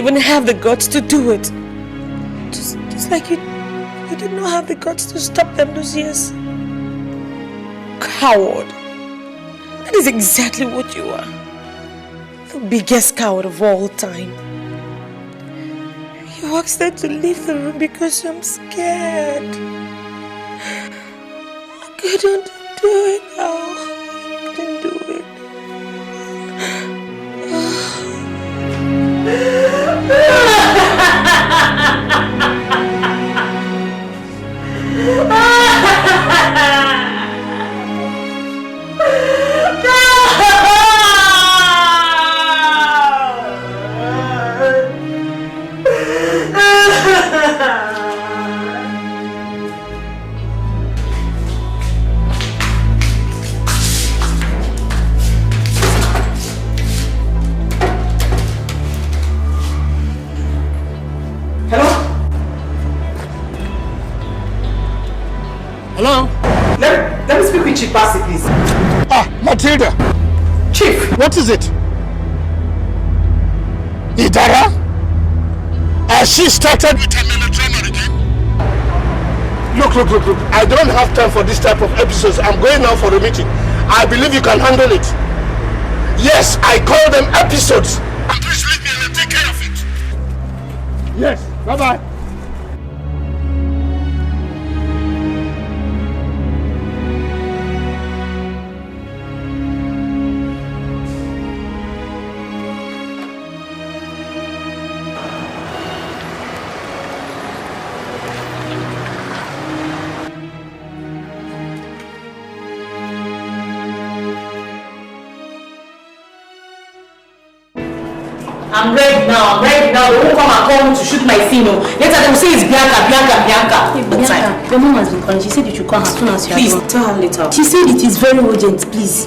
even have the guts to do it. Just like you did not have the guts to stop them those years. Coward. That is exactly what you are. The biggest coward of all time. You asked them to leave the room because I'm scared. I couldn't do it now. I couldn't do it. Hello? Let me speak with Chief Bassey, please. Ah, Matilda. Chief. What is it? Idara? Has she started with her melodrama again? Look. I don't have time for this type of episodes. I'm going now for a meeting. I believe you can handle it. Yes, I call them episodes. And please leave me and take care of it. Yes, bye-bye. I'm ready now. They won't come and call me to shoot my scene. Later they will say it's Bianca. Hey, Bianca, your mom has been calling. She said you should call her as soon as you are done. Please, tell her later. She said it is very urgent. Please.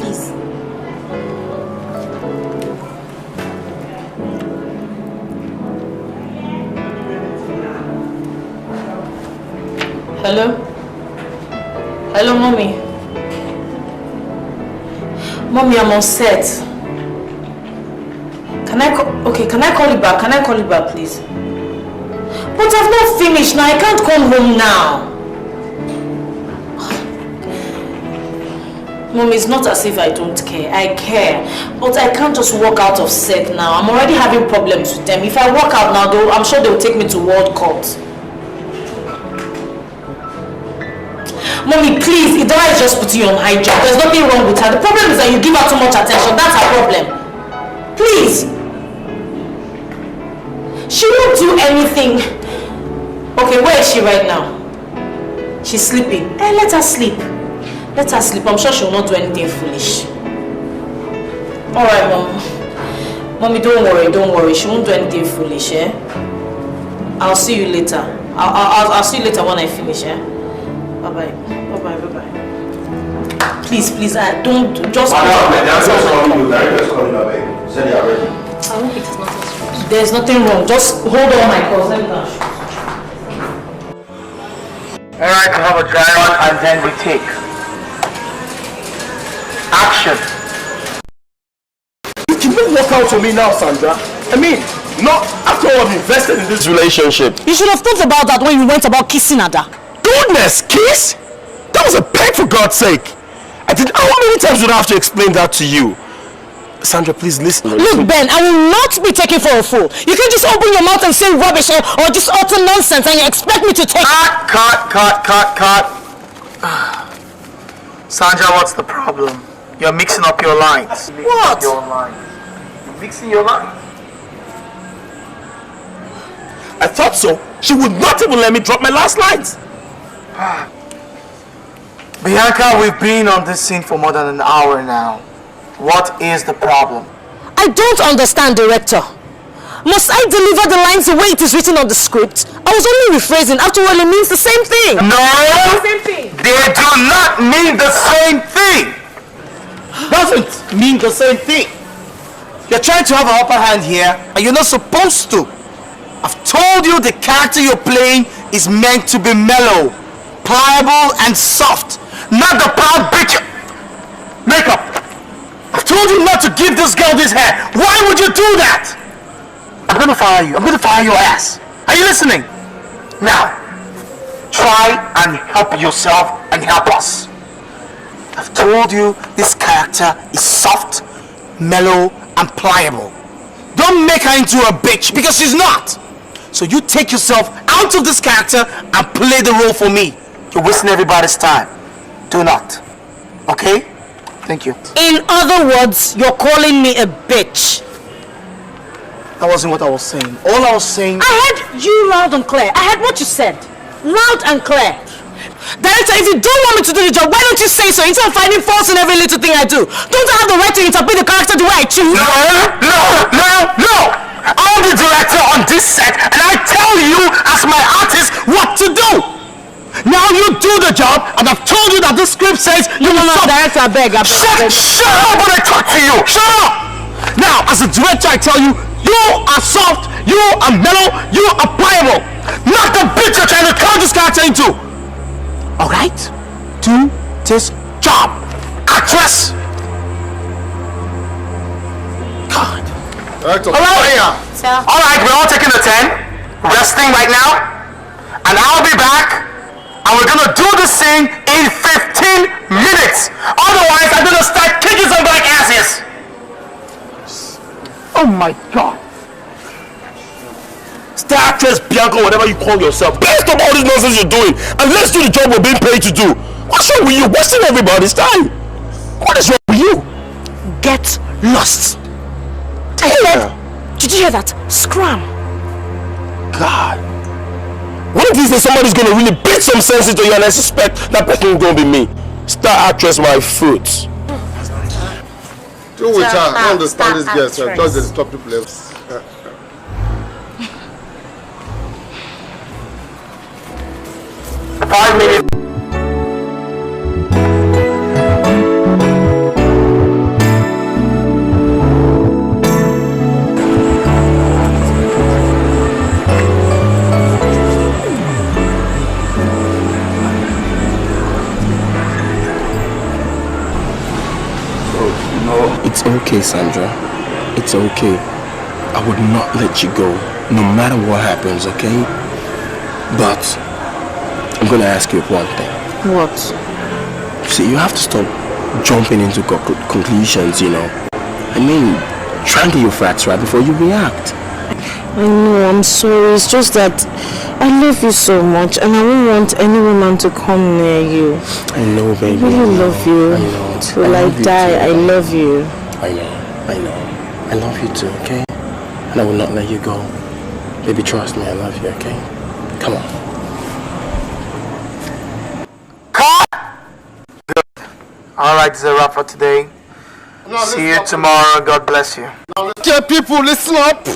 Hello, mommy. Mommy, I'm on set. Can I call you back? Can I call you back, please? But I've not finished now. I can't come home now. Mommy, it's not as if I don't care. I care. But I can't just walk out of set now. I'm already having problems with them. If I walk out now, I'm sure they'll take me to World Court. Mommy, please, Edochie is just putting you on high job. There's nothing wrong with her. The problem is that you give her too much attention. That's her problem. Please. She won't do anything. Okay, where is she right now? She's sleeping. Let her sleep. Let her sleep. I'm sure she will not do anything foolish. Alright, Mom. Mommy, don't worry. She won't do anything foolish, eh? I'll see you later. I'll see you later when I finish, eh? Bye-bye. Please, don't just... I hope it is not as There's nothing wrong. Just hold on my calls. Let me go. Alright, we have a dry run and then we take. Action. You cannot walk out on me now, Sandra. I mean, not after all I've invested in this relationship. You should have thought about that when you went about kissing Ada. Goodness, kiss? That was a peg, for God's sake. How many times would I have to explain that to you? Sandra, please listen. Look, Ben, I will not be taken for a fool. You can't just open your mouth and say rubbish or just utter nonsense and you expect me to take... Cut. Sandra, what's the problem? You're mixing up your lines. What? You're mixing your lines. I thought so. She would not even let me drop my last lines. Bianca, we've been on this scene for more than an hour now. What is the problem? I don't understand, director. Must I deliver the lines the way it is written on the script? I was only rephrasing. After all, it means the same thing. No! Same thing. They do not mean the same thing! Doesn't mean the same thing. You're trying to have an upper hand here, and you're not supposed to. I've told you the character you're playing is meant to be mellow, pliable, and soft. Not the proud bitch. Makeup. I've told you not to give this girl this hair. Why would you do that? I'm gonna fire you. I'm gonna fire your ass. Are you listening? Now, try and help yourself and help us. I've told you this character is soft, mellow, and pliable. Don't make her into a bitch because she's not. So you take yourself out of this character and play the role for me. You're wasting everybody's time. Do not. Okay? Thank you. In other words, you're calling me a bitch. That wasn't what I was saying. All I was saying... I heard you loud and clear. I heard what you said. Loud and clear. Director, if you don't want me to do the job, why don't you say so instead of finding faults in every little thing I do? Don't I have the right to interpret the character the way I choose? No! I'm the director on this set and I tell you as my artist what to do! Now you do the job and I've told you that this script says you will not... Director, I beg. Shut up when I talk to you! Shut up! Now, as a director, I tell you, you are soft, you are mellow, you are pliable. Not the bitch you're trying to turn this character into. Alright? Do this job. Actress! God. Alright, we're all taking the 10, resting right now, and I'll be back, and we're gonna do this thing in 15 minutes. Otherwise, I'm gonna start kicking some black asses. Oh my God. Star actress Bianca, whatever you call yourself, please stop all this nonsense you're doing, and let's do the job we're being paid to do. What's wrong with you? Wasting everybody's time. What is wrong with you? Get lost. Hey, did you hear that? Scram. God. One of these days somebody's gonna really beat some sense into you and I suspect that person is gonna be me. Star actress my fruits. Do with her. I don't understand this girl, so I thought they stop people else. 5 minutes. It's okay, Sandra. It's okay. I would not let you go, no matter what happens, okay? But I'm gonna ask you one thing. What? See, you have to stop jumping into conclusions, you know. I mean, try and get your facts right before you react. I know, I'm sorry. It's just that I love you so much and I don't want any woman to come near you. I know, baby. I really love you. I know. Till I die, I love you. I know. I love you too, okay? And I will not let you go. Baby, trust me, I love you, okay? Come on. Good. Alright, this is a wrap for today. See you tomorrow. God bless you. Okay, people, listen up.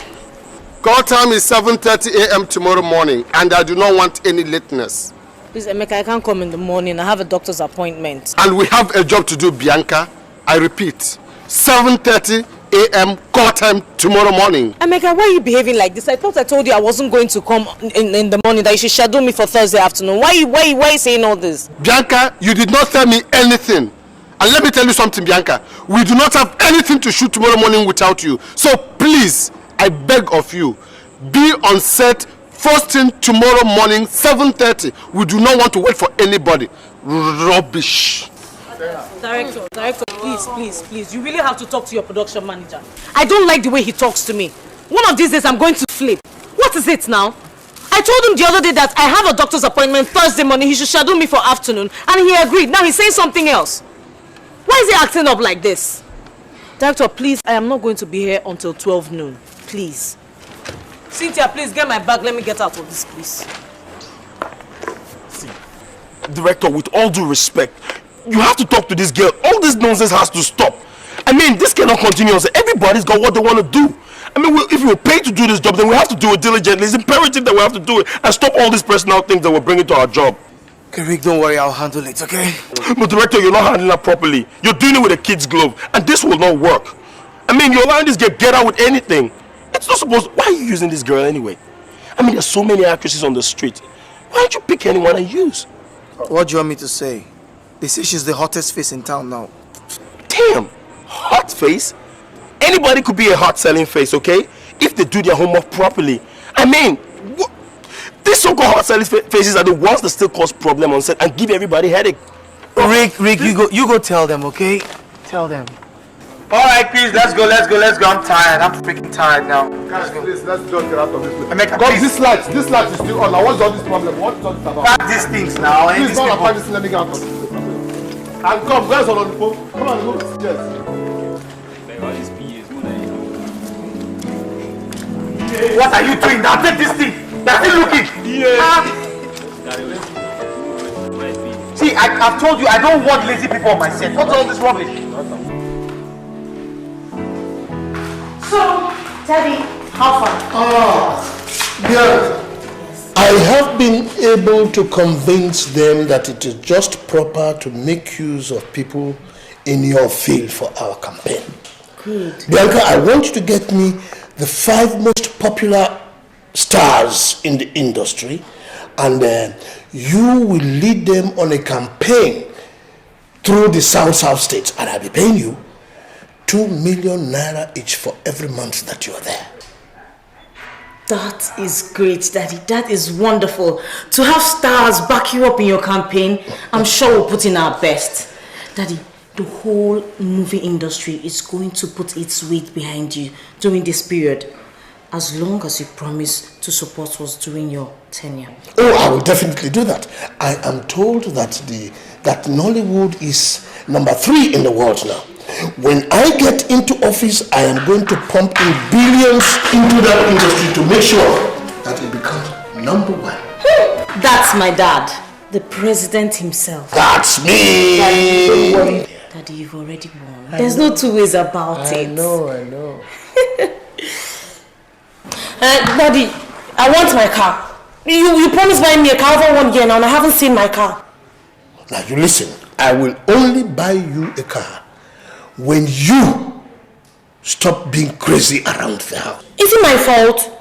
Call time is 7:30 a.m. tomorrow morning, and I do not want any lateness. Please, Emeka, I can't come in the morning. I have a doctor's appointment. And we have a job to do, Bianca. I repeat, 7:30 a.m. call time tomorrow morning. Emeka, why are you behaving like this? I thought I told you I wasn't going to come in the morning, that you should schedule me for Thursday afternoon. Why are you saying all this? Bianca, you did not tell me anything. And let me tell you something, Bianca. We do not have anything to shoot tomorrow morning without you. So please, I beg of you, be on set first thing tomorrow morning, 7:30. We do not want to wait for anybody. Rubbish. Director, please. You really have to talk to your production manager. I don't like the way he talks to me. One of these days I'm going to flip. What is it now? I told him the other day that I have a doctor's appointment Thursday morning. He should schedule me for afternoon. And he agreed. Now he's saying something else. Why is he acting up like this? Director, please, I am not going to be here until 12 noon. Please. Cynthia, please get my bag. Let me get out of this place. See, Director, with all due respect, you have to talk to this girl. All this nonsense has to stop. I mean, this cannot continue. Everybody's got what they want to do. I mean, if we were paid to do this job, then we have to do it diligently. It's imperative that we have to do it and stop all these personal things that we're bringing to our job. Okay, Rick, don't worry. I'll handle it, okay? But Director, you're not handling that properly. You're doing it with a kid's glove, and this will not work. I mean, you're allowing this girl get out with anything. It's not supposed... Why are you using this girl anyway? I mean, there's so many actresses on the street. Why don't you pick anyone and use? What do you want me to say? They say she's the hottest face in town now. Damn! Hot face? Anybody could be a hot selling face, okay? if they do their homework properly. I mean, these so-called hot stylist faces are the ones that still cause problem on set and give everybody headache. Rick, you go tell them, okay? Tell them. All right, please, let's go. I'm tired. I'm freaking tired now. Guys, please, let's just get out of this place. Emeka, God, this light is still on. Now, what's all this problem? What is all this about? Pack these things now. Please, don't apply this. Let me get out of this place. And come, guys, on the phone. Come on, move. Yes. What are you doing now? Take this thing. They're still looking. Yeah. See, I've told you I don't want lazy people on my set. What's all this rubbish? So, Daddy, how far? Yeah. I have been able to convince them that it is just proper to make use of people in your field for our campaign. Good. Bianca, I want you to get me the 5 most popular stars in the industry, and you will lead them on a campaign through the South states, and I'll be paying you 2 million naira each for every month that you are there. That is great, Daddy. That is wonderful. To have stars back you up in your campaign, I'm sure we'll put in our best. Daddy, the whole movie industry is going to put its weight behind you during this period, as long as you promise to support us during your tenure. Oh, I will definitely do that. I am told that Nollywood is number 3 in the world now. When I get into office, I am going to pump in billions into that industry to make sure that it becomes number 1. That's my dad, the president himself. That's me. Daddy, don't worry. Daddy, you've already won. There's no 2 ways about it. I know. Daddy, I want my car. You promised buying me a car over 1 year now, and I haven't seen my car. Now you listen, I will only buy you a car when you stop being crazy around the house. Is it my fault?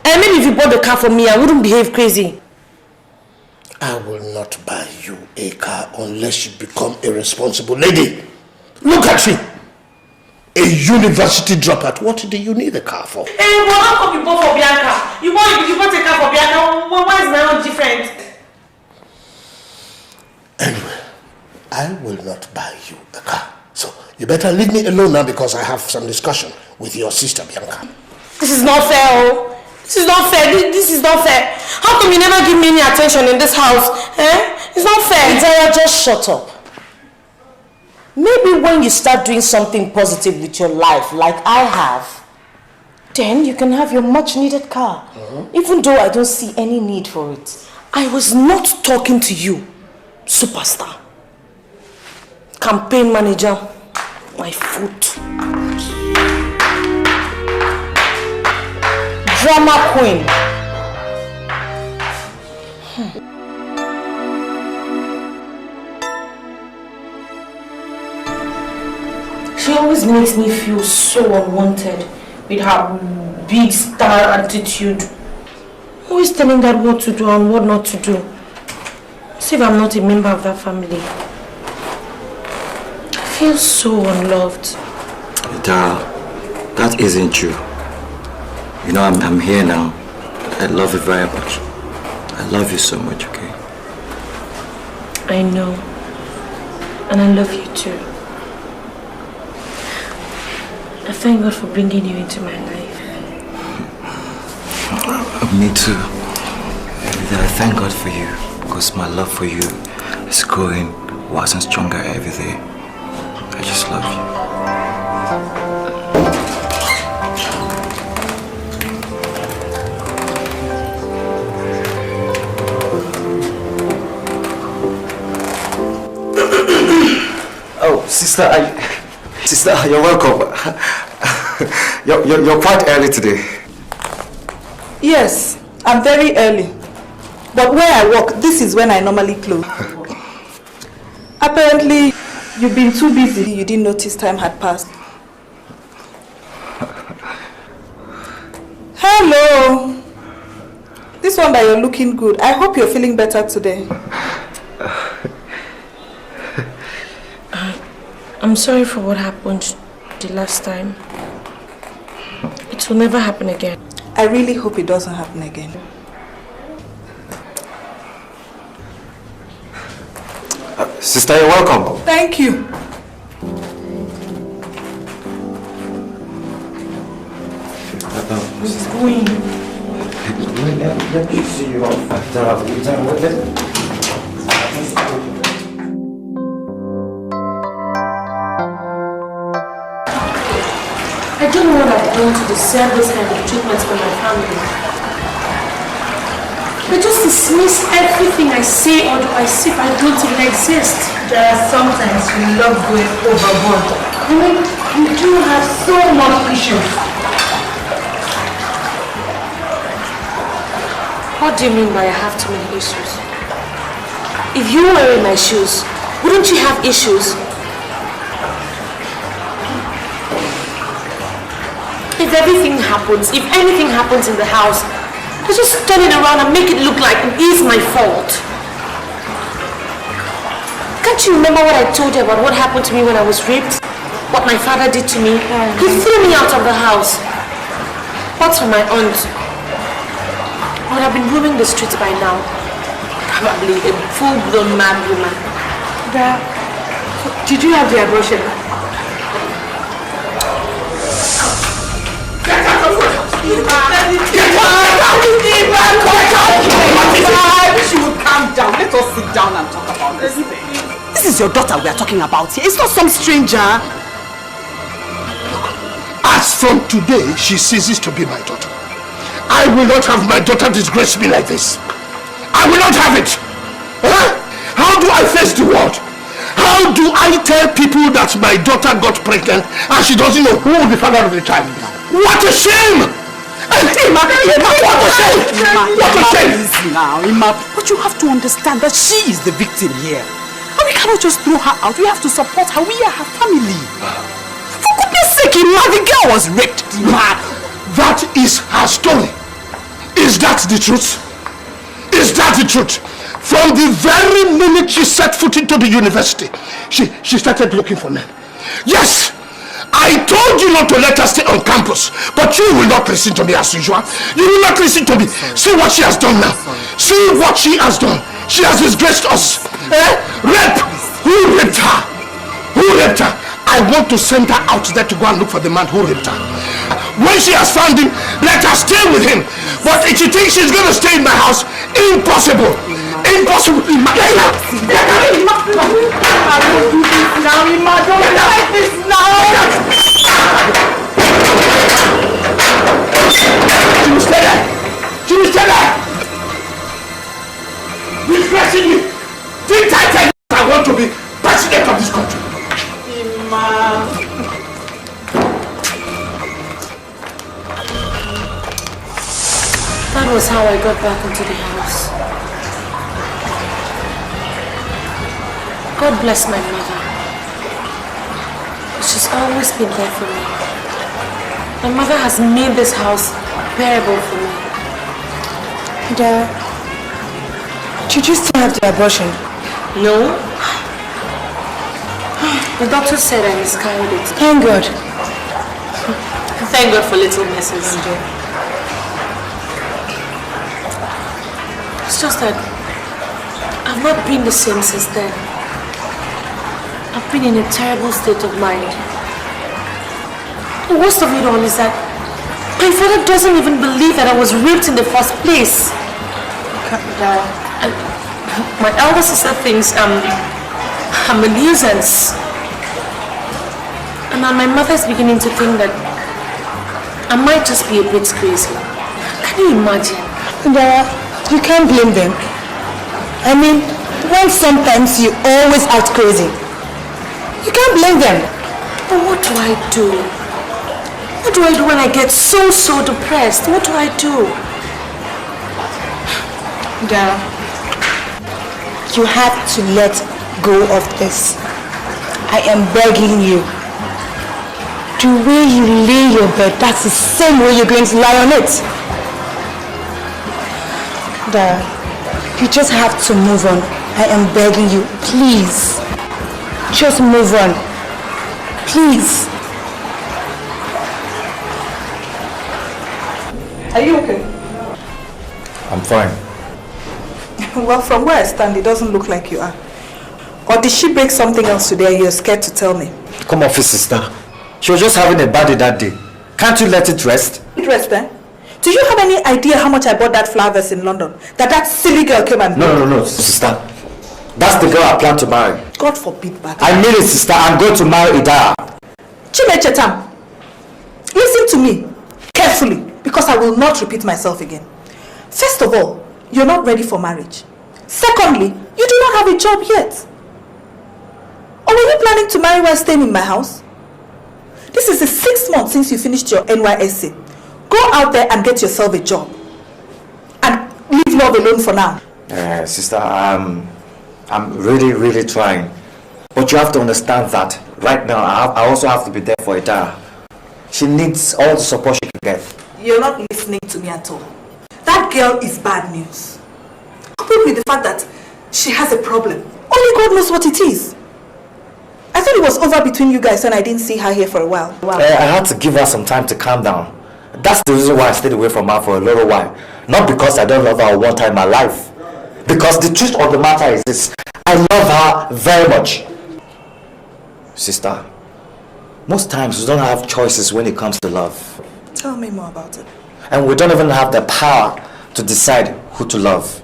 And maybe if you bought the car for me, I wouldn't behave crazy. I will not buy you a car unless you become a responsible lady. Look at you. A university dropout. What do you need a car for? Hey, well, how come you bought for Bianca? You bought a car for Bianca. Why is that not different? Anyway, I will not buy you a car. So you better leave me alone now because I have some discussion with your sister Bianca. This is not fair, oh. This is not fair. This is not fair. How come you never give me any attention in this house? It's not fair. Zara, just shut up. Maybe when you start doing something positive with your life, like I have, then you can have your much needed car. Even though I don't see any need for it. I was not talking to you, superstar. Campaign manager, my foot. Drama queen. She always makes me feel so unwanted with her big star attitude. Always telling that what to do and what not to do. As if I'm not a member of that family. I feel so unloved. Dara, that isn't true. You know, I'm here now. I love you very much. I love you so much, okay? I know. And I love you too. I thank God for bringing you into my life. Me too. I thank God for you. Because my love for you is growing worse and stronger every day. I just love you. Oh, sister, you're welcome. You're quite early today. Yes, I'm very early. But where I work, this is when I normally close. Apparently, you've been too busy. You didn't notice time had passed. Hello. This one that you're looking good. I hope you're feeling better today. I'm sorry for what happened the last time. It will never happen again. I really hope it doesn't happen again. Sister, you're welcome. Thank you. She's going. Let me see you off. I don't know what I've done to deserve this kind of treatment from my family. They just dismiss everything I say or do I see if I don't even exist. There are sometimes you love going overboard. I mean, you do have so much issues. What do you mean by I have too many issues? If you were in my shoes, wouldn't you have issues? If everything happens, if anything happens in the house, I just turn it around and make it look like it is my fault. Can't you remember what I told you about what happened to me when I was raped? What my father did to me? He threw me out of the house. What's for my aunt? I would have been roaming the streets by now. Probably a full-blown mad woman. Dad, did you have the abortion? I wish you would calm down. Let us sit down and talk about this thing. This is your daughter we are talking about here. It's not some stranger. As from today, she ceases to be my daughter. I will not have my daughter disgrace me like this. I will not have it. Huh? How do I face the world? How do I tell people that my daughter got pregnant and she doesn't know who will be father of the child? What a shame! What a shame! What a shame! Now, Ima, but you have to understand that she is the victim here. And we cannot just throw her out. We have to support her. We are her family. For goodness sake, Ima, the girl was raped. Ima. That is her story. Is that the truth? Is that the truth? From the very minute she set foot into the university, she started looking for men. Yes! I told you not to let her stay on campus, but you will not listen to me as usual. You will not listen to me. See what she has done now. See what she has done. She has disgraced us. Rape! Who raped her? Who raped her? I want to send her out there to go and look for the man who raped her. When she has found him, let her stay with him. But if she thinks she's going to stay in my house, impossible. Impossible. Ima, don't do this now, Ima. Don't like this now. She will stay there. She will stay there. Disgracing me. Think I want to be president of this country. Ima. That was how I got back into the house. God bless my mother. She's always been there for me. My mother has made this house bearable for me. Dad, did you still have the abortion? No. The doctor said I miscarried it. Thank God. Thank God for little messes. It's just that I've not been the same since then. I've been in a terrible state of mind. The worst of it all is that my father doesn't even believe that I was raped in the first place. And my elder sister thinks I'm a nuisance. And now my mother is beginning to think that I might just be a bit crazy. Can you imagine? Dad, you can't blame them. I mean, when sometimes you always act crazy. You can't blame them. But what do I do? What do I do when I get so depressed? What do I do? Dad, you have to let go of this. I am begging you. The way you lay your bed, that's the same way you're going to lie on it. Dad, you just have to move on. I am begging you, please. Just move on. Please. Are you okay? I'm fine. Well, from where I stand, it doesn't look like you are. Or did she break something else today and you're scared to tell me? Come off it, sister. She was just having a bad day that day. Can't you let it rest? It rest, eh? Do you have any idea how much I bought that flower vase in London? That silly girl came and... No, sister. That's the girl I plan to marry. God forbid, but... I mean it, sister. I'm going to marry Ida. Chimechetam, listen to me carefully, because I will not repeat myself again. First of all, you're not ready for marriage. Secondly, you do not have a job yet. Or were you planning to marry while staying in my house? This is the 6th month since you finished your NYSC. Go out there and get yourself a job. And leave love alone for now. Sister, I'm really trying. But you have to understand that right now I also have to be there for Ida. She needs all the support she can get. You're not listening to me at all. That girl is bad news. Coupled with the fact that she has a problem. Only God knows what it is. I thought it was over between you guys and I didn't see her here for a while. I had to give her some time to calm down. That's the reason why I stayed away from her for a little while. Not because I don't love her one time in my life. Because the truth of the matter is this. I love her very much. Sister, most times we don't have choices when it comes to love. Tell me more about it. And we don't even have the power to decide who to love.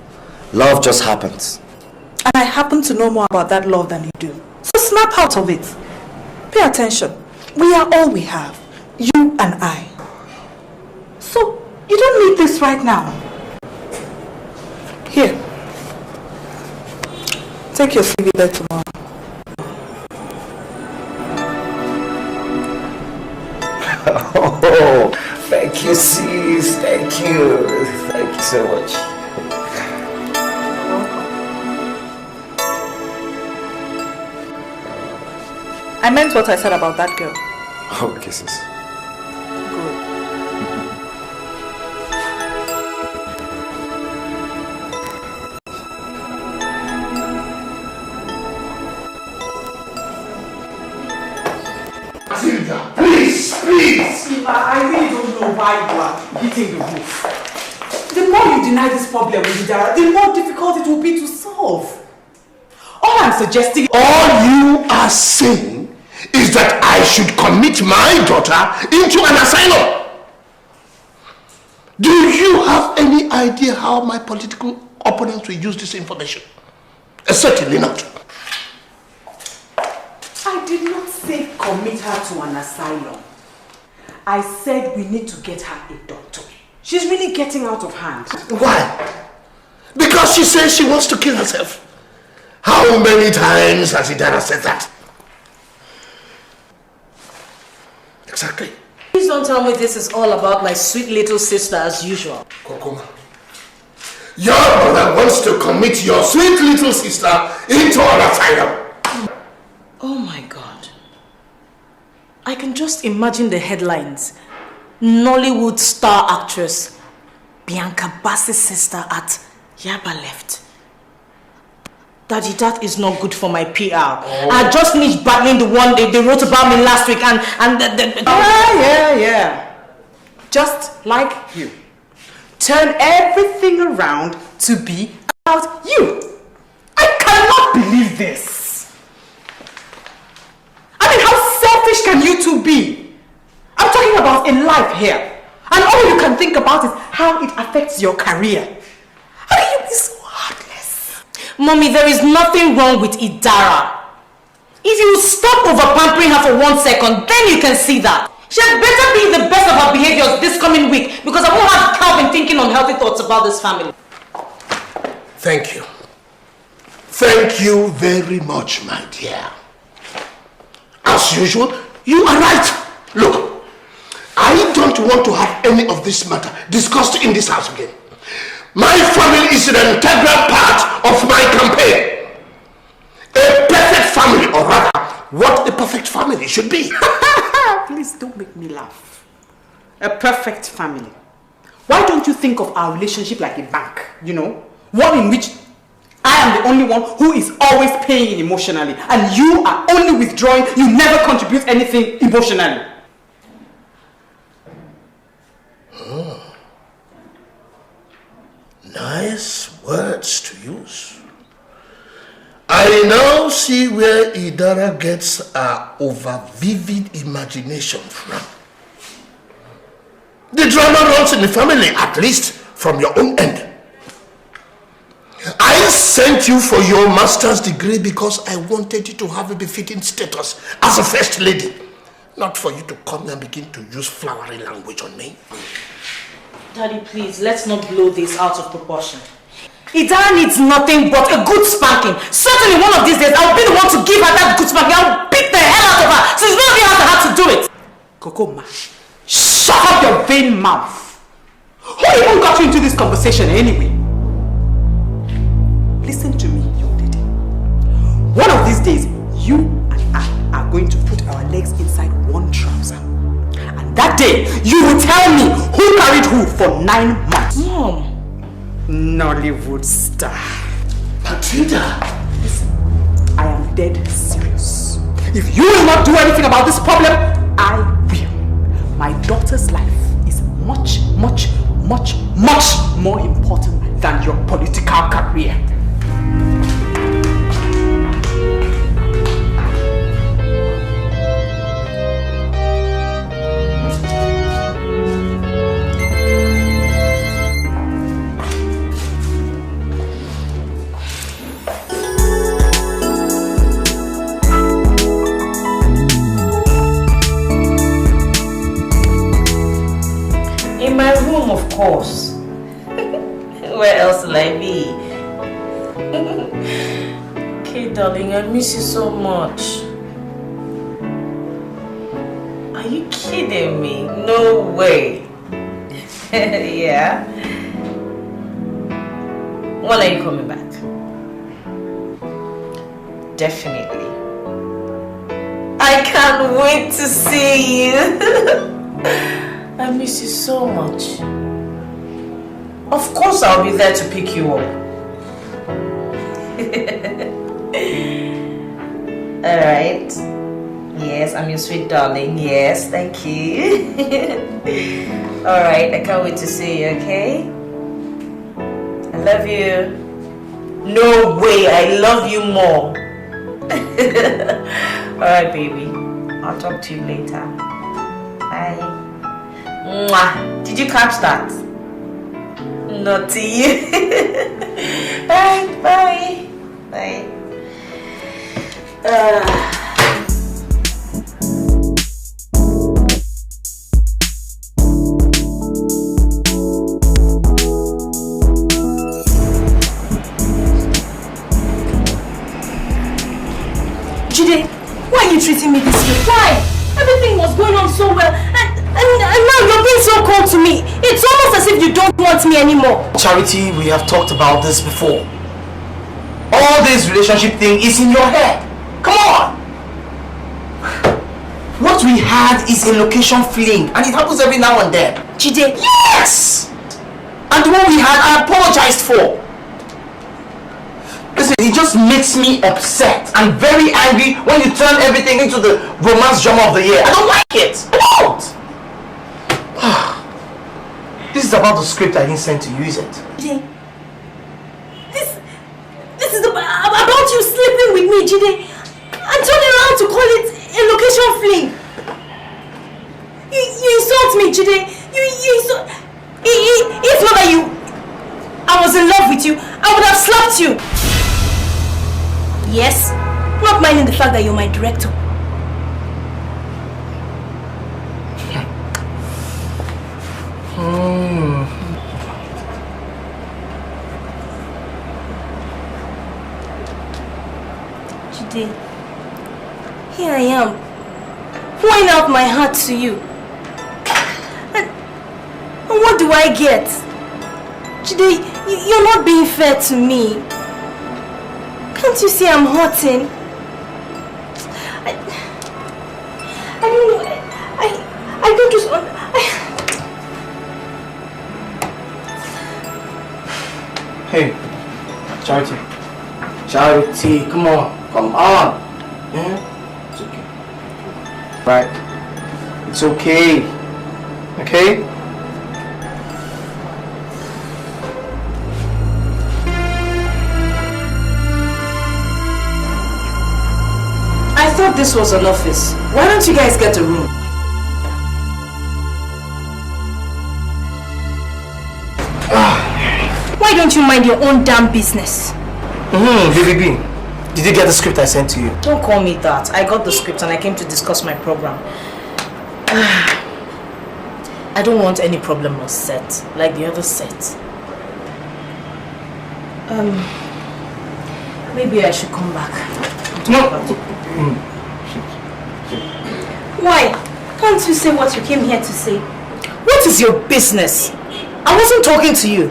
Love just happens. And I happen to know more about that love than you do. So snap out of it. Pay attention. We are all we have. You and I. So, you don't need this right now. Here. Take your CV there tomorrow. Oh, thank you, sis. Thank you. Thank you so much. I meant what I said about that girl. Oh, kisses. Please! I really don't know why you are hitting the roof. The more you deny this problem with Dara, the more difficult it will be to solve. All I'm suggesting... All you are saying is that I should commit my daughter into an asylum. Do you have any idea how my political opponents will use this information? Certainly not. I did not say commit her to an asylum. I said we need to get her a doctor. She's really getting out of hand. Why? Because she says she wants to kill herself. How many times has Idara said that? Exactly. Please don't tell me this is all about my sweet little sister as usual. Kokoma, your mother wants to commit your sweet little sister into an asylum. Oh my God. I can just imagine the headlines. Nollywood star actress Bianca Bass's sister at Yaba left. Daddy, that is not good for my PR. Oh. I just finished battling the one they wrote about me last week and Yeah. Just like you. Turn everything around to be about you. I cannot believe this. I mean, how selfish can you two be? I'm talking about in life here. And all you can think about is how it affects your career. How can you be so heartless? Mommy, there is nothing wrong with Idara. If you stop over-pampering her for 1 second, then you can see that. She had better be in the best of her behaviors this coming week because I won't have Calvin thinking unhealthy thoughts about this family. Thank you. Thank you very much, my dear. As usual, you are right. Look, I don't want to have any of this matter discussed in this house again. My family is an integral part of my campaign. A perfect family, or rather, what a perfect family should be. Please don't make me laugh. A perfect family. Why don't you think of our relationship like a bank, you know? One in which I am the only one who is always paying emotionally and you are only withdrawing, you never contribute anything emotionally. Nice words to use. I now see where Idara gets her over-vivid imagination from. The drama runs in the family, at least from your own end. I sent you for your master's degree because I wanted you to have a befitting status as a first lady. Not for you to come and begin to use flowery language on me. Daddy, please, let's not blow this out of proportion. Idara needs nothing but a good spanking. Certainly one of these days, I'll be the one to give her that good spanking. I'll beat the hell out of her. So it's not even have to do it. Kokoma, shut up your vain mouth. Who even got you into this conversation anyway? Listen to me, young lady. One of these days, you and I are going to put our legs inside one trouser. And that day, you will tell me who carried who for 9 months. Mom. Nollywood star. Matilda. Listen, I am dead serious. If you will not do anything about this problem, I will. My daughter's life is much, much, much, much more important than your political career. In my room, of course. Where else will I be? Okay, darling, I miss you so much. Are you kidding me? No way. Yeah? When are you coming back? Definitely. I can't wait to see you. I miss you so much. Of course I'll be there to pick you up. Alright. Yes, I'm your sweet darling. Yes, thank you. Alright, I can't wait to see you, okay? I love you. No way, I love you more. Alright, baby. I'll talk to you later. Bye. Mwah. Did you catch that? Not to you. Bye. Bye. Bye. Jide, why are you treating me this way? Why? Everything was going on so well, and now you're being so cold to me. It's almost as if you don't want me anymore. Charity, we have talked about this before. All this relationship thing is in your head. Come on! What we had is a location fling, and it happens every now and then. Jide. Yes! And the one we had, I apologized for. Listen, it just makes me upset and very angry when you turn everything into the romance drama of the year. I don't like it. I don't. This is about the script I didn't send to you, is it? Jide. This is about you sleeping with me, Jide. And turning around to call it a location fling. You insult me, Jide. You insult... If not that I was in love with you, I would have slapped you. Yes, not minding the fact that you're my director. Jide, here I am, pouring out my heart to you. And what do I get? Jide, you're not being fair to me. Can't you see I'm hurting? I don't know. I don't just... Hey, Charity. Charity, come on. Come on. Yeah? It's okay. Right. It's okay. Okay? thought this was an office. Why don't you guys get a room? Why don't you mind your own damn business? BBB, did you get the script I sent to you? Don't call me that. I got the script and I came to discuss my program. I don't want any problem on set, like the other set. Maybe I should come back. No. Why? Can't you say what you came here to say? What is your business? I wasn't talking to you.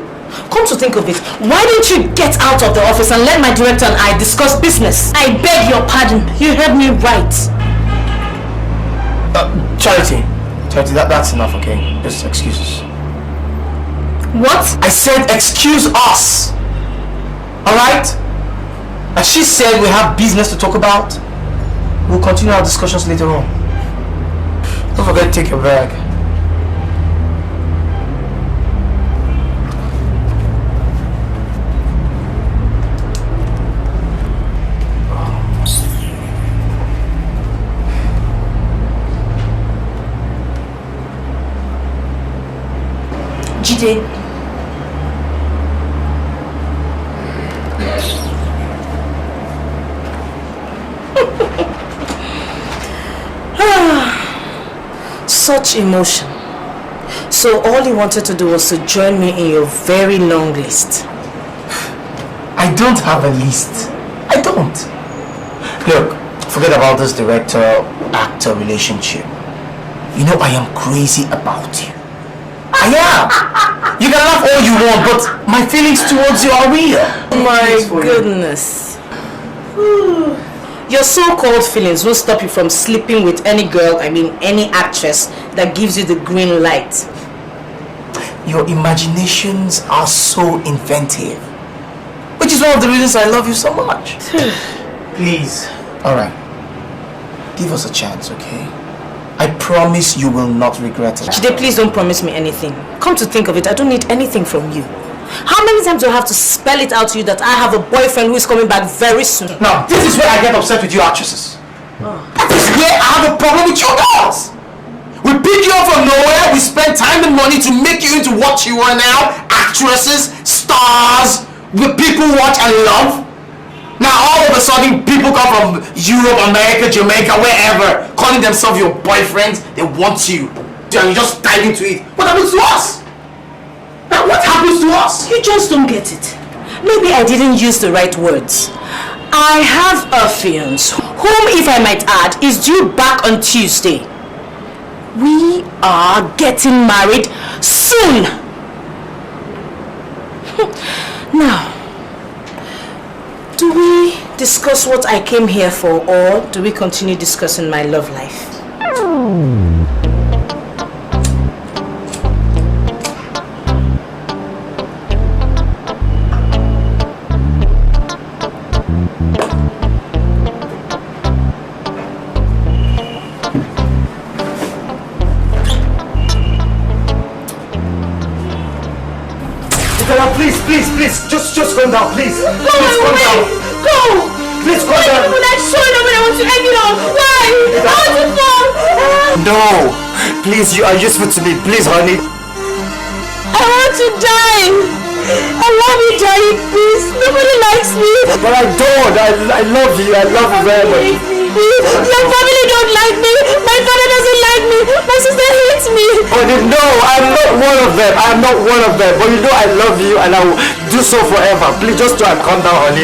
Come to think of it, why don't you get out of the office and let my director and I discuss business? I beg your pardon. You heard me right. Charity, that's enough, okay? Just excuses. What? I said excuse us! Alright? As she said we have business to talk about. We'll continue our discussions later on. Don't forget to take your bag. Jide. Such emotion. So all you wanted to do was to join me in your very long list. I don't have a list. I don't. Look, forget about this director-actor relationship. You know I am crazy about you. I am. You can laugh all you want, but my feelings towards you are real. My goodness. Your so-called feelings won't stop you from sleeping with any girl, any actress that gives you the green light. Your imaginations are so inventive. Which is one of the reasons I love you so much. Please. Alright. Give us a chance, okay? I promise you will not regret it. Jide, please don't promise me anything. Come to think of it, I don't need anything from you. How many times do I have to spell it out to you that I have a boyfriend who is coming back very soon? Now, this is where I get upset with you actresses. That is where I have a problem with you girls. We pick you up from nowhere, we spend time and money to make you into what you are now. Actresses, stars, the people watch and love. Now all of a sudden people come from Europe, America, Jamaica, wherever, calling themselves your boyfriends. They want you. And you just dive into it. What happens to us? Now what happens to us? You just don't get it. Maybe I didn't use the right words. I have a fiancé, whom, if I might add, is due back on Tuesday. We are getting married soon. Now, do we discuss what I came here for, or do we continue discussing my love life? Please, just calm down, please. Go please calm away! down. Go! Please calm down. When I show you when I want to end it all. Why? I want to fall. No, please, you are useful to me. Please, honey. I want to die. I love you, Daddy. Please, nobody likes me. But I don't. I love you. I love you very much. Your family don't like me. My father doesn't like me. My sister hates me. Oh, no, I'm not one of them. I'm not one of them. But you know I love you and I will do so forever. Please just try and calm down, honey.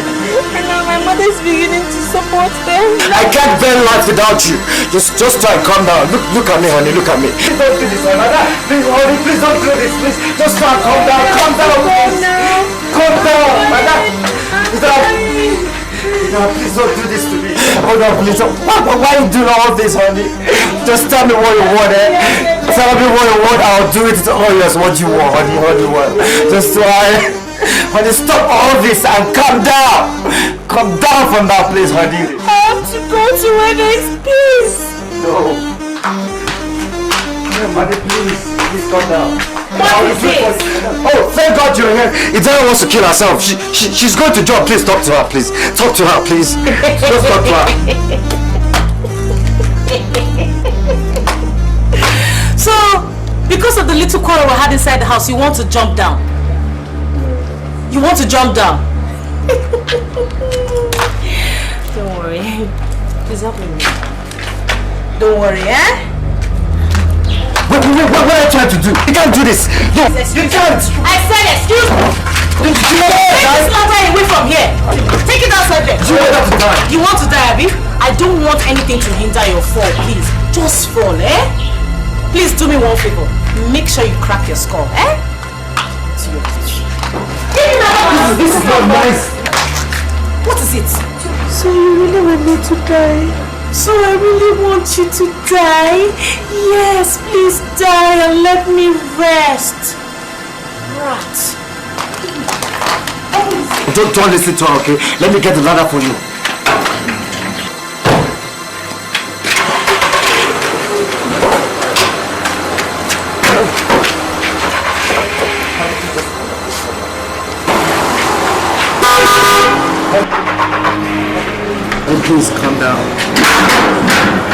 And now my mother is beginning to support them. I can't bear life without you. Just try and calm down. Look at me, honey. Look at me. Please don't do this, honey. Please, honey, please don't do this. Please, just try and calm down. Calm down, please. Calm down, madam. Please don't do this to me. Hold on, please. Why are you doing all this, honey? Just tell me what you want, eh? Tell me what you want. I'll do it. Oh yes, what you want, honey. What you want? Just try. Honey, stop all this and calm down. Calm down from that place, honey. I have to go to where there is peace. No. Honey, please calm down. What is this? Oh, thank God you're here. Etiko wants to kill herself. She's going to jail. Please talk to her, please. Talk to her, please. Just talk to her. So, because of the little quarrel we had inside the house, you want to jump down? You want to jump down? Don't worry. Please help me. Don't worry, eh? What are you trying to do? You can't do this. No, you can't. I said excuse me. Take this ladder away from here. Take it outside there. You want to die. You want to die, Abby? I don't want anything to hinder your fall, please. Just fall, eh? Please do me one favor. Make sure you crack your skull, eh? This is not nice. What is it? So you really want me to die? So I really want you to die? Yes, please die and let me rest. Rat. Don't listen to her, okay? Let me get the ladder for you. Oh, please calm down.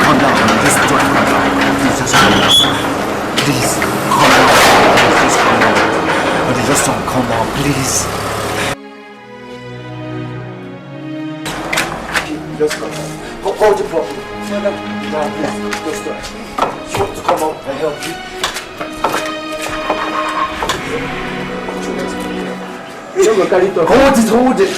Calm down. Please don't calm down. Please just calm down. Please calm down. Please calm down. But just don't calm down, please. Just come on. Hold it properly. Now, please, just try. You want to come out and help you? Hold it.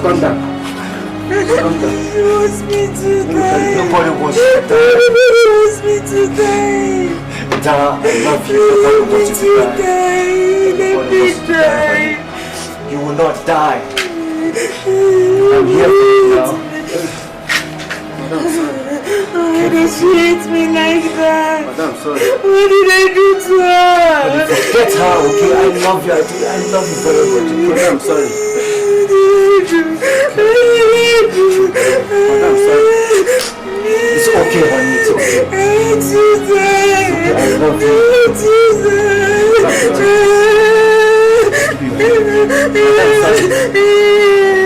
Calm down. He wants me to die. Nobody wants you to die. Nobody wants me to die. Dara, I love you. Nobody wants you to die. Let me die. You will not die. I'm here for you now. Why did she hate me like that? Madam, sorry. What did I do to her? Forget her, okay? I love you. I love you very much. Madam, sorry. Madam, sorry. It's okay, honey. It's okay. It's okay. I love you.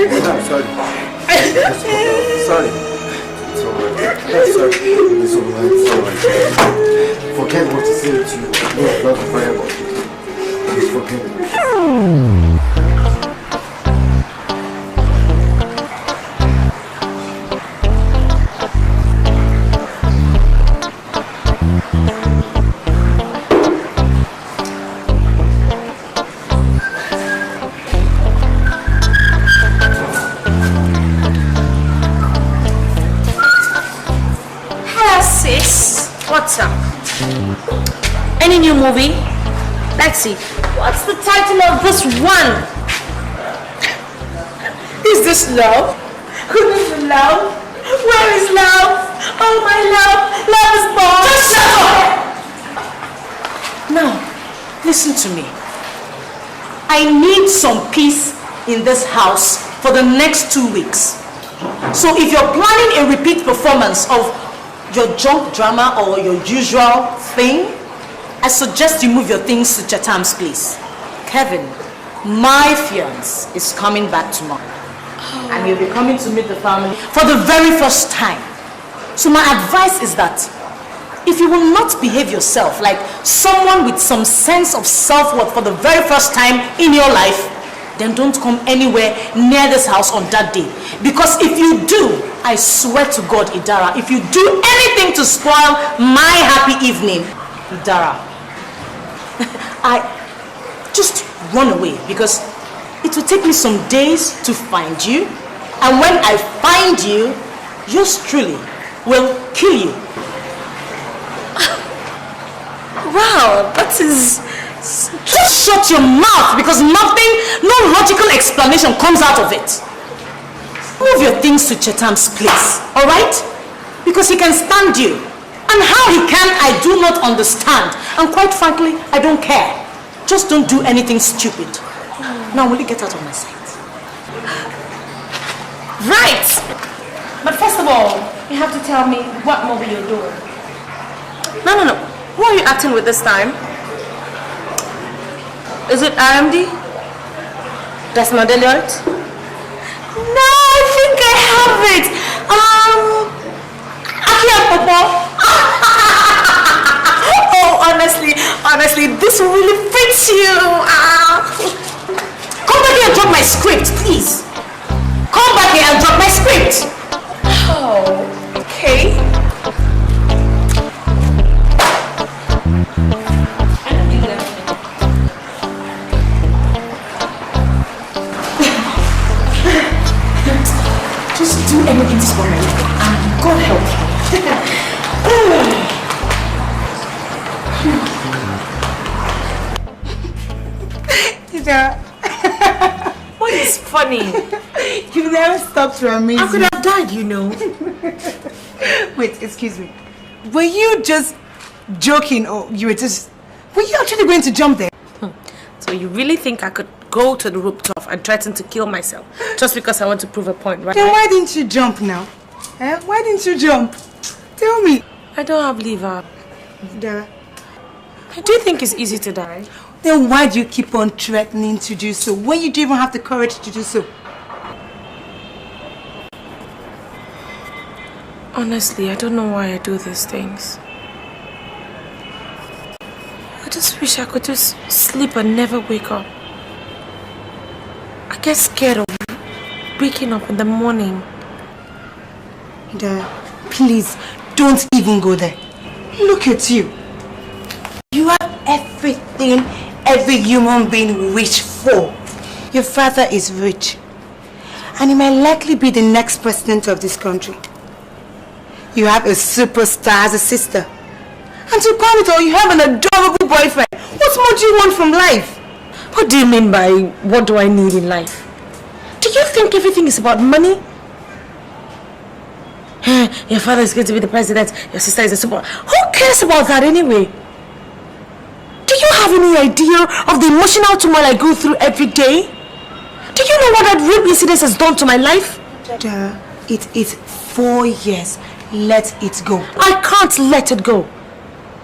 Madam, sorry. Sorry. It's alright. Sorry. It's alright. It's alright. Forget what he said to you. I love you very much. Please forget it. What's up? Any new movie? Let's see. What's the title of this one? Is this love? Who is love? Where is love? Oh my love! Love is born! Just shut up! Now, listen to me. I need some peace in this house for the next 2 weeks. So if you're planning a repeat performance of your junk drama or your usual thing, I suggest you move your things to Chatam's place. Kevin, my fiance, is coming back tomorrow. And he'll be coming to meet the family for the very first time. So my advice is that if you will not behave yourself like someone with some sense of self-worth for the very first time in your life, then don't come anywhere near this house on that day. Because if you do, I swear to God, Idara, if you do anything to spoil my happy evening, Idara, I just run away, because it will take me some days to find you. And when I find you, yours truly will kill you. Wow, that is... Just shut your mouth, because nothing, no logical explanation comes out of it. Move your things to Chetam's place, alright? Because he can stand you. And how he can, I do not understand. And quite frankly, I don't care. Just don't do anything stupid. Now, will you get out of my sight? Right! But first of all, you have to tell me what movie you're doing. No. Who are you acting with this time? Is it RMD? That's not Leonard? No! love it. Akia Popo. Oh, honestly, this really fits you. Come back here and drop my script, please. Come back here and drop my script. Oh, okay. Just do anything for me, and God help you. What is funny? You never stopped to amaze me. I could have died, you know. Wait, excuse me. Were you just joking, or were you actually going to jump there? So you really think I could go to the rooftop and threaten to kill myself just because I want to prove a point, right? Then why didn't you jump now? Why didn't you jump? Tell me. I don't have liver. Dara. Do you think it's easy to die? Then why do you keep on threatening to do so when you don't even have the courage to do so? Honestly, I don't know why I do these things. I just wish I could just sleep and never wake up. I get scared of waking up in the morning. Dara, please, don't even go there. Look at you. You have everything every human being wished for. Your father is rich, and he might likely be the next president of this country. You have a superstar as a sister, and to crown it all, you have an adorable boyfriend. What more do you want from life? What do you mean by what do I need in life? Do you think everything is about money? Your father is going to be the president, your sister is a super... Who cares about that anyway? Do you have any idea of the emotional turmoil I go through every day? Do you know what that rape incident has done to my life? Dara, it is 4 years. Let it go. I can't let it go.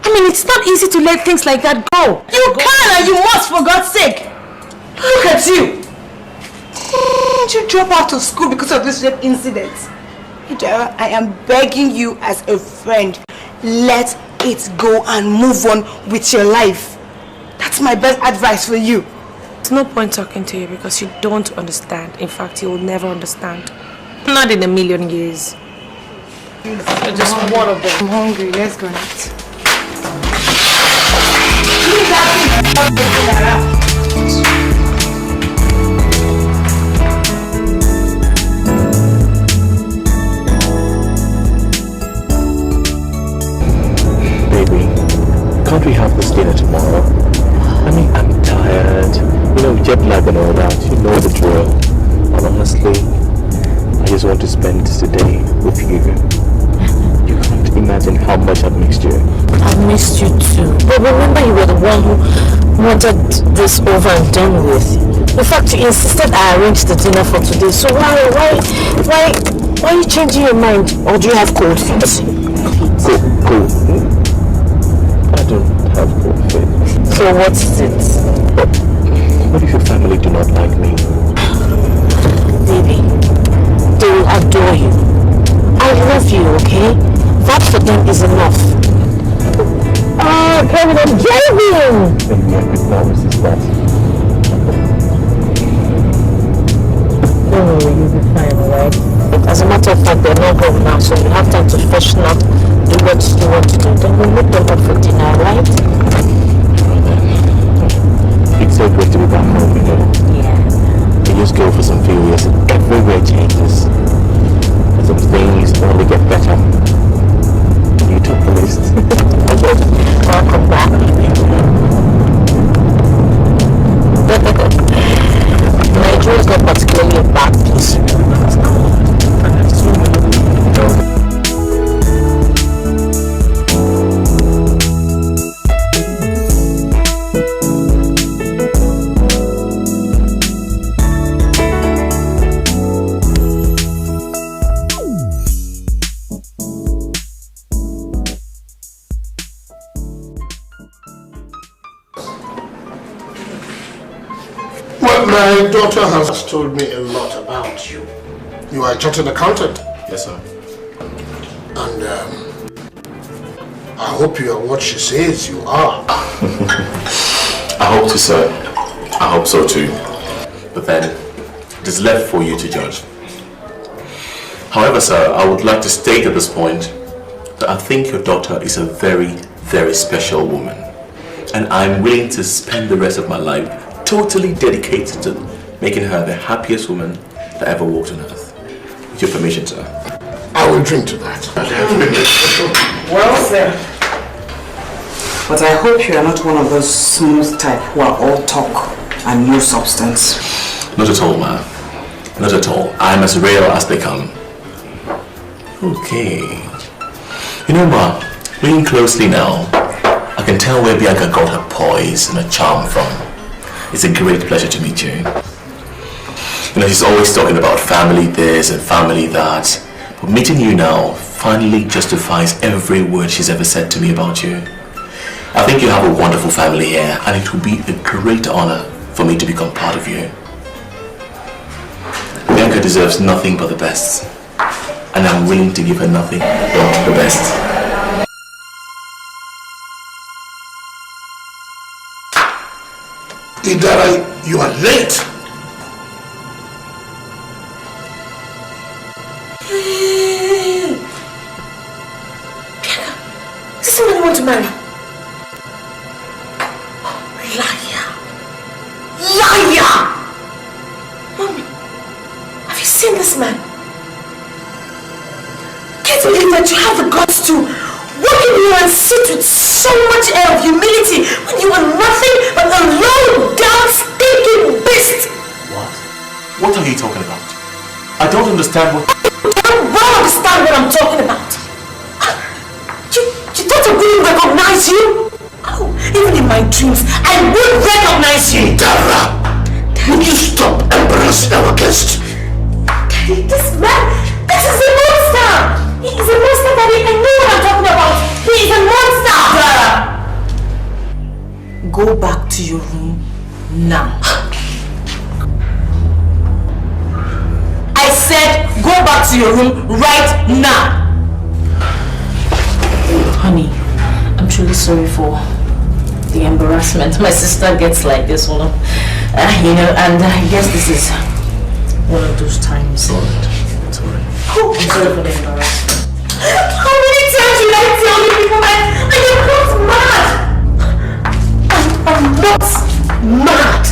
I mean, it's not easy to let things like that go. You can and you must, for God's sake. Look at you. Didn't you drop out of school because of this rape incident? Dara, I am begging you as a friend, let it go and move on with your life. That's my best advice for you. There's no point talking to you because you don't understand. In fact, you will never understand. Not in a million years. You're just one of them. I'm hungry. Let's go next. Baby, can't we have this dinner tomorrow? I mean, I'm tired. You know, jet lag and all that. You know the drill. And honestly, I just want to spend today with you. You can't imagine how much I've missed you. I've missed you too. But remember, you were the one who wanted this over and done with. In fact, you insisted I arrange the dinner for today. So why are you changing your mind? Or do you have cold feet? Cold. I don't have cold feet. So what is it? What if your family do not like me? Baby, they will adore you. I love you, okay? That for them is enough. Oh, Kevin, I'm driving! Maybe I could not resist that. Don't worry, you'll be fine, alright? As a matter of fact, they're not home now, so you have time to freshen up, do what you want to do. Then we'll make them up for dinner, alright? It's so great to be back home, you know? Yeah. You just go for some few years and everywhere changes. And some things only get better. You took the list. Welcome back. Nigeria's not particularly a bad place. Well, my daughter has told me a lot about you. You are a chartered accountant. Yes, sir. And I hope you are what she says you are. I hope to, sir. I hope so too. But then, it is left for you to judge. However, sir, I would like to state at this point that I think your daughter is a very, very special woman. And I'm willing to spend the rest of my life totally dedicated to making her the happiest woman that ever walked on earth. With your permission, sir. I will drink to that. Well, sir. But I hope you are not one of those smooth type who are all talk and no substance. Not at all, ma'am. Not at all. I'm as real as they come. Okay. You know, ma, looking closely now, I can tell where Bianca got her poise and her charm from. It's a great pleasure to meet you. You know, she's always talking about family this and family that. But meeting you now finally justifies every word she's ever said to me about you. I think you have a wonderful family here, and it will be a great honor for me to become part of you. Bianca deserves nothing but the best, and I'm willing to give her nothing but the best. Idara, you are late. Bianca, is this someone you want to marry? Liar! Liar! Mommy, have you seen this man? Can't believe that you have the guts to walk in here and sit with so much air of humility when you are nothing but a low down stinking beast! What? What are you talking about? I don't understand what... I don't understand what I'm talking about. You thought I wouldn't recognize you? Oh, even in my dreams, I would recognize you! Dara! Would you stop embarrassing our guest? Daddy, this man, this is a monster! He is a monster, Daddy. I know what I'm talking about. He is a monster! Dara! Go back to your room now. I said go back to your room right now. Honey, I'm truly sorry for the embarrassment my sister gets like this one. You know, and I guess this is one of those times. It's alright. It's alright. Oh, I'm sorry for the embarrassment. How many times should I tell you people I am not mad? I'm not mad.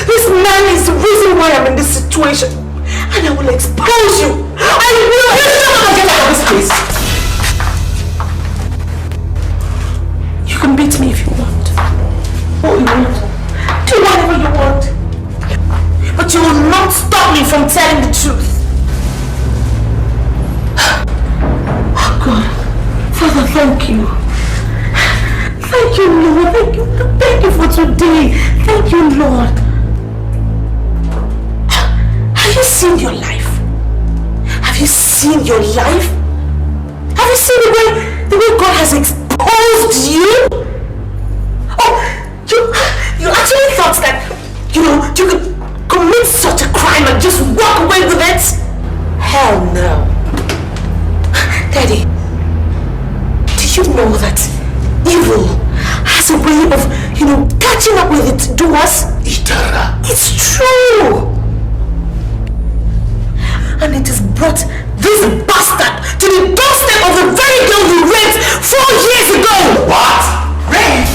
This man is the reason why I'm in this situation. And I will expose you. I will. Get out of this place. You can beat me if you want. All you want. Do whatever you want. But you will not stop me from telling the truth. Oh God. Father, thank you. Thank you, Lord. Thank you for today. Thank you, Lord. Have you seen your life? Have you seen your life? Have you seen the way God has exposed you? Oh, you actually thought that, you know, you could commit such a crime and just walk away with it? Hell no. Daddy, do you know that evil has a way of, you know, catching up with it to us? Itara. It's true. And it has brought this bastard to the doorstep of the very girl you raped 4 years ago! What? Rape?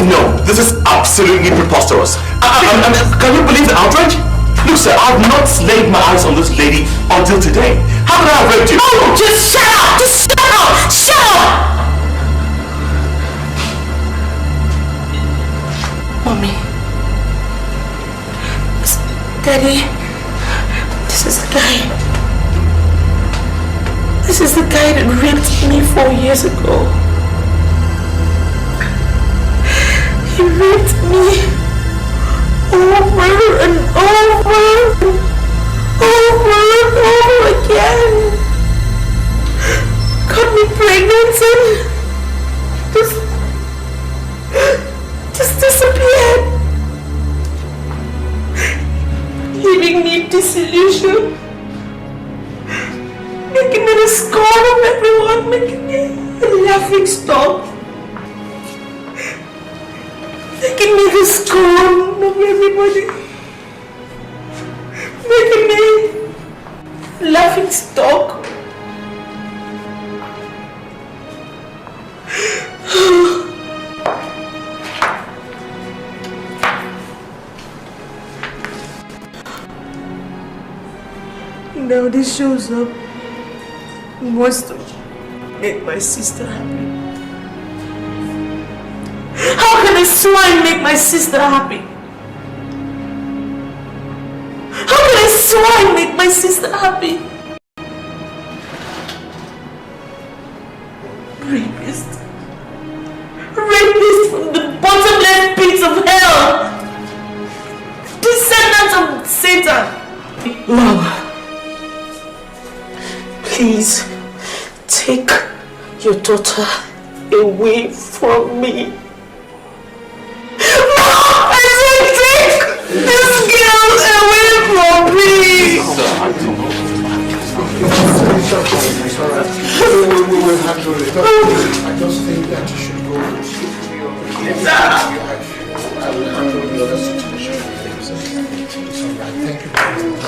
No, this is absolutely preposterous. Can you believe the outrage? Look, sir, I've not laid my eyes on this lady until today. How could I have raped you? Oh, just shut up! Just shut up! Shut up! Mommy. Daddy. This is the guy. This is the guy that raped me 4 years ago. He raped me over and over and over again. Got me pregnant and just disappeared. He disillusion, making me the scorn of everyone, making me the laughing stock, making me the scorn of everybody, making me laughing stock. Now this shows up and wants to make my sister happy. How can a swine make my sister happy? How can a swine make my sister happy? Rapist. Rapist from the bottomless pits of hell. Descendants of Satan. Mama, please take your daughter away from me. Mom, I said take this girl away from me. We'll handle it. I just think that you should go. I will handle the other situation. It's alright. Thank you very much.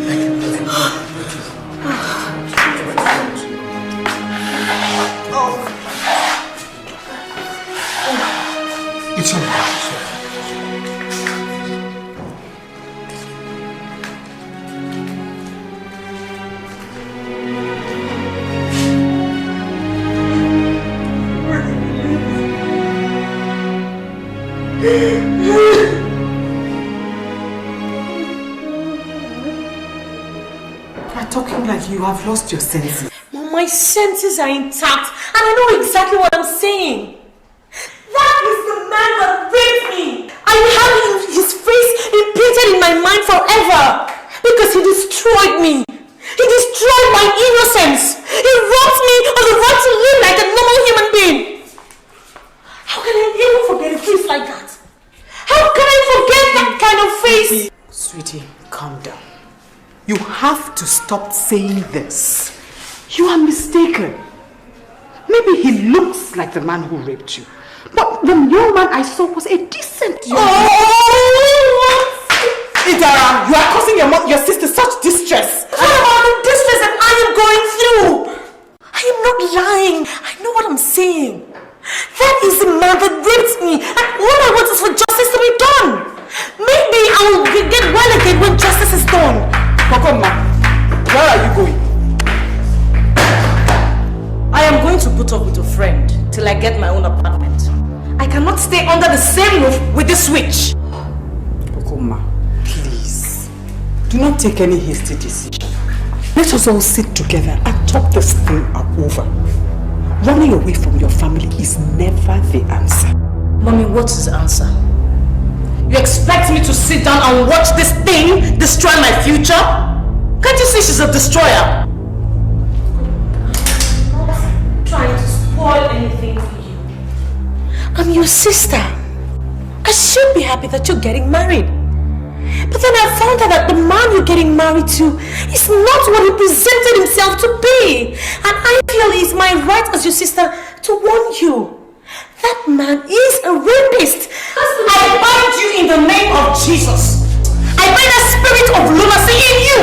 Thank you very much. It's alright. You're talking like you have lost your senses. Mom, my senses are intact and I know exactly what I'm saying. That is the man that raped me. I have his face imprinted in my mind forever because he destroyed me. He destroyed my innocence. He robbed me of the right to live like a normal human being. How can I ever forget a face like that? How can I forget that kind of face? Sweetie, calm down. You have to stop saying this. You are mistaken. Maybe he looks like the man who raped you. But the young man I saw was a decent young man. Idara, you are causing your sister such distress. What about the distress that I am going through? I am not lying. I know what I'm saying. That is the man that raped me, and all I want is for justice to be done. Maybe I will get well again when justice is done. Kokoma, where are you going? I am going to put up with a friend till I get my own apartment. I cannot stay under the same roof with this witch. Kokoma, please, do not take any hasty decision. Let us all sit together and talk this thing over. Running away from your family is never the answer. Mommy, what is the answer? You expect me to sit down and watch this thing destroy my future? Can't you see she's a destroyer? I'm not trying to spoil anything for you. I'm your sister. I should be happy that you're getting married. But then I found out that the man you're getting married to is not what he presented himself to be. And I feel it's my right as your sister to warn you. That man is a rapist. I bind you in the name of Jesus. I bind the spirit of lunacy in you.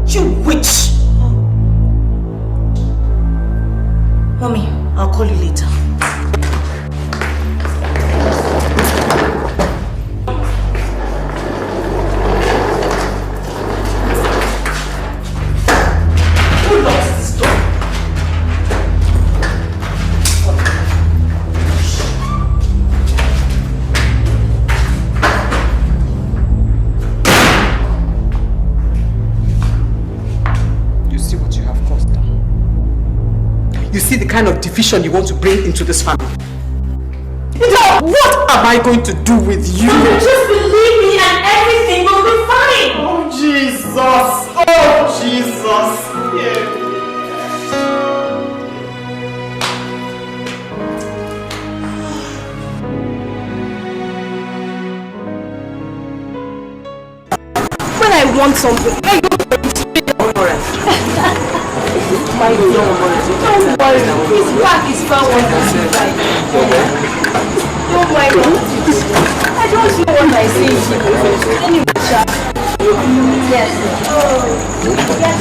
You witch. Mommy, I'll call you later. The kind of division you want to bring into this family. What am I going to do with you? Just believe me and everything will be fine. Oh Jesus! Oh Jesus! Yeah. When I want something. Hey, don't worry. My dear, don't worry. His back is far worse than his side. Don't worry. I don't see what I see. Anyway, yes. Oh, yes.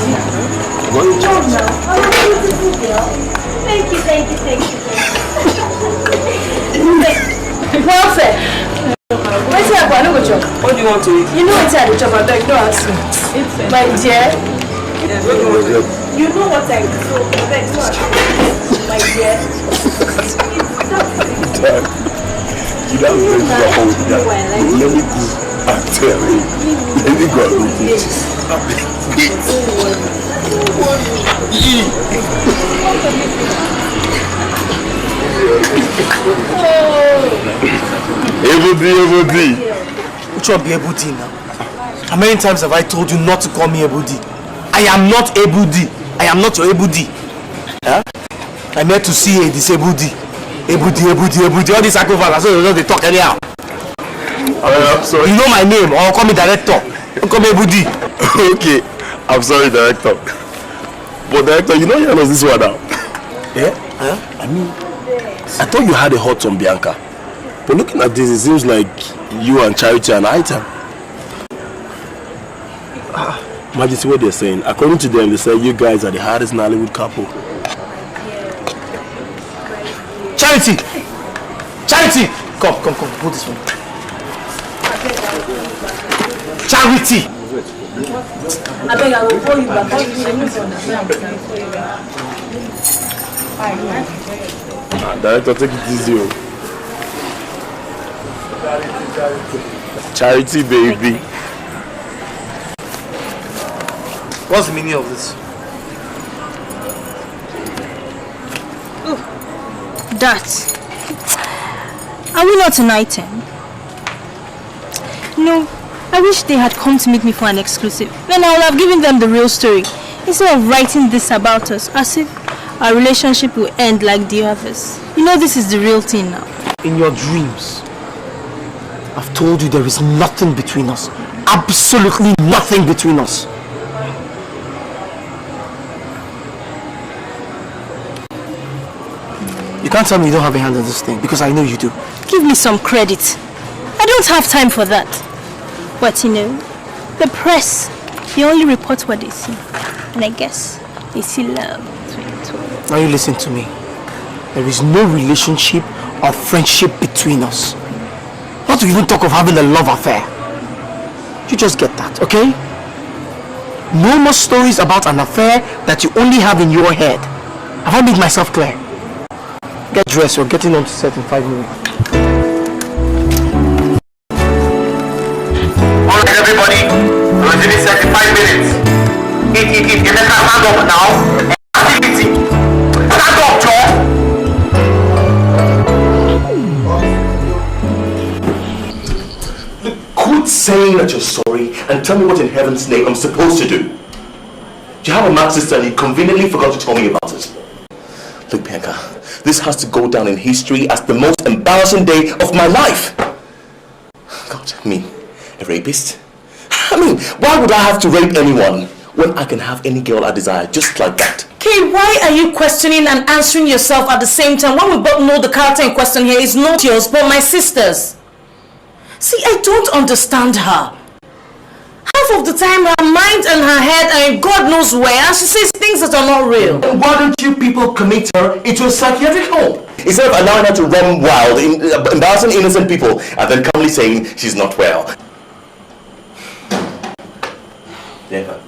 No, no. Oh, beautiful girl. Thank you. Well said. Where's your boy? No go chop. What do you want to eat? You know what's at the chop, I beg, don't ask me. My dear. You know what I do, so I beg, don't ask me. My dear. You don't know that. Let me go and tell you. Let me go and do this. Ebudi. Which one be Ebudi now? How many times have I told you not to call me Ebudi? I am not Ebudi. I am not your Ebudi. Huh? I'm here to see a disabled Ebudi. All these sacrifices, so they talk anyhow. I'm sorry. You know my name, or call me director. Don't call me Ebudi. Okay, I'm sorry, director. But director, you know you know this one now. Yeah? Huh? I mean, I thought you had a hot on Bianca. But looking at this, it seems like you and Charity are an item. Majesty, what they're saying, according to them, they say you guys are the hardest Nollywood couple. Charity! Come, put this one. Charity! I beg, I will call you back. Director, take it easy. Charity, baby. What's the meaning of this? That. Are we not an item? No. I wish they had come to meet me for an exclusive. Then I would have given them the real story. Instead of writing this about us, as if our relationship will end like the others. You know this is the real thing now. In your dreams, I've told you there is nothing between us. Absolutely nothing between us. You can't tell me you don't have a hand on this thing, because I know you do. Give me some credit. I don't have time for that. But you know, the press, they only report what they see. And I guess they see love. Now you listen to me. There is no relationship or friendship between us. Not to even talk of having a love affair. You just get that, okay? No more stories about an affair that you only have in your head. Have I made myself clear? Get dressed, you're getting on to set in 5 minutes. Alright everybody, we're going to set in 5 minutes. You better stand up now. Activity. Stand up, Joe. Quit saying that you're sorry and tell me what in heaven's name I'm supposed to do. You have a mad sister and you conveniently forgot to tell me about it. Look, Bianca, this has to go down in history as the most embarrassing day of my life. God, me, a rapist? I mean, why would I have to rape anyone when I can have any girl I desire just like that? Kay, why are you questioning and answering yourself at the same time when we both know the character in question here is not yours but my sister's? See, I don't understand her. Half of the time her mind and her head are in God knows where, and she says things that are not real. Then why don't you people commit her into a psychiatric home? Instead of allowing her to run wild, embarrassing innocent people, and then calmly saying she's not well. Never.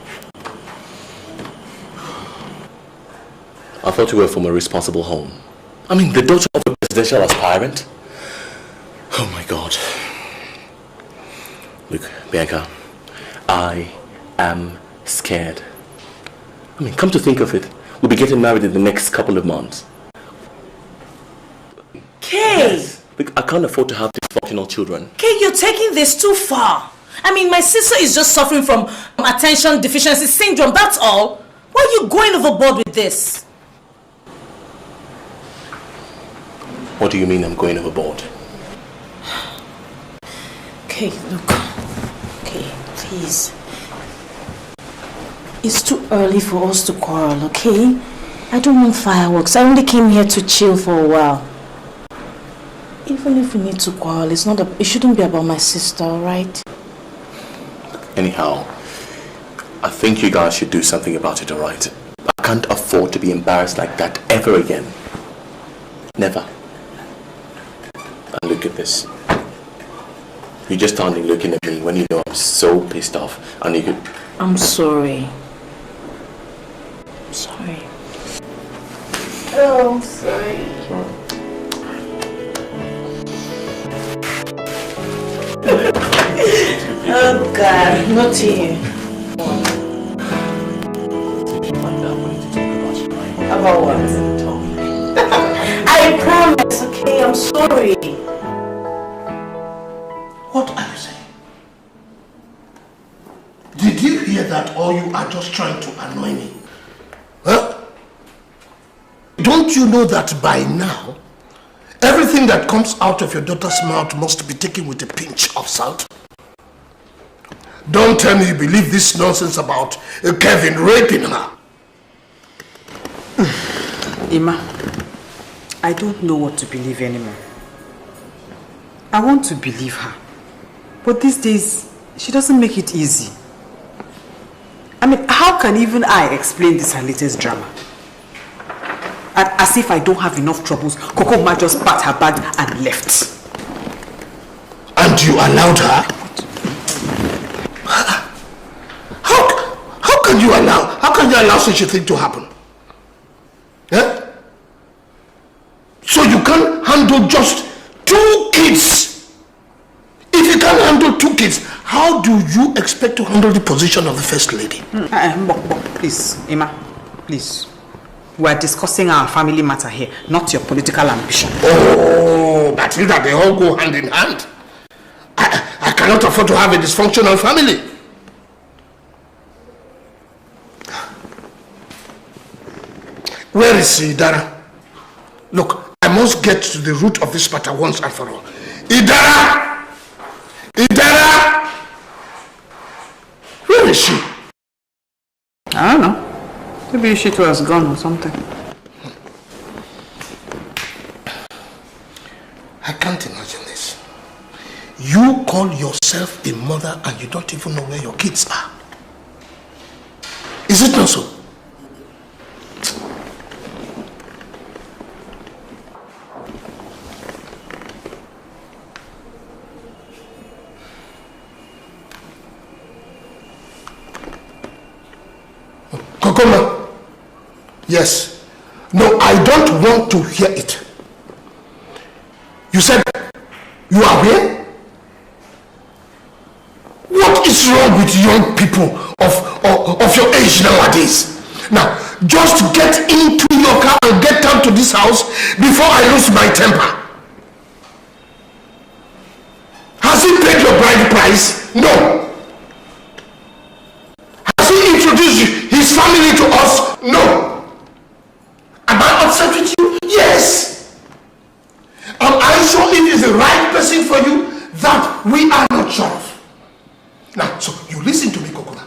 I thought you were from a responsible home. I mean, the daughter of a presidential aspirant? Oh my God. Look, Bianca, I am scared. I mean, come to think of it, we'll be getting married in the next couple of months. Kay! Yes. Look, I can't afford to have dysfunctional children. Kay, you're taking this too far. I mean, my sister is just suffering from attention deficiency syndrome, that's all. Why are you going overboard with this? What do you mean I'm going overboard? Okay, look. Okay, please. It's too early for us to quarrel, okay? I don't want fireworks. I only came here to chill for a while. Even if we need to quarrel, it shouldn't be about my sister, alright? Anyhow, I think you guys should do something about it, alright? I can't afford to be embarrassed like that ever again. Never. And look at this. You're just standing looking at me when you know I'm so pissed off. And you could... I'm sorry. I'm sorry. Oh, I'm sorry. Oh God, not here. About what? I promise, okay? I'm sorry. What are you saying? Did you hear that, or you are just trying to annoy me? Huh? Don't you know that by now, everything that comes out of your daughter's mouth must be taken with a pinch of salt? Don't tell me you believe this nonsense about Kevin raping her. Emma, I don't know what to believe anymore. I want to believe her, but these days, she doesn't make it easy. I mean, how can even I explain this her latest drama? And as if I don't have enough troubles, Kokoma just packed her bag and left. And you allowed her? How can you allow such a thing to happen? Yeah? So you can't handle just 2 kids. If you can't handle 2 kids, how do you expect to handle the position of the First Lady? Please, Emma, please. We're discussing our family matter here, not your political ambition. Oh, but is that they all go hand in hand? I cannot afford to have a dysfunctional family. Where is Idara? Look, I must get to the root of this matter once and for all. Idara! Idara! Where is she? I don't know. Maybe she too has gone or something. I can't imagine this. You call yourself a mother and you don't even know where your kids are. Is it not so? Kokoma. Yes. No, I don't want to hear it. You said you are where? What is wrong with young people of your age nowadays? Now, just get into your car and get down to this house before I lose my temper. Has he paid your bride price? No. Has he introduced his family to us? No. Am I upset with you? Yes. Am I sure it is the right person for you? That we are not sure of. Now, so you listen to me, Kokona.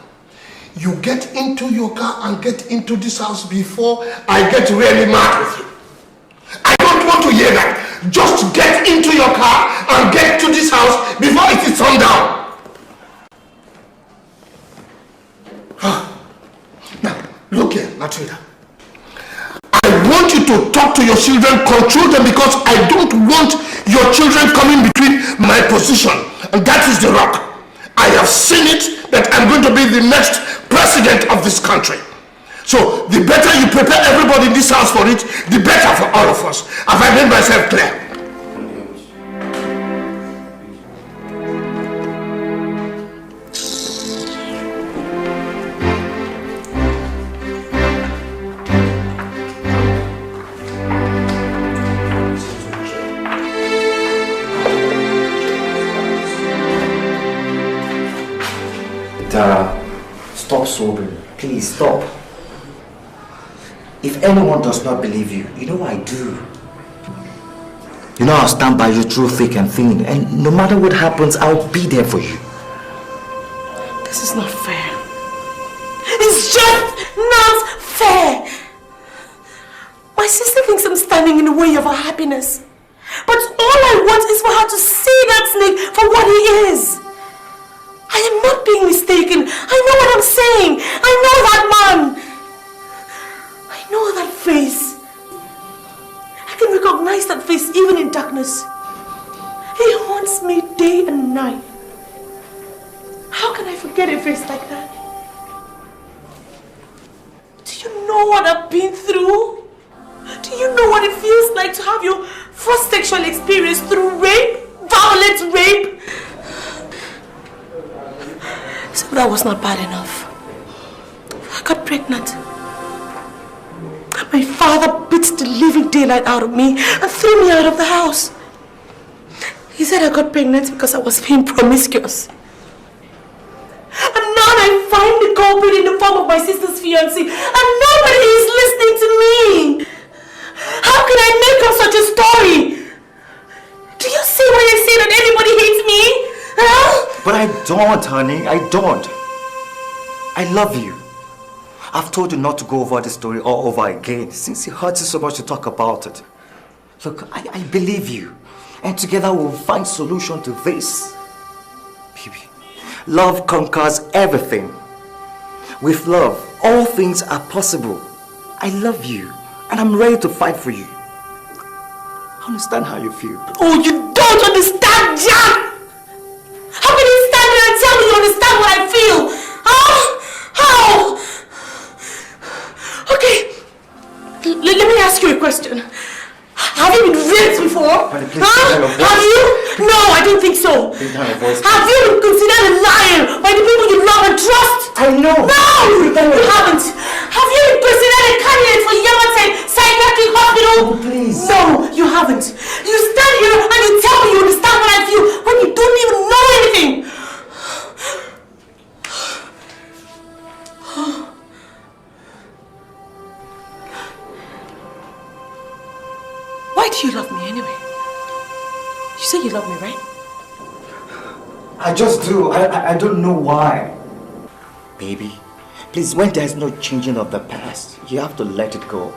You get into your car and get into this house before I get really mad with you. I don't want to hear that. Just get into your car and get to this house before it is sundown. Now, look here, Matilda. I want you to talk to your children, control them, because I don't want your children coming between my position. And that is the rock. I have seen it that I'm going to be the next president of this country. So the better you prepare everybody in this house for it, the better for all of us. Have I made myself clear? Dara, stop sobbing. Please, stop. If anyone does not believe you, you know I do. You know I'll stand by you through thick and thin, and no matter what happens, I'll be there for you. This is not fair. It's just not fair. My sister thinks I'm standing in the way of her happiness. But all I want is for her to see that snake for what he is. I am not being mistaken. I know what I'm saying. I know that man. I know that face. I can recognize that face even in darkness. He haunts me day and night. How can I forget a face like that? Do you know what I've been through? Do you know what it feels like to have your first sexual experience through rape? Violent rape? So that was not bad enough. I got pregnant. My father beat the living daylight out of me and threw me out of the house. He said I got pregnant because I was being promiscuous. And now I find the culprit in the form of my sister's fiancé, and nobody is listening to me. How can I make up such a story? Do you see when I say that everybody hates me? Huh? But I don't, honey. I don't. I love you. I've told you not to go over the story all over again since it hurts you so much to talk about it. Look, I believe you. And together we'll find solution to this. Baby, love conquers everything. With love, all things are possible. I love you. And I'm ready to fight for you. I understand how you feel. Oh, you don't understand, Jack! How can you stand there and tell me you understand what I feel? Huh? How? Okay, let me ask you a question. Have you been raped before? Honey, please, huh? Have you? No, I don't think so. Have you been considered a liar by the people you love and trust? I know. No, you haven't. Have you been considered a candidate for Yamate Psychiatric Hospital? Oh, please. No, you haven't. You stand here and you tell me you understand what I feel when you don't even know anything. Why do you love me anyway? You say you love me, right? I just do. I don't know why. Baby, please, when there's no changing of the past, you have to let it go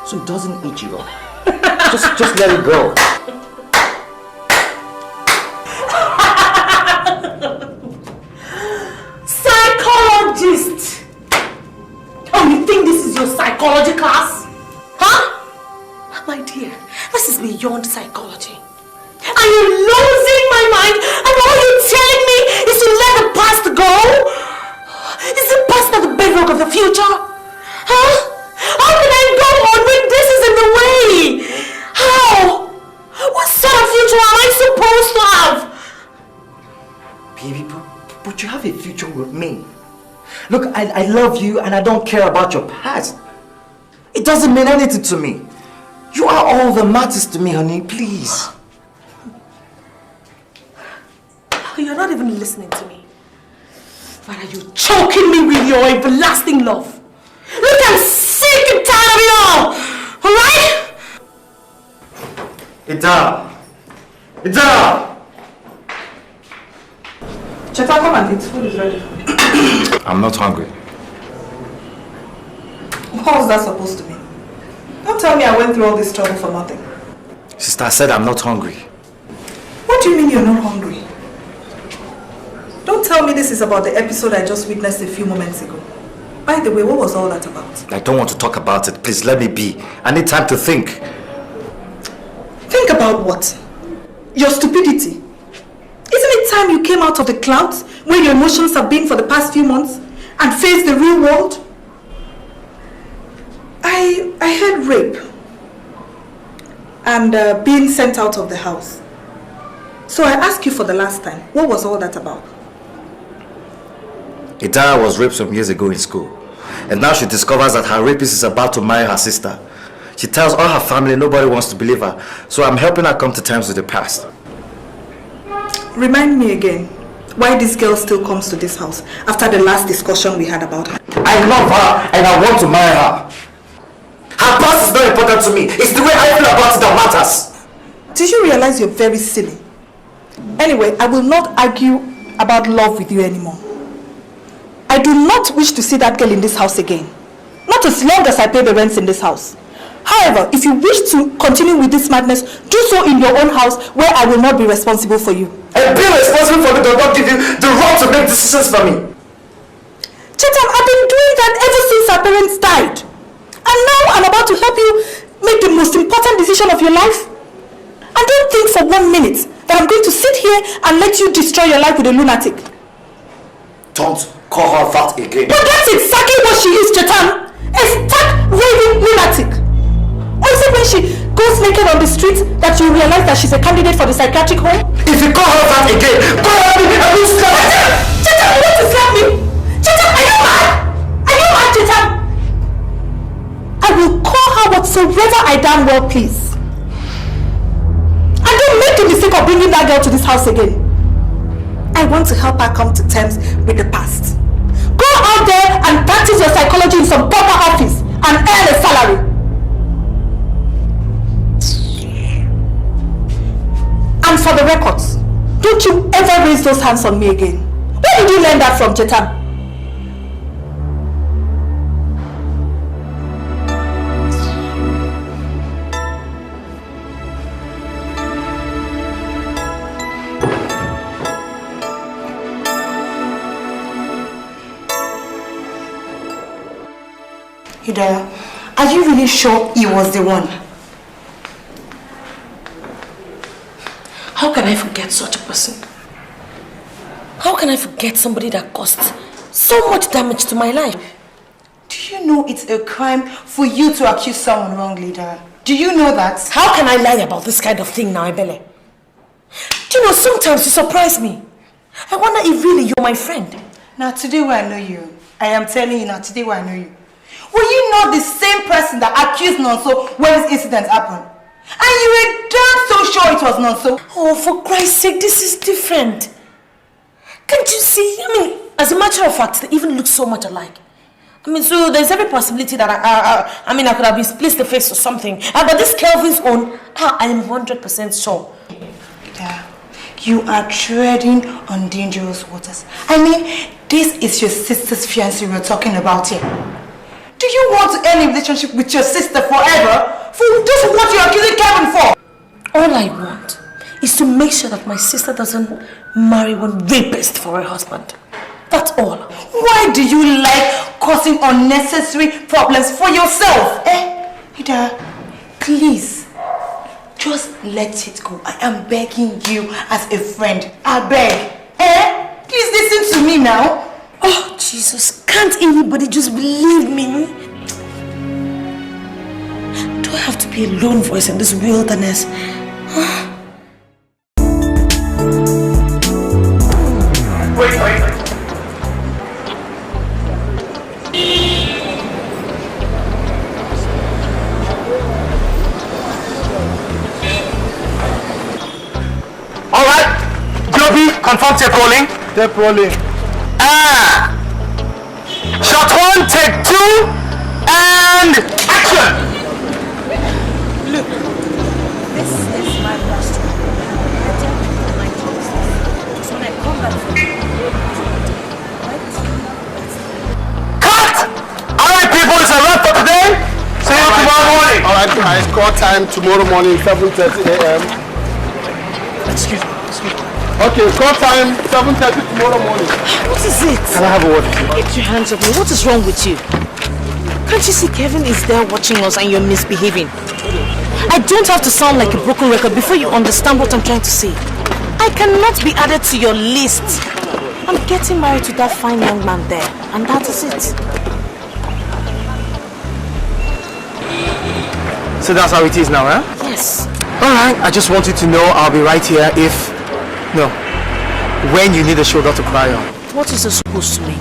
so it doesn't eat you up. just let it go. Psychologist! Oh, you think this is your psychology class? Huh? My dear, this is beyond psychology. I am losing my mind, and all you're telling me is to let the past go? Is the past not the bedrock of the future? Huh? How can I go on when this is in the way? How? What sort of future am I supposed to have? Baby, but you have a future with me. Look, I love you and I don't care about your past. It doesn't mean anything to me. You are all that matters to me, honey, please. You're not even listening to me. Why are you choking me with your everlasting love? Look, I'm sick and tired of it all! Alright? Ida! Cheta, come and eat. Food is ready. I'm not hungry. What was that supposed to mean? Don't tell me I went through all this trouble for nothing. Sister, I said I'm not hungry. What do you mean you're not hungry? Don't tell me this is about the episode I just witnessed a few moments ago. By the way, what was all that about? I don't want to talk about it. Please let me be. I need time to think. Think about what? Your stupidity. Isn't it time you came out of the clouds where your emotions have been for the past few months and faced the real world? I heard rape and being sent out of the house. So I asked you for the last time, what was all that about? Ida was raped some years ago in school. And now she discovers that her rapist is about to marry her sister. She tells all her family nobody wants to believe her. So I'm helping her come to terms with the past. Remind me again why this girl still comes to this house after the last discussion we had about her. I love her and I want to marry her. Her past is not important to me. It's the way I feel about it that matters. Did you realize you're very silly? Anyway, I will not argue about love with you anymore. I I do not wish to see that girl in this house again. Not as long as I pay the rents in this house. However, if you wish to continue with this madness, do so in your own house where I will not be responsible for you. And being responsible for me does not give you the right to make decisions for me. Chetam, I've been doing that ever since our parents died. And now I'm about to help you make the most important decision of your life. And don't think for 1 minute that I'm going to sit here and let you destroy your life with a lunatic. Don't call her that again. But that's exactly what she is, Chetam. A stark, raving lunatic. Or is it when she goes naked on the street that you realize that she's a candidate for the psychiatric home? If you call her that again, call her me and you slap me! Chetam, you want to slap me? Chetam, are you mad? Are you mad, Chetam? I will call her whatsoever I damn well please. And don't make the mistake of bringing that girl to this house again. I want to help her come to terms with the past. Go out there and practice your psychology in some proper office and earn a salary. And for the records, don't you ever raise those hands on me again. Where did you learn that from, Chetam? Hidaya, are you really sure he was the one? How can I forget such a person? How can I forget somebody that caused so much damage to my life? Do you know it's a crime for you to accuse someone wrongly, Hidaya? Do you know that? How can I lie about this kind of thing now, Ebele? Do you know, sometimes you surprise me. I wonder if really you're my friend. Now today when I know you, I am telling you now today when I know you. Were you not the same person that accused Nonso when this incident happened? And you were damn so sure it was Nonso. Oh, for Christ's sake, this is different. Can't you see? I mean, as a matter of fact, they even look so much alike. I mean, so there's every possibility that I could have been split the face or something. But this Kelvin's own, I am 100% sure. Yeah, you are treading on dangerous waters. I mean, this is your sister's fiancé we're talking about here. Do you want to end a relationship with your sister forever? For this is what you're accusing Kevin for? All I want is to make sure that my sister doesn't marry one rapist for her husband. That's all. Why do you like causing unnecessary problems for yourself? Ida, please, just let it go. I am begging you as a friend. I beg. Please listen to me now. Oh, Jesus, can't anybody just believe me? Do I have to be a lone voice in this wilderness? Wait. Alright, Joby, confirm tape rolling. Tape rolling. Shot 1, take 2, and action! Look, this is my last one. I tell you my choices. So when I come back from Cut! Alright people, it's a wrap for today. See you tomorrow morning. Alright guys, call time tomorrow morning, 7:30 a.m. Excuse me. Okay, call time 7:30 tomorrow morning. What is it? Can I have a word with you? Get your hands off me. What is wrong with you? Can't you see Kevin is there watching us and you're misbehaving? I don't have to sound like a broken record before you understand what I'm trying to say. I cannot be added to your list. I'm getting married to that fine young man there, and that is it. So that's how it is now, huh? Yes. Alright, I just want you to know I'll be right here when you need a shoulder to cry on. What is it supposed to mean?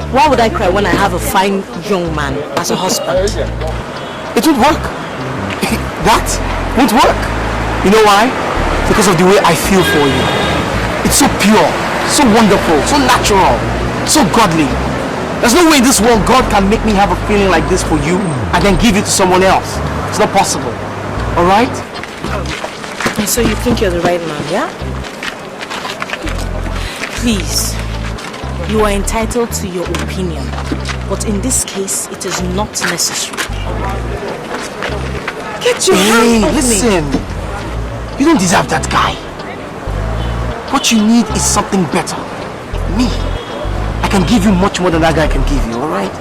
Why would I cry when I have a fine young man as a husband? It would work. That won't work. You know why? Because of the way I feel for you. It's so pure, so wonderful, so natural, so godly. There's no way in this world God can make me have a feeling like this for you and then give it to someone else. It's not possible. Alright? So you think you're the right man, yeah? Please, You are entitled to your opinion, but in this case, it is not necessary. Get your hands off listen. You don't deserve that guy. What you need is something better. Me. I can give you much more than that guy can give you, alright?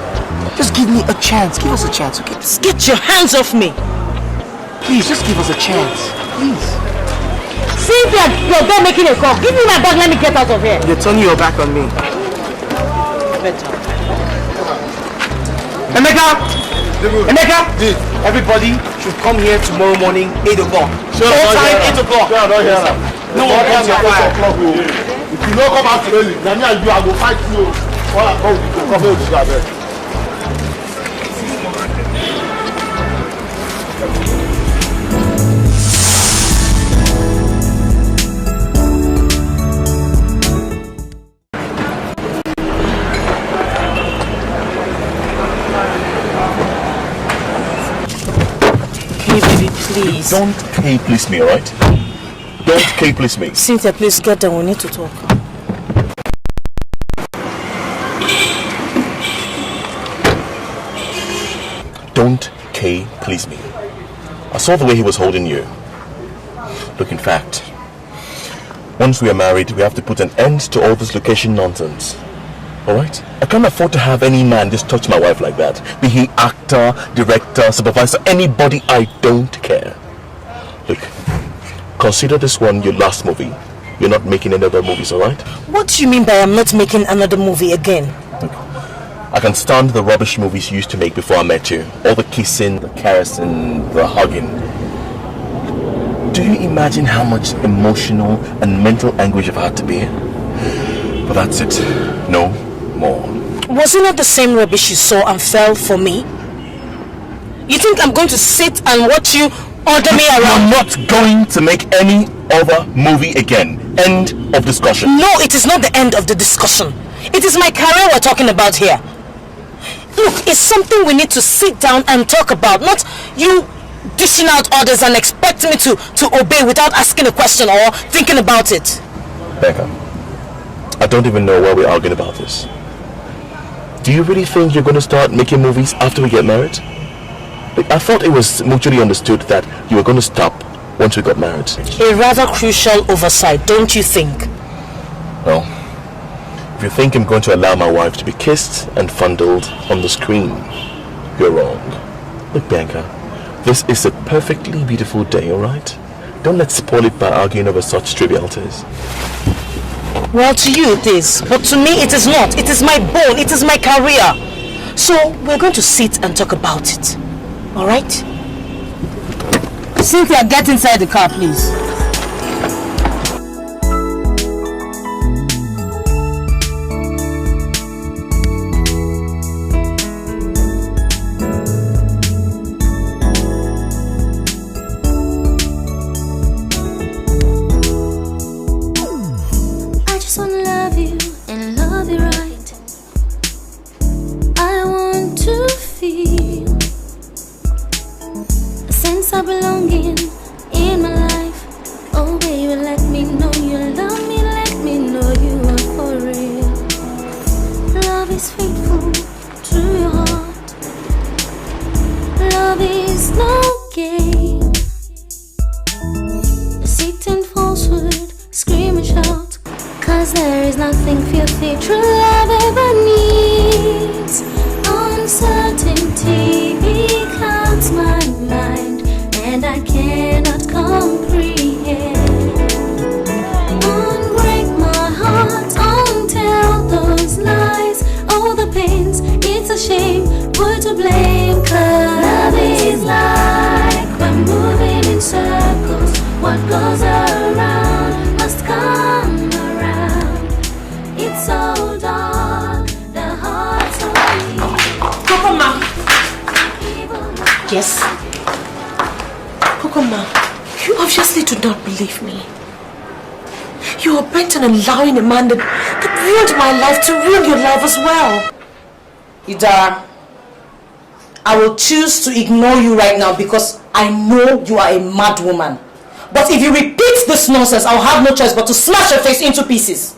Just give me a chance. Give us a chance, okay? Just get your hands off me. Please, just give us a chance. Please. Cynthia, you're done making a call. Give me my bag, let me get out of here. You're turning your back on me. Better. Emeka! Everybody should come here tomorrow morning, 8 o'clock. All time, 8 o'clock. No one comes at 5 o'clock. If you don't come out early, then I will fight you. All I go to come out to that. Please. Don't please me, alright? Don't please me. Cynthia, please get down. We need to talk. Don't please me. I saw the way he was holding you. Look, in fact, once we are married, we have to put an end to all this location nonsense. Alright? I can't afford to have any man just touch my wife like that. Be he actor, director, supervisor, anybody, I don't care. Look, consider this one your last movie. You're not making any other movies, alright? What do you mean by I'm not making another movie again? Look, I can stand the rubbish movies you used to make before I met you. All the kissing, the caressing, the hugging. Do you imagine how much emotional and mental anguish I've had to bear? But that's it. No more. Was it not the same rubbish you saw and fell for me? You think I'm going to sit and watch you order me around? I'm not going to make any other movie again. End of discussion. No, it is not the end of the discussion. It is my career we're talking about here. Look, it's something we need to sit down and talk about, not you dishing out orders and expect me to obey without asking a question or thinking about it. Becca, I don't even know why we're arguing about this. Do you really think you're going to start making movies after we get married? I thought it was mutually understood that you were going to stop once we got married. A rather crucial oversight, don't you think? Well, if you think I'm going to allow my wife to be kissed and fondled on the screen, you're wrong. Look, Bianca, this is a perfectly beautiful day, alright? Don't let's spoil it by arguing over such trivialities. Well, to you it is, but to me it is not. It is my bone, it is my career. So, we're going to sit and talk about it. Alright? Cynthia, get inside the car, please. Allowing a man that ruined my life to ruin your life as well. Ida, I will choose to ignore you right now because I know you are a mad woman. But if you repeat this nonsense, I'll have no choice but to smash your face into pieces.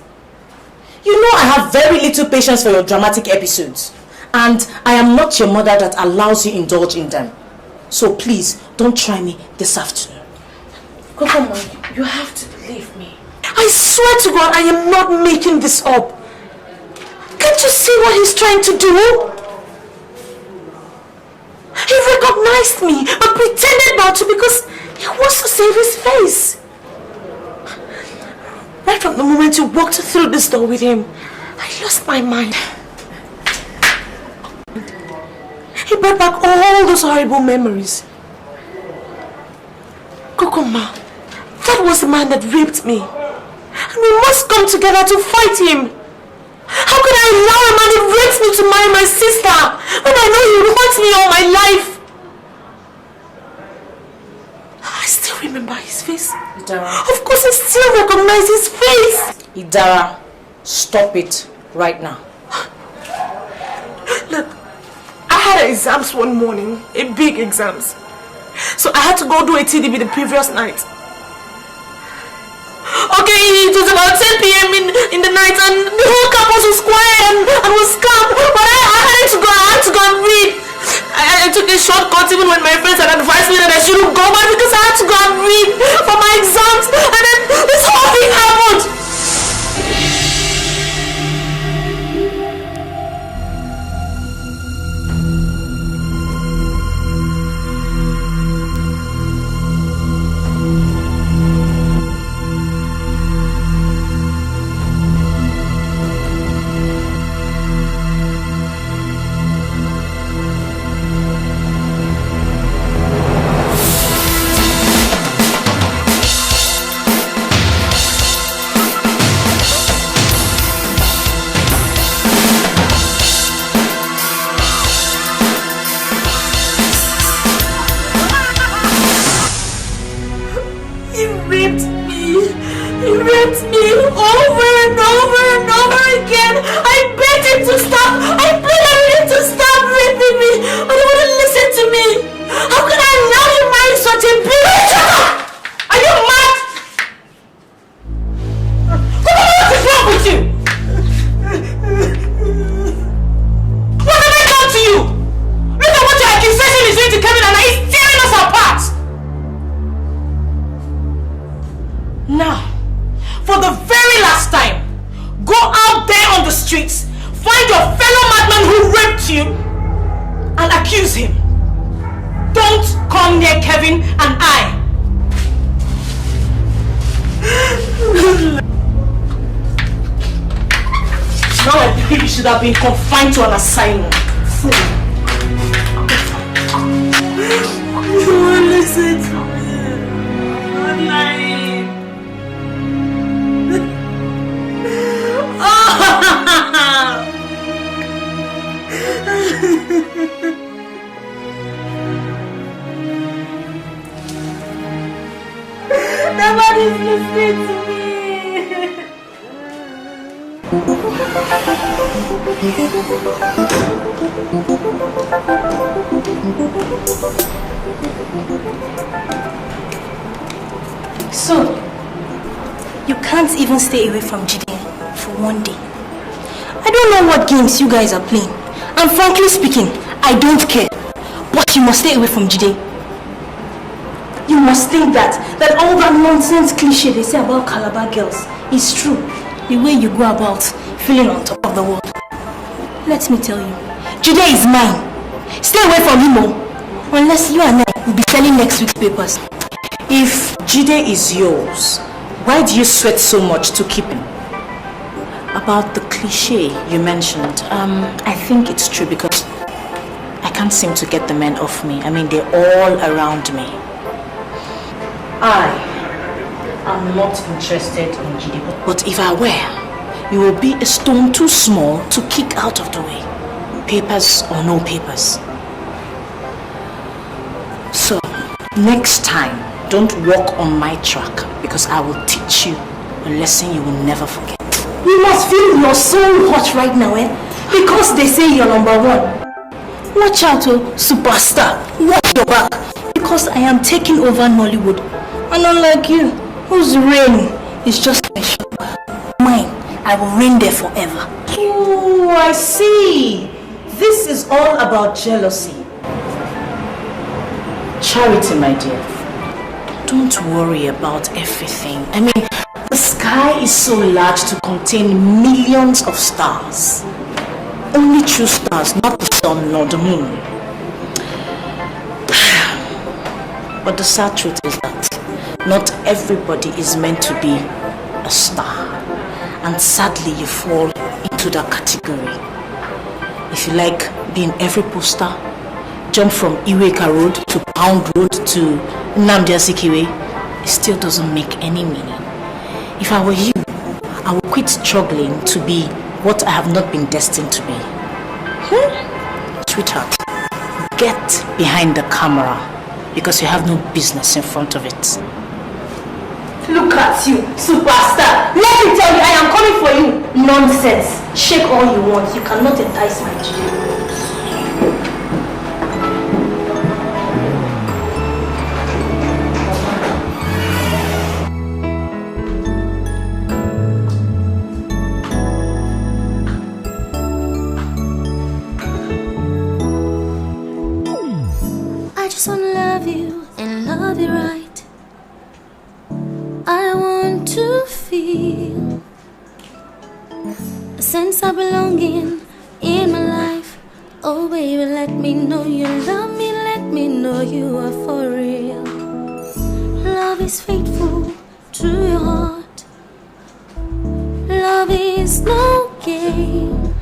You know I have very little patience for your dramatic episodes. And I am not your mother that allows you indulge in them. So please, don't try me this afternoon. Kokomo, you have to believe me. I swear to God, I am not making this up. Can't you see what he's trying to do? He recognized me, but pretended not to because he wants to save his face. Right from the moment you walked through this door with him, I lost my mind. He brought back all those horrible memories. Kokoma, that was the man that raped me. And we must come together to fight him. How could I allow a man who raped me to marry my sister when I know he will haunt me all my life? I still remember his face. Idara. Of course I still recognize his face. Idara, stop it right now. Look, I had exams one morning, a big exams. So I had to go do a TDB the previous night. Okay, it was about 10 p.m. in the night and the whole campus was quiet and was calm. But I had to go and read. I took a shortcut even when my friends had advised me that I shouldn't go back because I had to go and read for my exams. And then this whole thing happened. Been confined to an asylum. You won't listen to me. I'm lying. Nobody's listening to me. So, you can't even stay away from Jide for one day. I don't know what games you guys are playing. And frankly speaking, I don't care. But you must stay away from Jide. You must think that all that nonsense cliche they say about Calabar girls is true. The way you go about feeling on top of the world. Let me tell you, Jide is mine. Stay away from him, unless you and I will be selling next week's papers. If Jide is yours, why do you sweat so much to keep him? About the cliche you mentioned, I think it's true because I can't seem to get the men off me. I mean, they're all around me. I'm not interested in Jide, but if I were, you will be a stone too small to kick out of the way. Papers or no papers. So, next time, don't walk on my track because I will teach you a lesson you will never forget. You must feel your soul hot right now, because they say you're number one. Watch out, superstar. Watch your back. Because I am taking over Nollywood. And unlike you, whose reign is just my shoulder, mine I will reign there forever. Oh, I see. This is all about jealousy. Charity, my dear. Don't worry about everything. I mean, the sky is so large to contain millions of stars. Only true stars, not the sun nor the moon. But the sad truth is that not everybody is meant to be a star. And sadly, you fall into that category. If you like being every poster, jump from Iweka Road to Pound Road to Nnamdi Azikiwe, it still doesn't make any meaning. If I were you, I would quit struggling to be what I have not been destined to be. Sweetheart, get behind the camera because you have no business in front of it. Look at you, superstar. Let me tell you, I am coming for you. Nonsense. Shake all you want. You cannot entice my children. I just wanna love you and love you right. I want to feel a sense of belonging in my life. Oh baby, let me know you love me. Let me know you are for real. Love is faithful to your heart. Love is no game.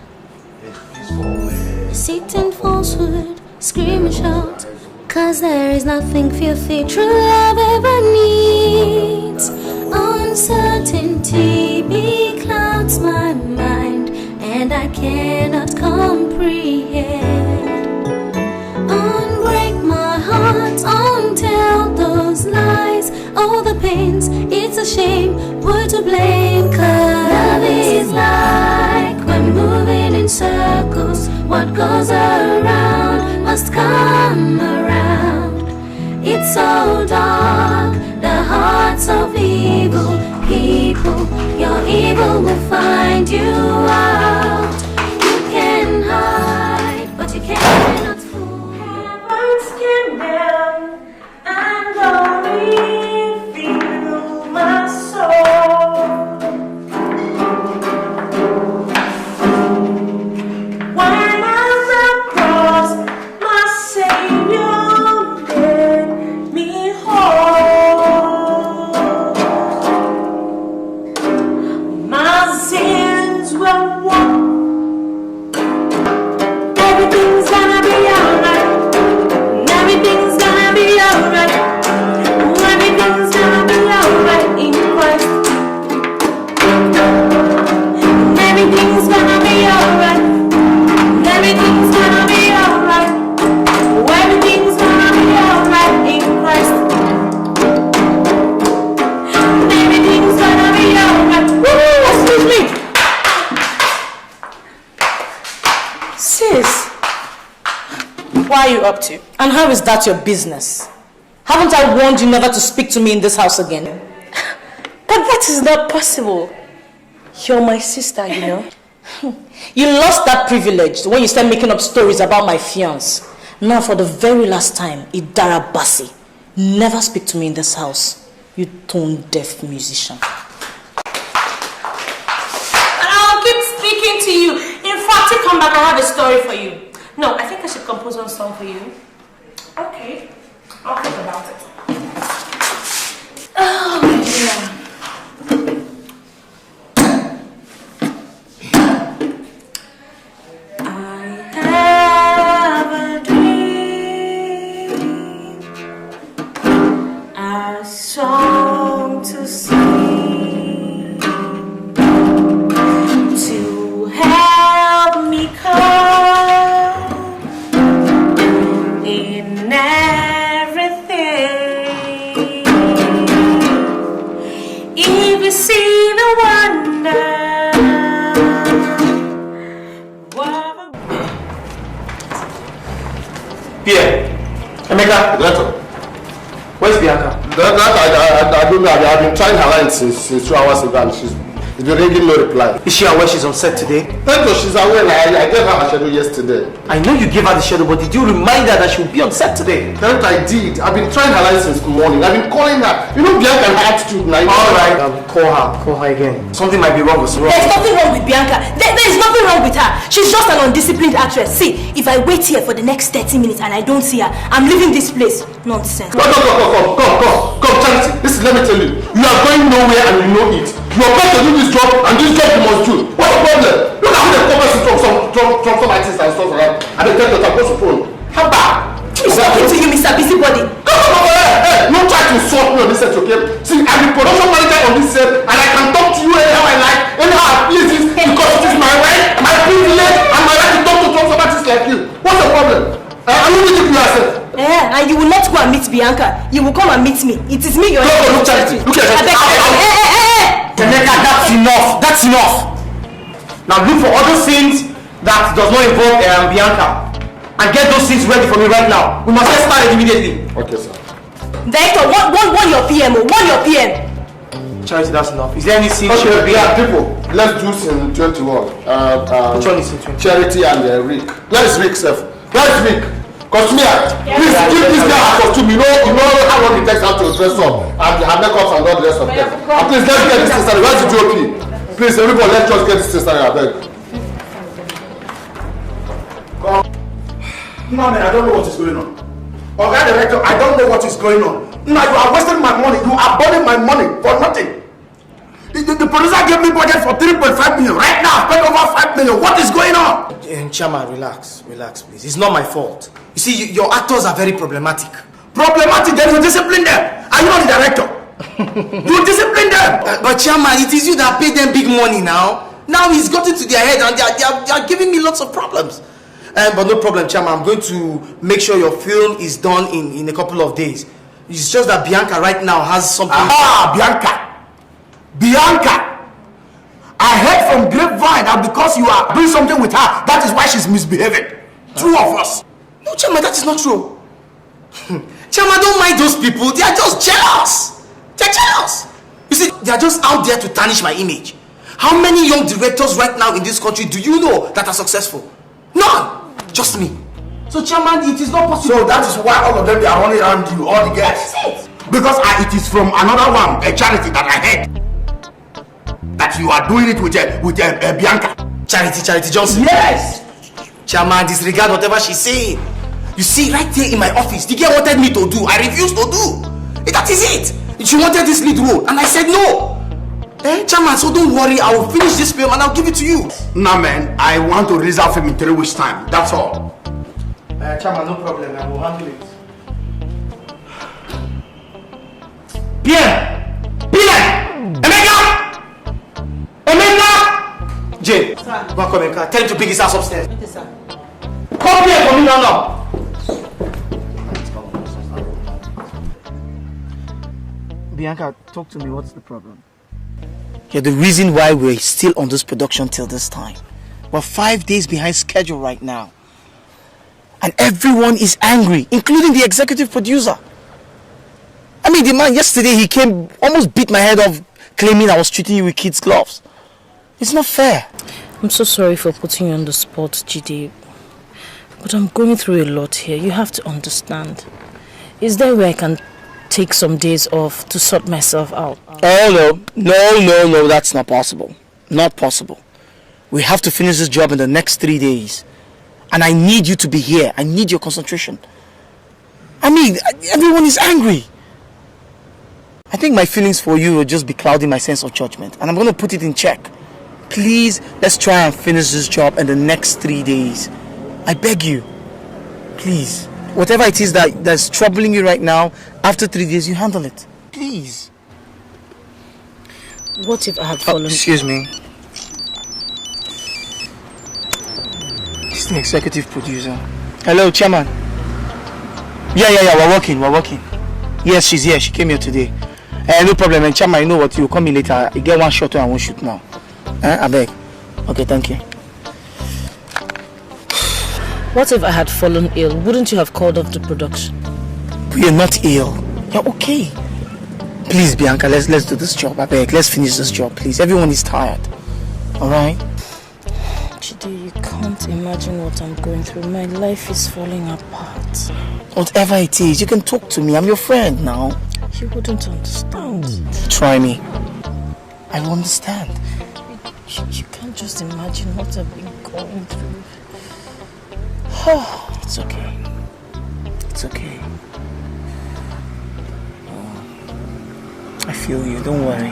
Deceit and falsehood, scream and shout. 'Cause there is nothing filthy true love ever needs. Uncertainty beclouds my mind, and I cannot comprehend. Unbreak my heart, untell those lies. All the pains, it's a shame, who to blame? 'Cause love is like when moving in circles. What goes around must come around. It's so dark, the hearts of evil people. Your evil will find you out. You can hide, but you cannot fool. Heavens came down and glory filled my soul. When I was cross, my Savior made me whole. My sins were washed. Everything's gonna be alright. Everything's gonna be alright. Everything's gonna be alright in Christ. Everything's gonna be alright. Everything's gonna be alright. Everything's gonna be alright in Christ. Everything's gonna be alright. Woo! Excuse me! Sis, what are you up to? And how is that your business? Haven't I warned you never to speak to me in this house again? But that is not possible. You're my sister, you know. You lost that privilege when you started making up stories about my fiancé. Now for the very last time, Idara Basi, never speak to me in this house. You tone-deaf musician. I'll keep speaking to you. In fact, you come back, I have a story for you. No, I think I should compose one song for you. Okay, I'll think about it. Oh, yeah. Have a dream, a song to sing, to help me come in everything. If you see the wonder. Pierre, Emeka, Leonard. where's Bianca? I don't know. I've been trying her line since 2 hours ago and it's It's been ringing, no reply. Is she aware she's on set today? Thank you, she's aware. I gave her a schedule yesterday. I know you gave her the schedule, but did you remind her that she'll be on set today? Thank I did. I've been trying her line since morning. I've been calling her. You know Bianca and her attitude now. Alright, call her again. Something might be wrong with her. There's nothing wrong with Bianca. There is nothing wrong with her. She's just an undisciplined actress. See, if I wait here for the next 30 minutes and I don't see her, I'm leaving this place. Nonsense. Come, Charity. Listen, let me tell you. You are going nowhere and you know it. You are going to do this job and this job you must do. What's the problem? Look at how they cover from some artists and stuff around. And they tell you that what's the phone? How bad? Who's talking to you, Mr. Busybody? Come, hey, don't try to insult me on this set, okay? See, I'm the production manager on this set and I can talk to you anyhow I like, anyhow I please, because it is my right, my privilege, and my right to talk to some artists like you. What's the problem? I'm not meeting you yourself. Yeah, and you will not go and meet Bianca. You will come and meet me. It is me you're look at it. Temeka, that's enough. That's enough. Now look for other scenes that does not involve Bianca. And get those scenes ready for me right now. We must get started immediately. Okay, sir. Director, one your PM. One your PM. Charity, that's enough. Is there any scene? Okay, yeah, people. Let's do scene 21. Which one is scene 21? Charity and Rick. Where's Rick, sir? Where's Rick? Costume, please give this guy a costume. You know how long it takes her to dress up and her makeup and all the rest of them. And please, let's get this thing started. Where's the DOP? Please, everybody, let's just get this thing started. I beg. No, man, I don't know what is going on. Okay, director, I don't know what is going on. Now you are wasting my money. You are burning my money for nothing. The producer gave me budget for 3.5 million. Right now, I've spent over 5 million. What is going on? Chairman, relax, please. It's not my fault. You see, your actors are very problematic. Problematic? Then you discipline them. Are you not the director? You discipline them. But Chairman, it is you that pay them big money now. Now it's gotten to their head and they are giving me lots of problems. But no problem, Chairman. I'm going to make sure your film is done in a couple of days. It's just that Bianca right now has something. Bianca! I heard from grapevine that because you are doing something with her, that is why she's misbehaving. Two of us. No, Chairman, that is not true. Chairman, don't mind those people. They are just jealous. They're jealous. You see, they are just out there to tarnish my image. How many young directors right now in this country do you know that are successful? None. Just me. So, Chairman, it is not possible. So that is why all of them they are running around you, all the girls. Because it is from another one, a charity that I heard. That you are doing it with Bianca. Charity Johnson. Yes. Chairman, disregard whatever she's saying. You see, right there in my office, the girl wanted me to do. I refused to do. That is it. She wanted this lead role, and I said no. Chairman, so don't worry. I will finish this film and I'll give it to you. Nah, man, I want to release our film in 3 weeks' time. That's all. Chairman, no problem. I will handle it. Bien! Emeka! Jay, go and call Emeka. Tell him to pick his ass upstairs. Okay, sir. Come here for me now. Bianca, talk to me. What's the problem? You're the reason why we're still on this production till this time. We're 5 days behind schedule right now. And everyone is angry, including the executive producer. I mean, the man yesterday, he came, almost beat my head off, claiming I was treating you with kids' gloves. It's not fair. I'm so sorry for putting you on the spot, GD. But I'm going through a lot here. You have to understand. Is there a way I can take some days off to sort myself out? Oh, no, that's not possible. Not possible. We have to finish this job in the next 3 days. And I need you to be here. I need your concentration. I mean, everyone is angry. I think my feelings for you will just be clouding my sense of judgment. And I'm going to put it in check. Please, let's try and finish this job in the next 3 days. I beg you. Please. Whatever it is that's troubling you right now, after 3 days, you handle it. Please. What if I had fallen... Excuse me. It's the executive producer. Hello, Chairman. Yeah, we're working. Yes, she's here. She came here today. No problem, and Chairman, you know what? You'll come in later. You get one shot and one shoot now. I beg. Okay, thank you. What if I had fallen ill? Wouldn't you have called off the production? You're not ill. You're okay. Please, Bianca, let's do this job. I beg, let's finish this job, please. Everyone is tired. Alright? Chidi, you can't imagine what I'm going through. My life is falling apart. Whatever it is, you can talk to me. I'm your friend now. You wouldn't understand. Try me. I will understand. You can't just imagine what I've been going through. It's okay. It's okay. I feel you, don't worry.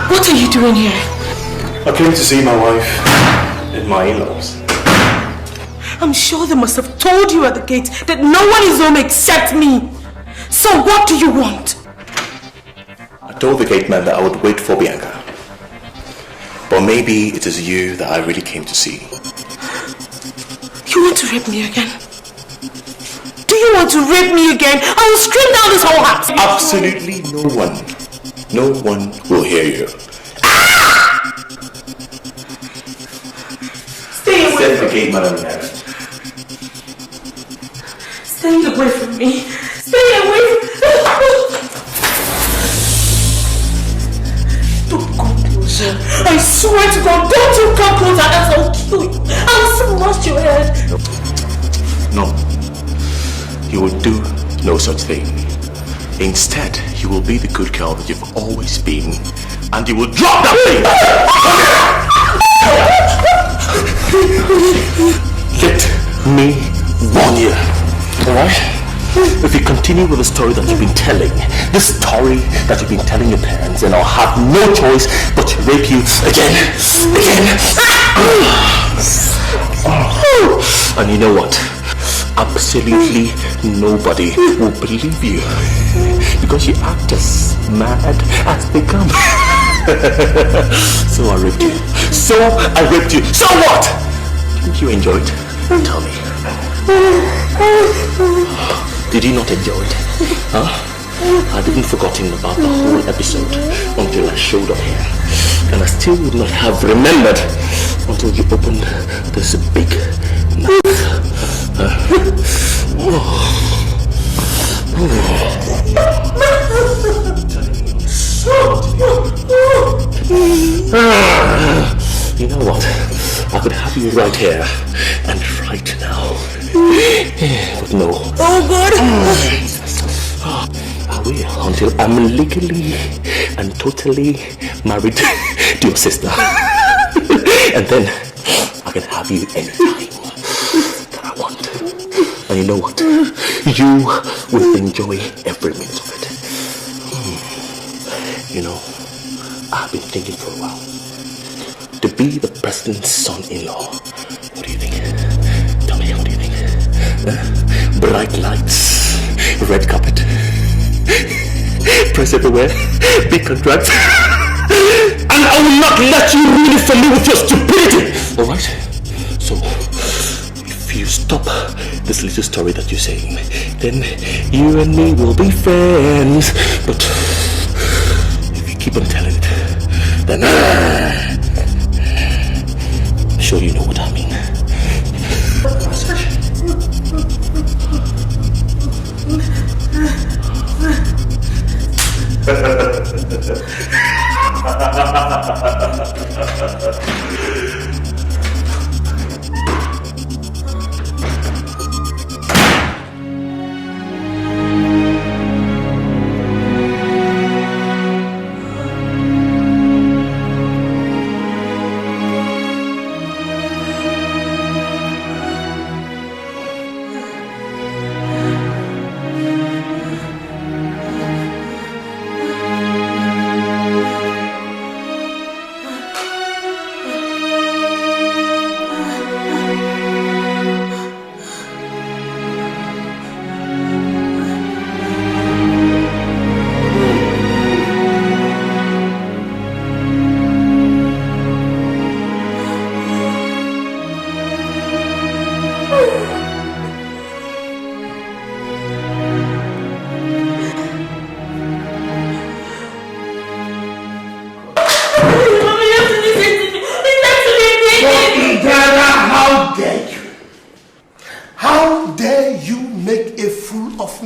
What are you doing here? I came to see my wife and my in-laws. I'm sure they must have told you at the gate that no one is home except me. So what do you want? I told the gate man that I would wait for Bianca. But maybe it is you that I really came to see. You want to rape me again? Do you want to rape me again? I will scream down this whole house. Absolutely no one. No one will hear you. Stay away Said from the gate man on there. Stay away from me. Stay away from me. Don't come closer. I swear to God, don't you come closer, else I'll kill you. I'll smash your head. No. You will do no such thing. Instead, you will be the good girl that you've always been. And you will drop that thing! Let me warn you. Alright? If you continue with the story that you've been telling, this story that you've been telling your parents, then I'll have no choice but to rape you again. And you know what? Absolutely nobody will believe you because you act as mad as they come. So I raped you. So what? Didn't you enjoy it? Tell me. Did you not enjoy it? Huh? I didn't forgotten about the whole episode until I showed up here. And I still would not have remembered until you opened this big mouth. You know what? I could have you right here and right now. But no. Oh God! I will until I'm legally and totally married to your sister. And then I can have you anytime that I want. And you know what? You will enjoy every minute of it. You know, I've been thinking for a while. To be the president's son-in-law. What do you think? Tell me, what do you think? Bright lights, red carpet, press everywhere, big contracts. And I will not let you ruin it for me with your stupidity. Alright? So, if you stop this little story that you're saying, then you and me will be friends. But if you keep on telling it, then I'm sure you know what I mean.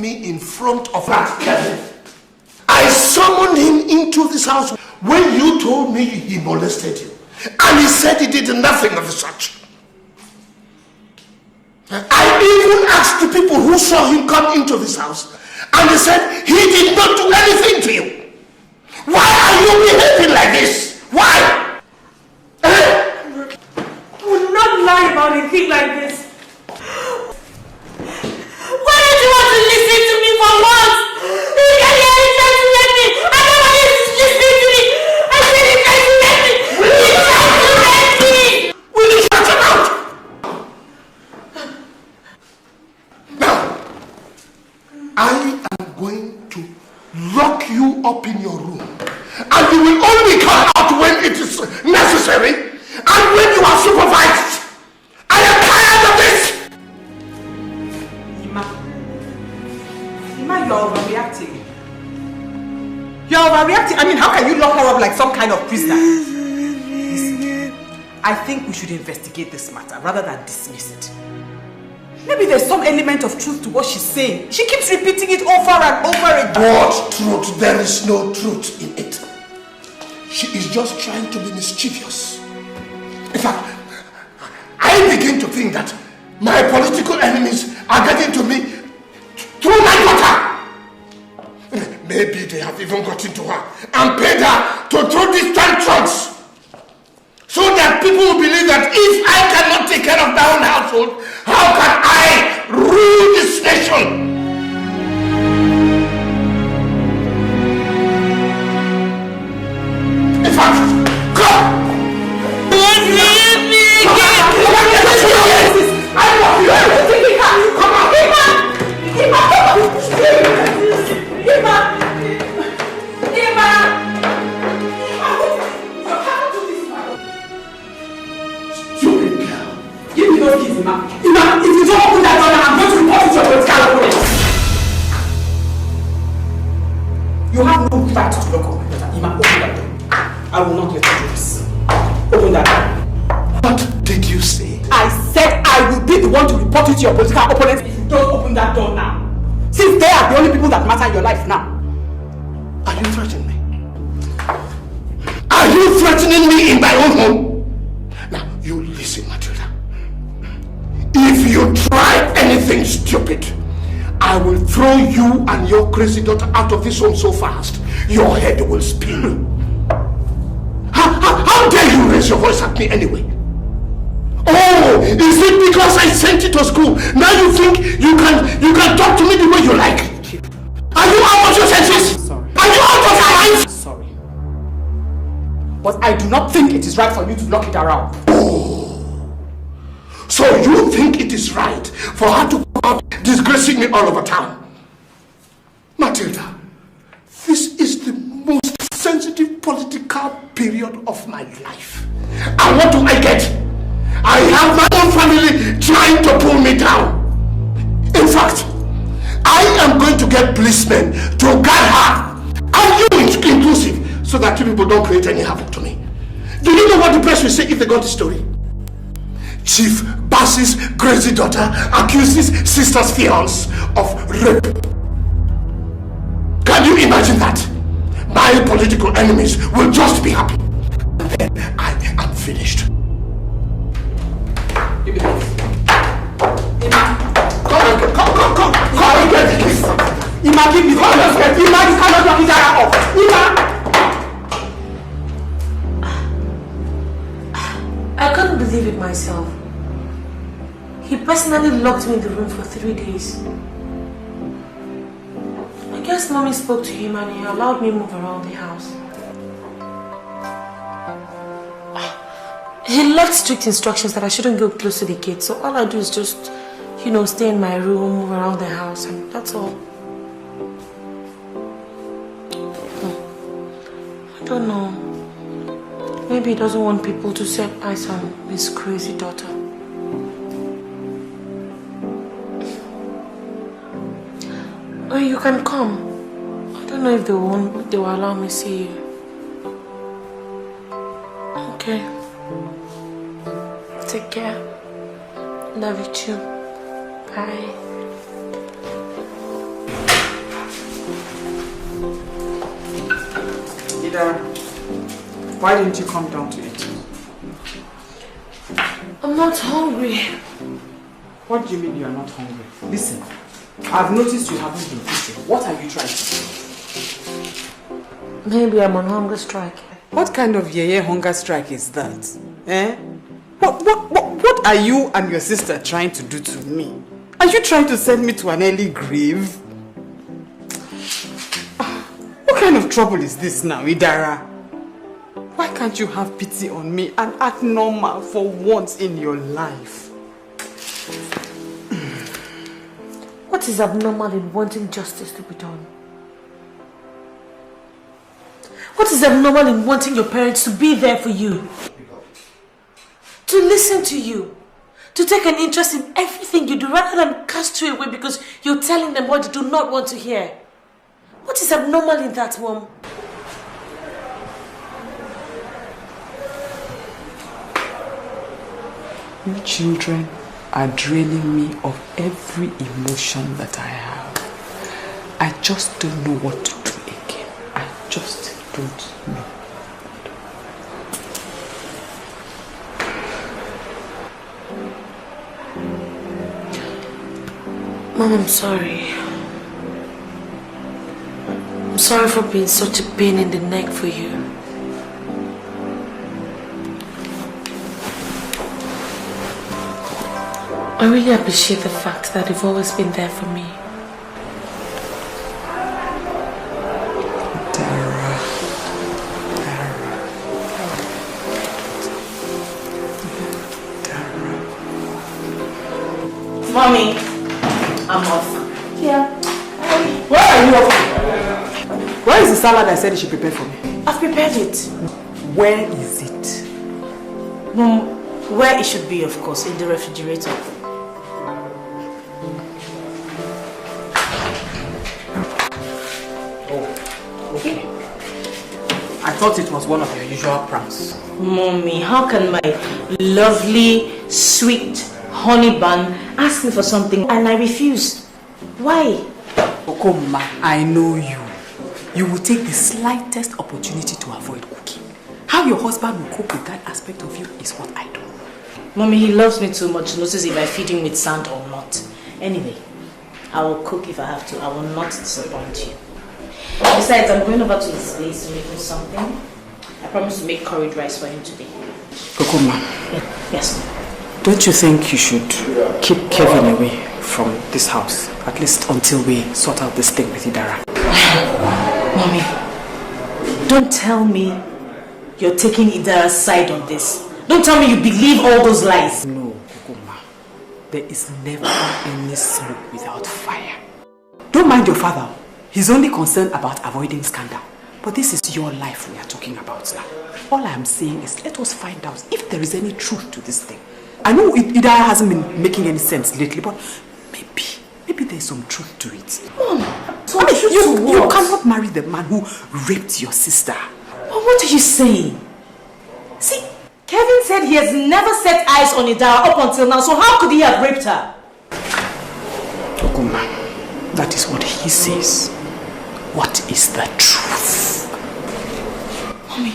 me in front of that Kevin. I summoned him into this house when you told me he molested you. And he said he did nothing of the such. I even asked the people who saw him come into this house, and they said he did not do anything to you. Why are you behaving like this? Why? I would not lie about a thing like this. Why don't you want to listen to me for once? You can hear him trying to let me. I don't want you to listen to me. I said he tried to let me. He tried to let me. Will you shut him out? Now, I am going to lock you up in your room, and you will only come out when it is necessary and when you are supervised. I am tired of this. Ima, you're overreacting. You're overreacting. I mean, how can you lock her up like some kind of prisoner? Listen, I think we should investigate this matter rather than dismiss it. Maybe there's some element of truth to what she's saying. She keeps repeating it over and over again. What truth? There is no truth in it. She is just trying to be mischievous. In fact, I begin to think that my political enemies are getting to me through my daughter. Maybe they have even gotten to her and paid her to throw these tantrums, so that people will believe that if I cannot take care of my own household, how can I rule this nation? In fact, come! I love you! Come on! Stupid girl! Give me those keys, Ima. Ima, if you don't open that door, I'm going to report it to your political opponents. You have no right to lock up my daughter. Ima, open that door. I will not let you do this. Open that door. What did you say? I said I will be the one to report it to your political opponents if you don't open that door now. Since they are the only people that matter in your life now. Are you threatening me? Are you threatening me in my own home? Now, you listen, Matilda. If you try anything stupid, I will throw you and your crazy daughter out of this home so fast, your head will spin. How dare you raise your voice at me anyway? Oh, is it because I sent you to school? Now you think you can talk to me the way you like? Are you out of your senses? Sorry. Are you out of your mind? Sorry. But I do not think it is right for you to lock it around. Oh. So you think it is right for her to go out disgracing me all over town? Matilda, this is the most sensitive political period of my life. And what do I get? I have my own family trying to pull me down. In fact, I am going to get policemen to guard her, and you inclusive, so that you people don't create any havoc to me. Do you know what the press will say if they got the story? Chief Bass's crazy daughter accuses sister's fiance of rape. Can you imagine that? My political enemies will just be happy. And then I am finished. Give me this. Come and get the keys. Ima, give me this. Ima, you cannot lock it off. Ima! I couldn't believe it myself. He personally locked me in the room for 3 days. I guess mommy spoke to him and he allowed me to move around the house. He left strict instructions that I shouldn't go close to the gate, so all I do is just, stay in my room, move around the house, and that's all. I don't know. Maybe he doesn't want people to set eyes on his crazy daughter. Oh, you can come. I don't know if they will allow me to see you. Okay. Take care. Love you too. Bye. Ida, why didn't you come down to eat? I'm not hungry. What do you mean you are not hungry? Listen, I've noticed you haven't been eating. What are you trying to do? Maybe I'm on hunger strike. What kind of yeye hunger strike is that? Eh? What are you and your sister trying to do to me? Are you trying to send me to an early grave? What kind of trouble is this now, Idara? Why can't you have pity on me and act normal for once in your life? What is abnormal in wanting justice to be done? What is abnormal in wanting your parents to be there for you? To listen to you? To take an interest in everything you do rather than cast you away because you're telling them what you do not want to hear? What is abnormal in that, Mom? You children are draining me of every emotion that I have. I just don't know what to do again. I just don't know. Mom, I'm sorry. I'm sorry for being such a pain in the neck for you. I really appreciate the fact that you've always been there for me. Mommy, I'm off. Yeah. Where are you off? Where is the salad I said you should prepare for me? I've prepared it. Where is it? Mom, where it should be, of course, in the refrigerator. Okay. I thought it was one of your usual pranks. Mommy, how can my lovely, sweet honey bun ask me for something and I refuse? Why? Okoma, I know you. You will take the slightest opportunity to avoid cooking. How your husband will cope with that aspect of you is what I don't know. Mommy, he loves me too much to notice if I feed him with sand or not. Anyway, I will cook if I have to. I will not disappoint you. Besides, I'm going over to his place to make him something. I promise to make curried rice for him today. Okoma. Yes. Don't you think you should keep Kevin away from this house? At least until we sort out this thing with Idara. Mommy, don't tell me you're taking Idara's side on this. Don't tell me you believe all those lies. No, Okoma. There is never any smoke without fire. Don't mind your father. He's only concerned about avoiding scandal. But this is your life we are talking about now. All I'm saying is let us find out if there is any truth to this thing. I know Idara hasn't been making any sense lately, but maybe there's some truth to it. Mom, you cannot marry the man who raped your sister. Mom, what are you saying? See, Kevin said he has never set eyes on Idara up until now, so how could he have raped her? Okoma, that is what he says. What is the truth? Mommy,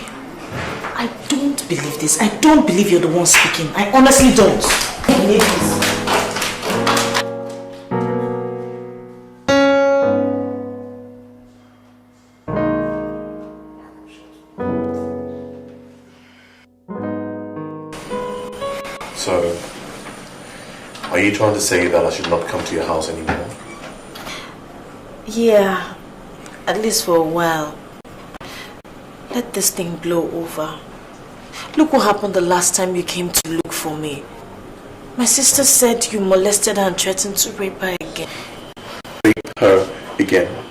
I don't believe this. I don't believe you're the one speaking. I honestly don't. I believe this. So, are you trying to say that I should not come to your house anymore? Yeah, at least for a while. Let this thing blow over. Look what happened the last time you came to look for me. My sister said you molested her and threatened to rape her again. Rape her again?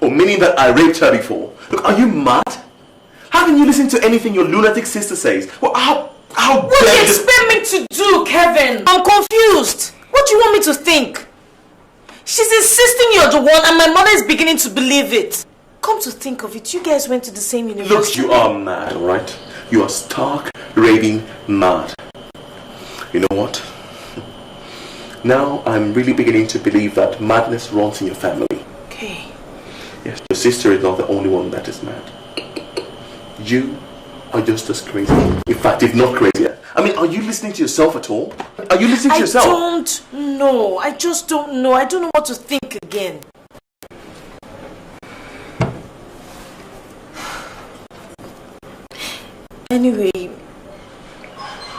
Oh, meaning that I raped her before? Look, are you mad? How can you listen to anything your lunatic sister says? Well, how what do you expect me to do, Kevin? I'm confused. What do you want me to think? She's insisting you're the one and my mother is beginning to believe it. Come to think of it, you guys went to the same university. Look, you are mad, alright? You are stark, raving mad. You know what? Now I'm really beginning to believe that madness runs in your family. Okay. Yes, your sister is not the only one that is mad. you are just as crazy. In fact, if not crazier. I mean, are you listening to yourself at all? Are you listening to yourself? I don't know. I just don't know. I don't know what to think again. Anyway,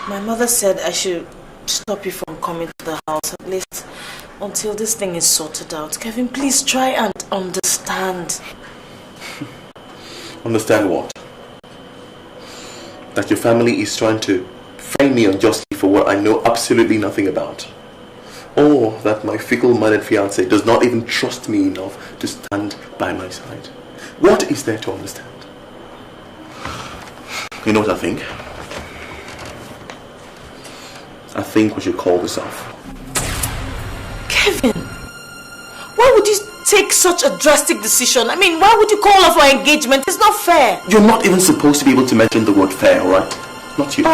my mother said I should stop you from coming to the house, at least until this thing is sorted out. Kevin, please try and understand. Understand what? That your family is trying to frame me unjustly for what I know absolutely nothing about. Or that my fickle-minded fiancé does not even trust me enough to stand by my side. What is there to understand? You know what I think? I think we should call this off. Kevin, why would you take such a drastic decision? I mean, why would you call off our engagement? It's not fair. You're not even supposed to be able to mention the word fair, alright? Not you.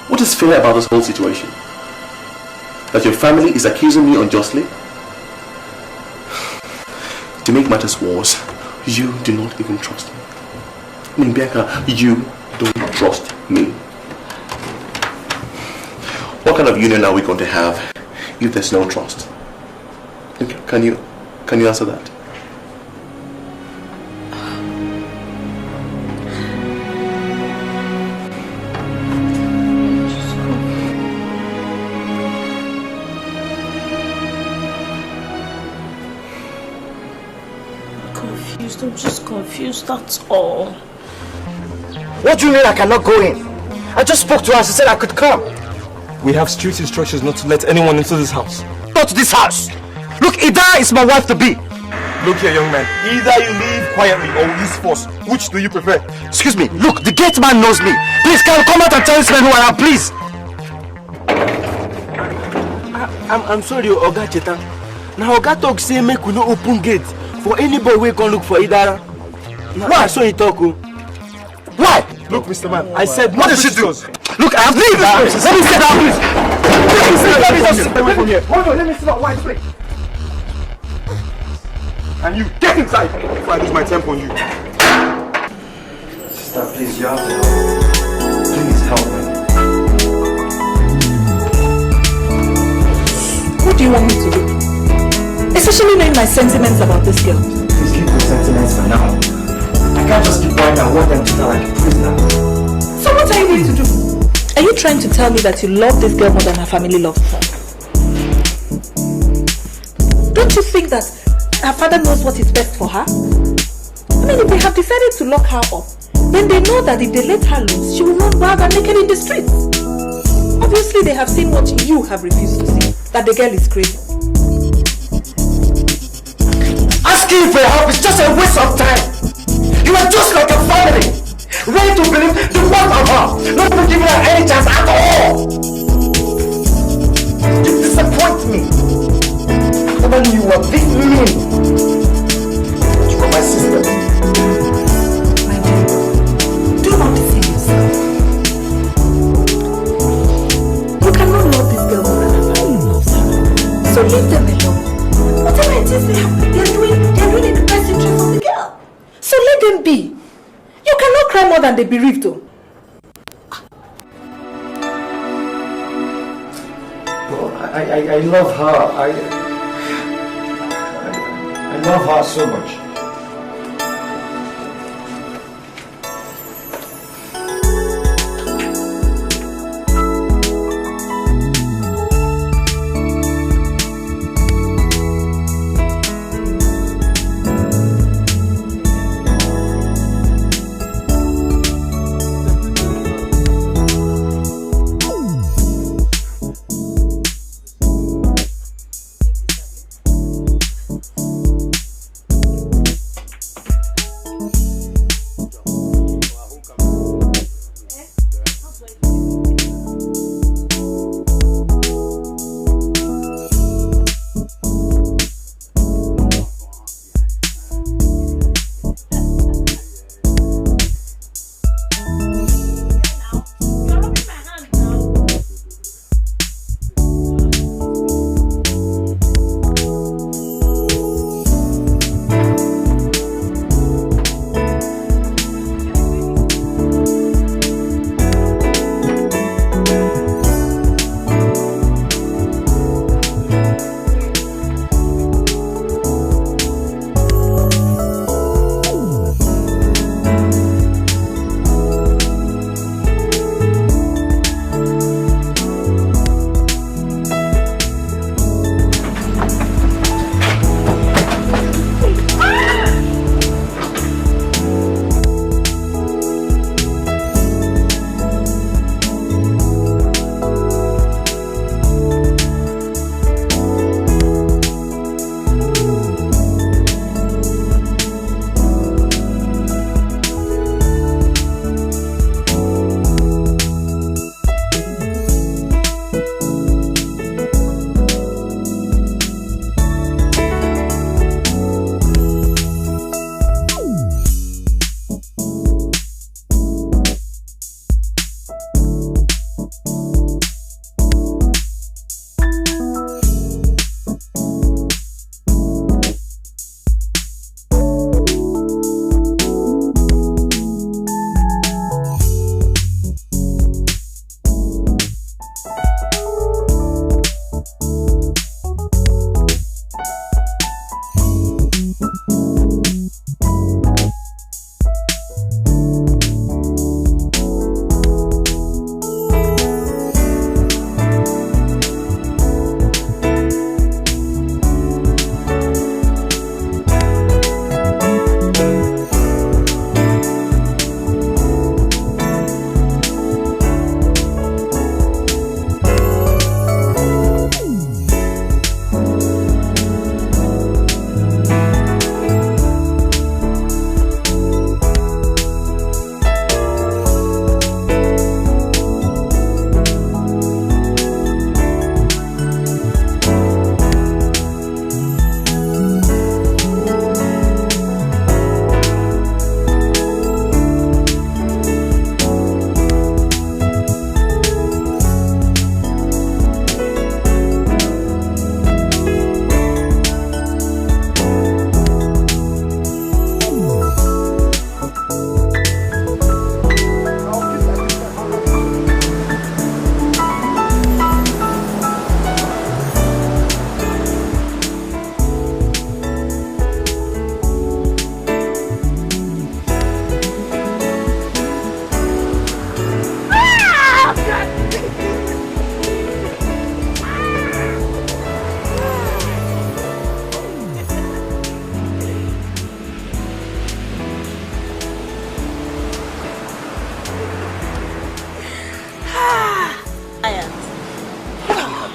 What is fair about this whole situation? That your family is accusing me unjustly? To make matters worse, you do not even trust me. I mean, Bianca, you don't trust me. What kind of union are we going to have if there's no trust? Can you answer that? I'm just confused, that's all. What do you mean I cannot go in? I just spoke to her and she said I could come. We have strict instructions not to let anyone into this house. Not to this house! Look, Ida is my wife-to-be. Look here, young man. Either you leave quietly or use force. Which do you prefer? Excuse me. Look, the gate man knows me. Please, can you come out and tell this man who I am, please? I'm sorry, Oga Chetan. Now Oga talk say make we no open gate for anybody who can look for Idara. Why? So he talk. Why? Look, Mr. Man. I said, what did she do? Look, I have leave her. Let me sit down, please. Let me sit down. Hold on, let me sit down. Why, please? And you get inside before I lose my temper on you. Sister, please, you have to help. Please help me. What do you want me to do? Especially knowing my sentiments about this girl. Please keep the sentiments for now. I can't just keep quiet and want them to die like a prisoner. So what are you going to do? Are you trying to tell me that you love this girl more than her family loves her? Don't you think that her father knows what is best for her? I mean, if they have decided to lock her up, then they know that if they let her loose, she will run wild and naked in the streets. Obviously, they have seen what you have refused to see, that the girl is crazy. Asking for help is just a waste of time. You are just like a family, ready to believe the worst of her, not even giving her any chance at all. You disappoint me. Never knew you were this mean. You are my sister. My dear, do not deceive yourself. You cannot love this girl more than her family loves her. So leave them alone. Whatever it is they are doing in the best interest of the girl. So let them be. You cannot cry more than the bereaved though. Well, I love her. I love her so much.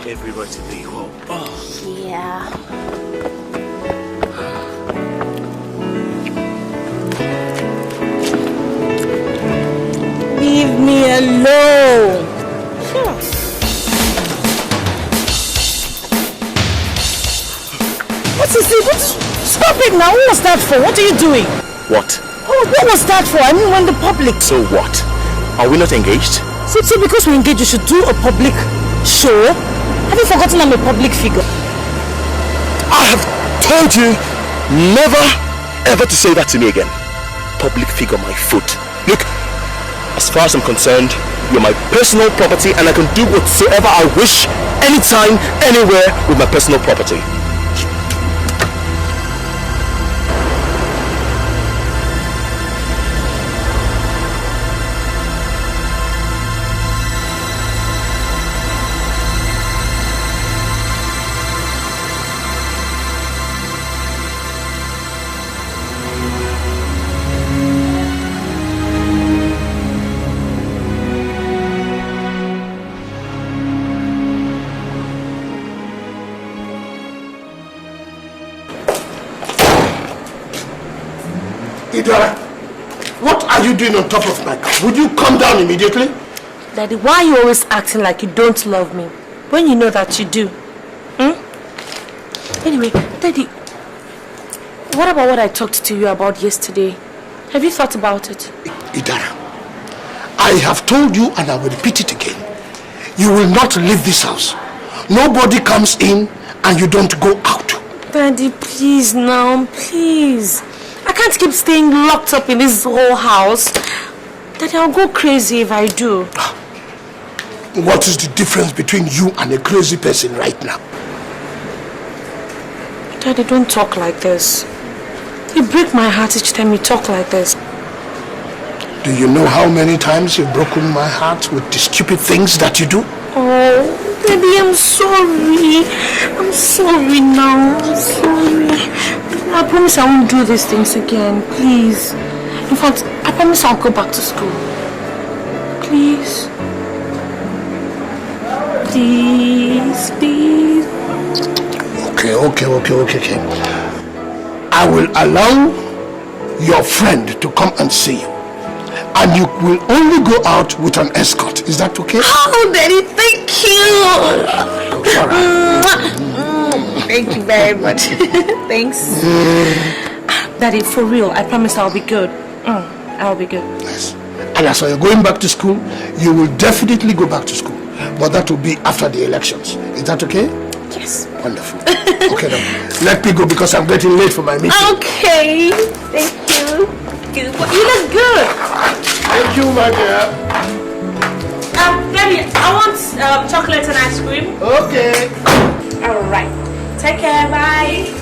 every right to be home. Oh. Yeah. Leave me alone. What is it? Stop it now. What was that for? What are you doing? What? Oh, what was that for? I mean, when the public... So what? Are we not engaged? So because we're engaged, you should do a public show? Have you forgotten I'm a public figure? I have told you never ever to say that to me again. Public figure, my foot. Look, as far as I'm concerned, you're my personal property and I can do whatsoever I wish, anytime, anywhere with my personal property. What are you doing on top of my car? Would you come down immediately? Daddy, why are you always acting like you don't love me when you know that you do? Anyway, Daddy, what about what I talked to you about yesterday? Have you thought about it? Idara, I have told you and I will repeat it again. You will not leave this house. Nobody comes in and you don't go out. Daddy, please now, please. I can't keep staying locked up in this whole house. Daddy, I'll go crazy if I do. What is the difference between you and a crazy person right now? Daddy, don't talk like this. You break my heart each time you talk like this. Do you know how many times you've broken my heart with the stupid things that you do? Oh, Daddy, I'm sorry. I'm sorry now. I'm sorry. I promise I won't do these things again, please. In fact, I promise I'll go back to school. Please. Please, please. Okay. I will allow your friend to come and see you. And you will only go out with an escort. Is that okay? Oh, Daddy, thank you. It's all right. Thank you very much. Thanks. Daddy, for real, I promise I'll be good. I'll be good. Yes. And as you're going back to school, you will definitely go back to school. But that will be after the elections. Is that okay? Yes. Wonderful. Okay, then. Let me go because I'm getting late for my meeting. Okay. Thank you. You look good. Thank you, my dear. Daddy, I want chocolate and ice cream. Okay. All right. Take care. Bye.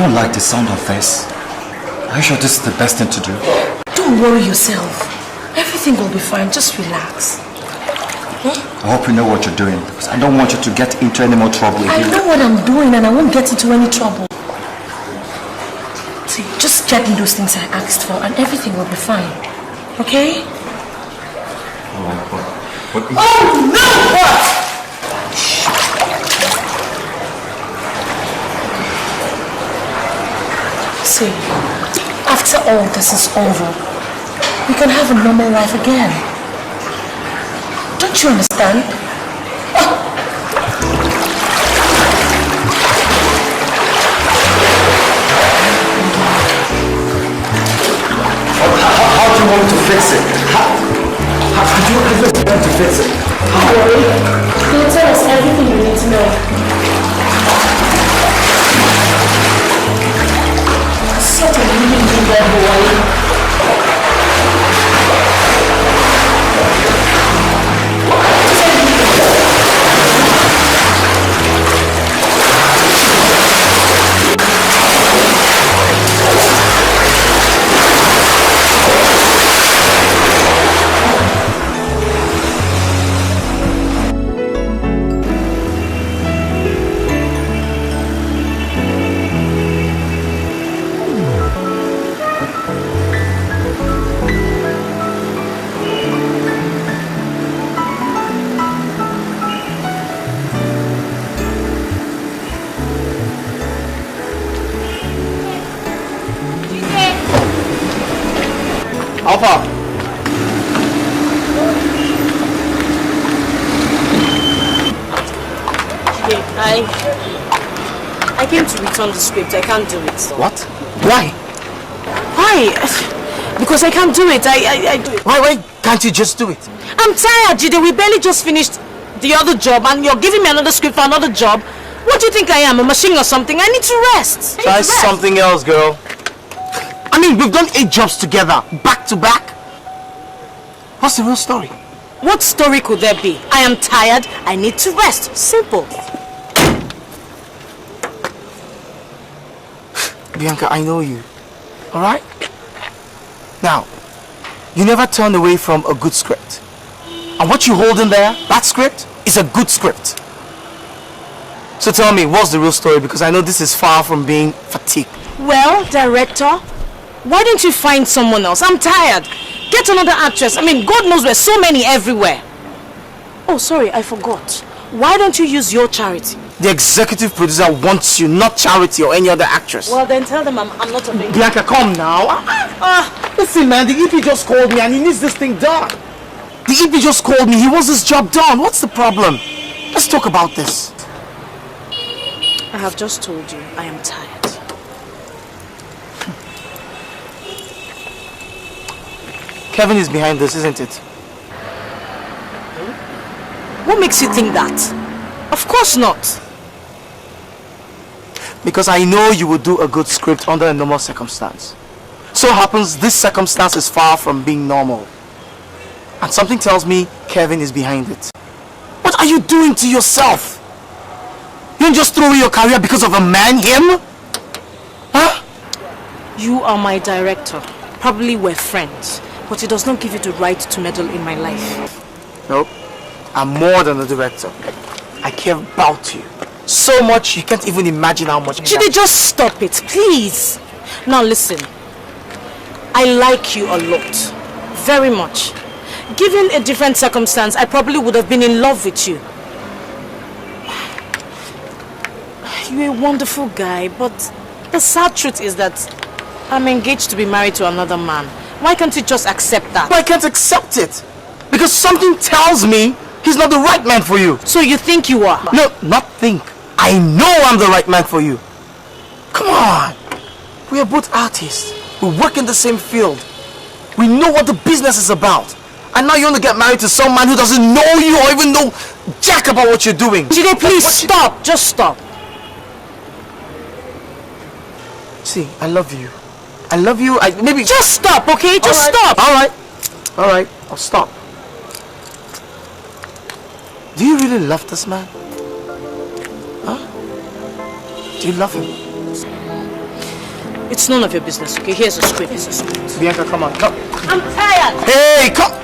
don't like the sound of this. Are you sure this is the best thing to do? Don't worry yourself. Everything will be fine. Just relax. I hope you know what you're doing, because I don't want you to get into any more trouble here. I know what I'm doing and I won't get into any trouble. See, just get me those things I asked for and everything will be fine. Okay? Oh no! What? See, after all this is over, we can have a normal life again. Don't you understand? How do you want to fix it? How do you want to fix it? Don't worry. He'll tell us everything you need to know. Such a really good boy. Alpha! I came to return the script. I can't do it. What? Why? Why? Because I can't do it. Why can't you just do it? I'm tired, Jide. We barely just finished the other job and you're giving me another script for another job. What do you think I am? A machine or something? I need to rest. Try something else, girl. I mean, we've done 8 jobs together, back to back. What's the real story? What story could there be? I am tired. I need to rest. Simple. Bianca, I know you. Alright? Now, you never turn away from a good script. And what you hold in there, that script, is a good script. So tell me, what's the real story? Because I know this is far from being fatigued. Well, director, why don't you find someone else? I'm tired. Get another actress. I mean, God knows there's so many everywhere. Oh, sorry, I forgot. Why don't you use your charity? The executive producer wants you, not charity or any other actress. Well, then tell them I'm not available. Bianca, come now. Listen, man, the EP just called me and he needs this thing done. The EP just called me. He wants this job done. What's the problem? Let's talk about this. I have just told you, I am tired. Kevin is behind this, isn't it? What makes you think that? Of course not. Because I know you would do a good script under a normal circumstance. So happens this circumstance is far from being normal. And something tells me Kevin is behind it. What are you doing to yourself? You didn't just throw away your career because of a man, him? Huh? You are my director. Probably we're friends. But it does not give you the right to meddle in my life. Nope. I'm more than a director. I care about you. So much you can't even imagine how much. Jide, just stop it, please. Now listen. I like you a lot. Very much. Given a different circumstance, I probably would have been in love with you. You're a wonderful guy, but the sad truth is that I'm engaged to be married to another man. Why can't you just accept that? I can't accept it. Because something tells me he's not the right man for you. So you think you are? No, not think. I know I'm the right man for you. Come on. We are both artists. We work in the same field. We know what the business is about. And now you want to get married to some man who doesn't know you or even know jack about what you're doing. Jide, please stop. Just stop. See, I love you. I love you. Maybe just stop, okay? Just stop. Alright. Alright. I'll stop. Do you really love this man? Huh? Do you love him? It's none of your business, okay? Here's a script, it's a script. Bianca, come on, come. I'm tired! Hey, come!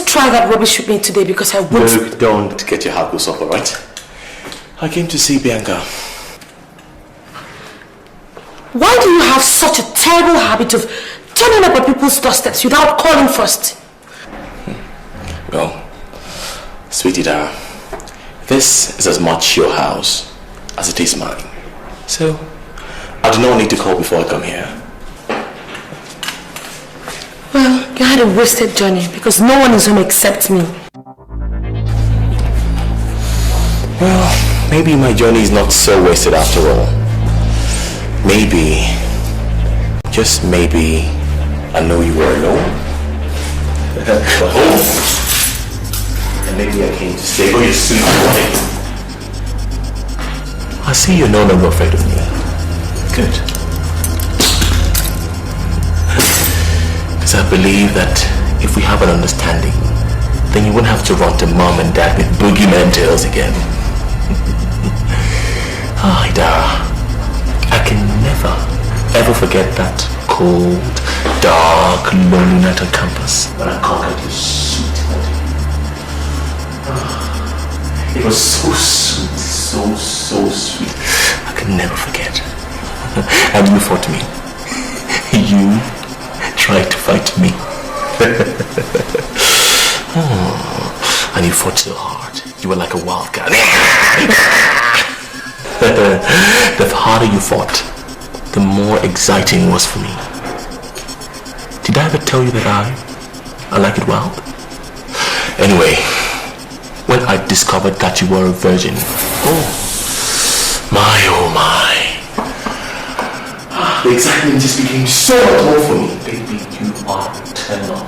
Try that rubbish with me today because I won't. Look, don't get your heart up, alright? I came to see Bianca. Why do you have such a terrible habit of turning up at people's doorsteps without calling first? Well, sweetie Dara, this is as much your house as it is mine. So, I do not need to call before I come here. Well, you had a wasted journey because no one is home except me. Well, maybe my journey is not so wasted after all. Maybe, just maybe, I know you were alone. And maybe I came to say, oh, you're soon away. I see you're no longer afraid of me. Good. Because I believe that if we have an understanding, then you wouldn't have to run to mom and dad with boogeyman tales again. Ida, I can never, ever forget that cold, dark, lonely night on campus when I conquered your sweet body. It was so sweet, so sweet. I can never forget. And you fought me. You tried to fight me. Oh, and you fought so hard. You were like a wildcat. The harder you fought, the more exciting it was for me. Did I ever tell you that I like it wild? Anyway, when I discovered that you were a virgin, oh my, the excitement just became so much more for me. Baby, you are turned on.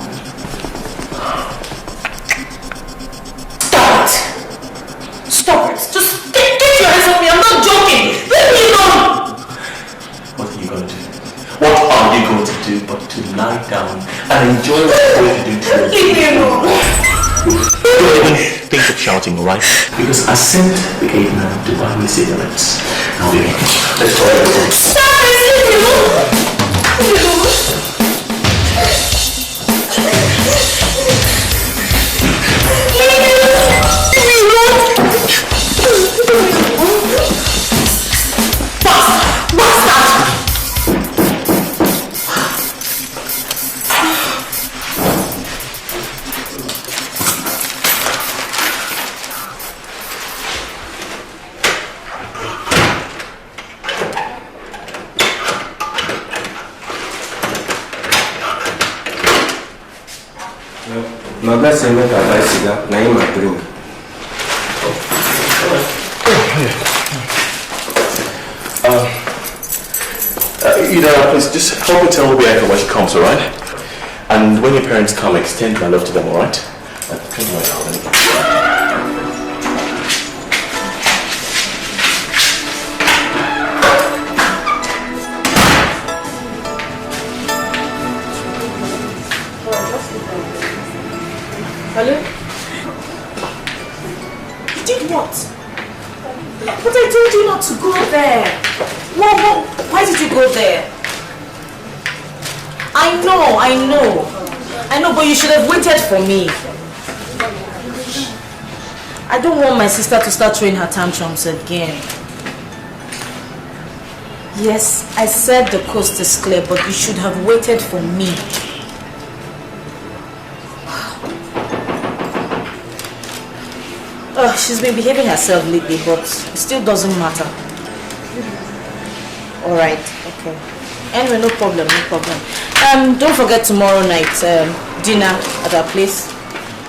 Stop it! Just get your hands off me! I'm not joking! Leave me alone! What are you going to do? What are you going to do but to lie down and enjoy what you're going to do to you? Leave me alone! Don't even think of shouting, alright? Because I sent the gate man to buy me cigarettes. Now, let's go everything. Stop it! Leave me alone! Leave me alone! No, that's a make a bicycle. Now my drink. Ida, please just help me tell Obianka when she comes, alright? And when your parents come, extend my love to them, alright? Hello? You did what? But I told you not to go there. Why did you go there? I know, but you should have waited for me. I don't want my sister to start throwing her tantrums again. Yes, I said the coast is clear, but you should have waited for me. Oh, she's been behaving herself lately, but it still doesn't matter. Alright, okay. Anyway, no problem. Don't forget tomorrow night, dinner at our place.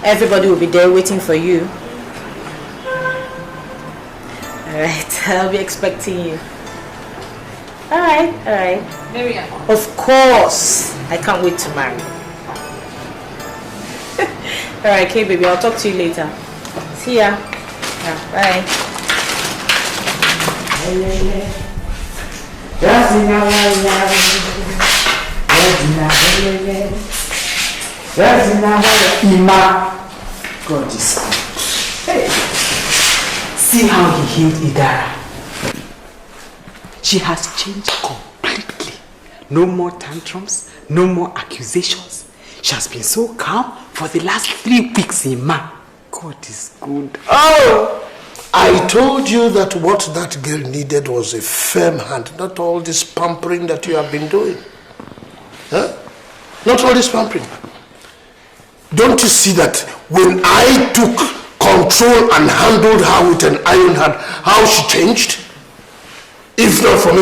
Everybody will be there waiting for you. Alright, I'll be expecting you. Alright. Very Of course. I can't wait to marry. Alright, okay, baby, I'll talk to you later. See ya. Yeah, bye. God is good. Hey. See how he healed Idara. She has changed completely. No more tantrums, no more accusations. She has been so calm for the last 3 weeks in Ma. God is good. Oh! I told you that what that girl needed was a firm hand, not all this pampering that you have been doing. Huh? Not all this pampering. Don't you see that when I took control and handled her with an iron hand, how she changed? If not for me,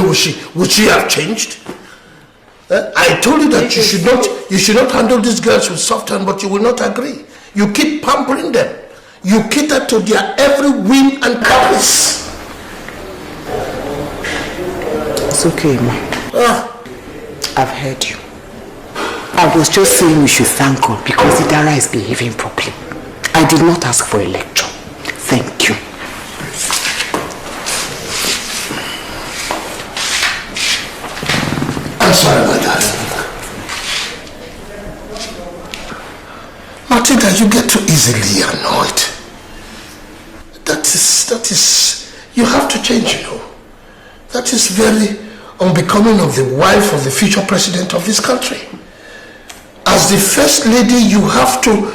would she have changed? I told you that you should not handle these girls with soft hand, but you will not agree. You keep pampering them. You cater to their every whim and caprice. It's okay, ma. I've heard you. I was just saying we should thank God because Idara is behaving properly. I did not ask for a lecture. Thank you. I'm sorry, my darling. Matilda, you get too easily annoyed. That is, you have to change, you know. That is very unbecoming of the wife of the future president of this country. As the first lady, you have to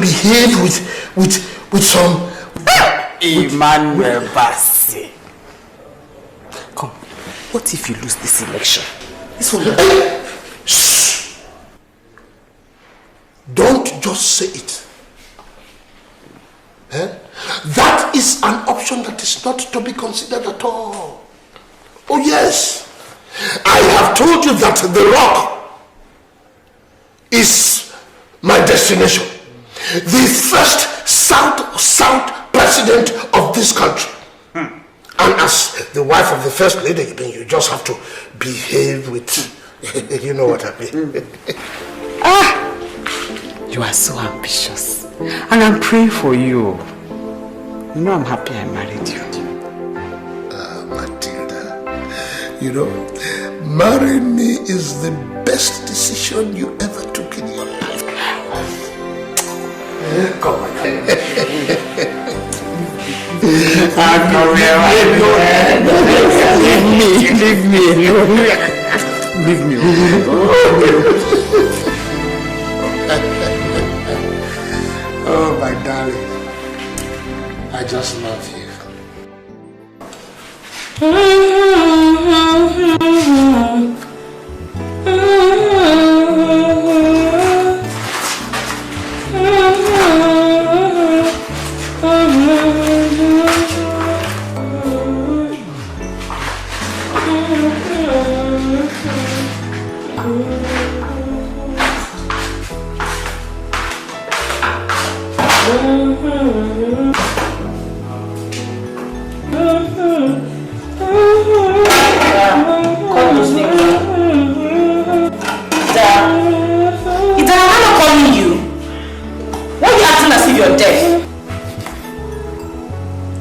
behave with some... Emmanuel Bassi. Come, what if you lose this election? This one. Shh. Don't just say it. That is an option that is not to be considered at all. Oh yes. I have told you that the Rock is my destination. The first South president of this country. And as the wife of the first lady, you just have to behave with, you know what I mean. You are so ambitious. And I'm praying for you. You know I'm happy I married you. Matilda, you know, marrying me is the best decision you ever took in your life. Come on. Come here. Leave me alone. Leave me alone. Oh, my darling. I just love you. Ida, I'm not calling you. Why are you acting as if you're deaf?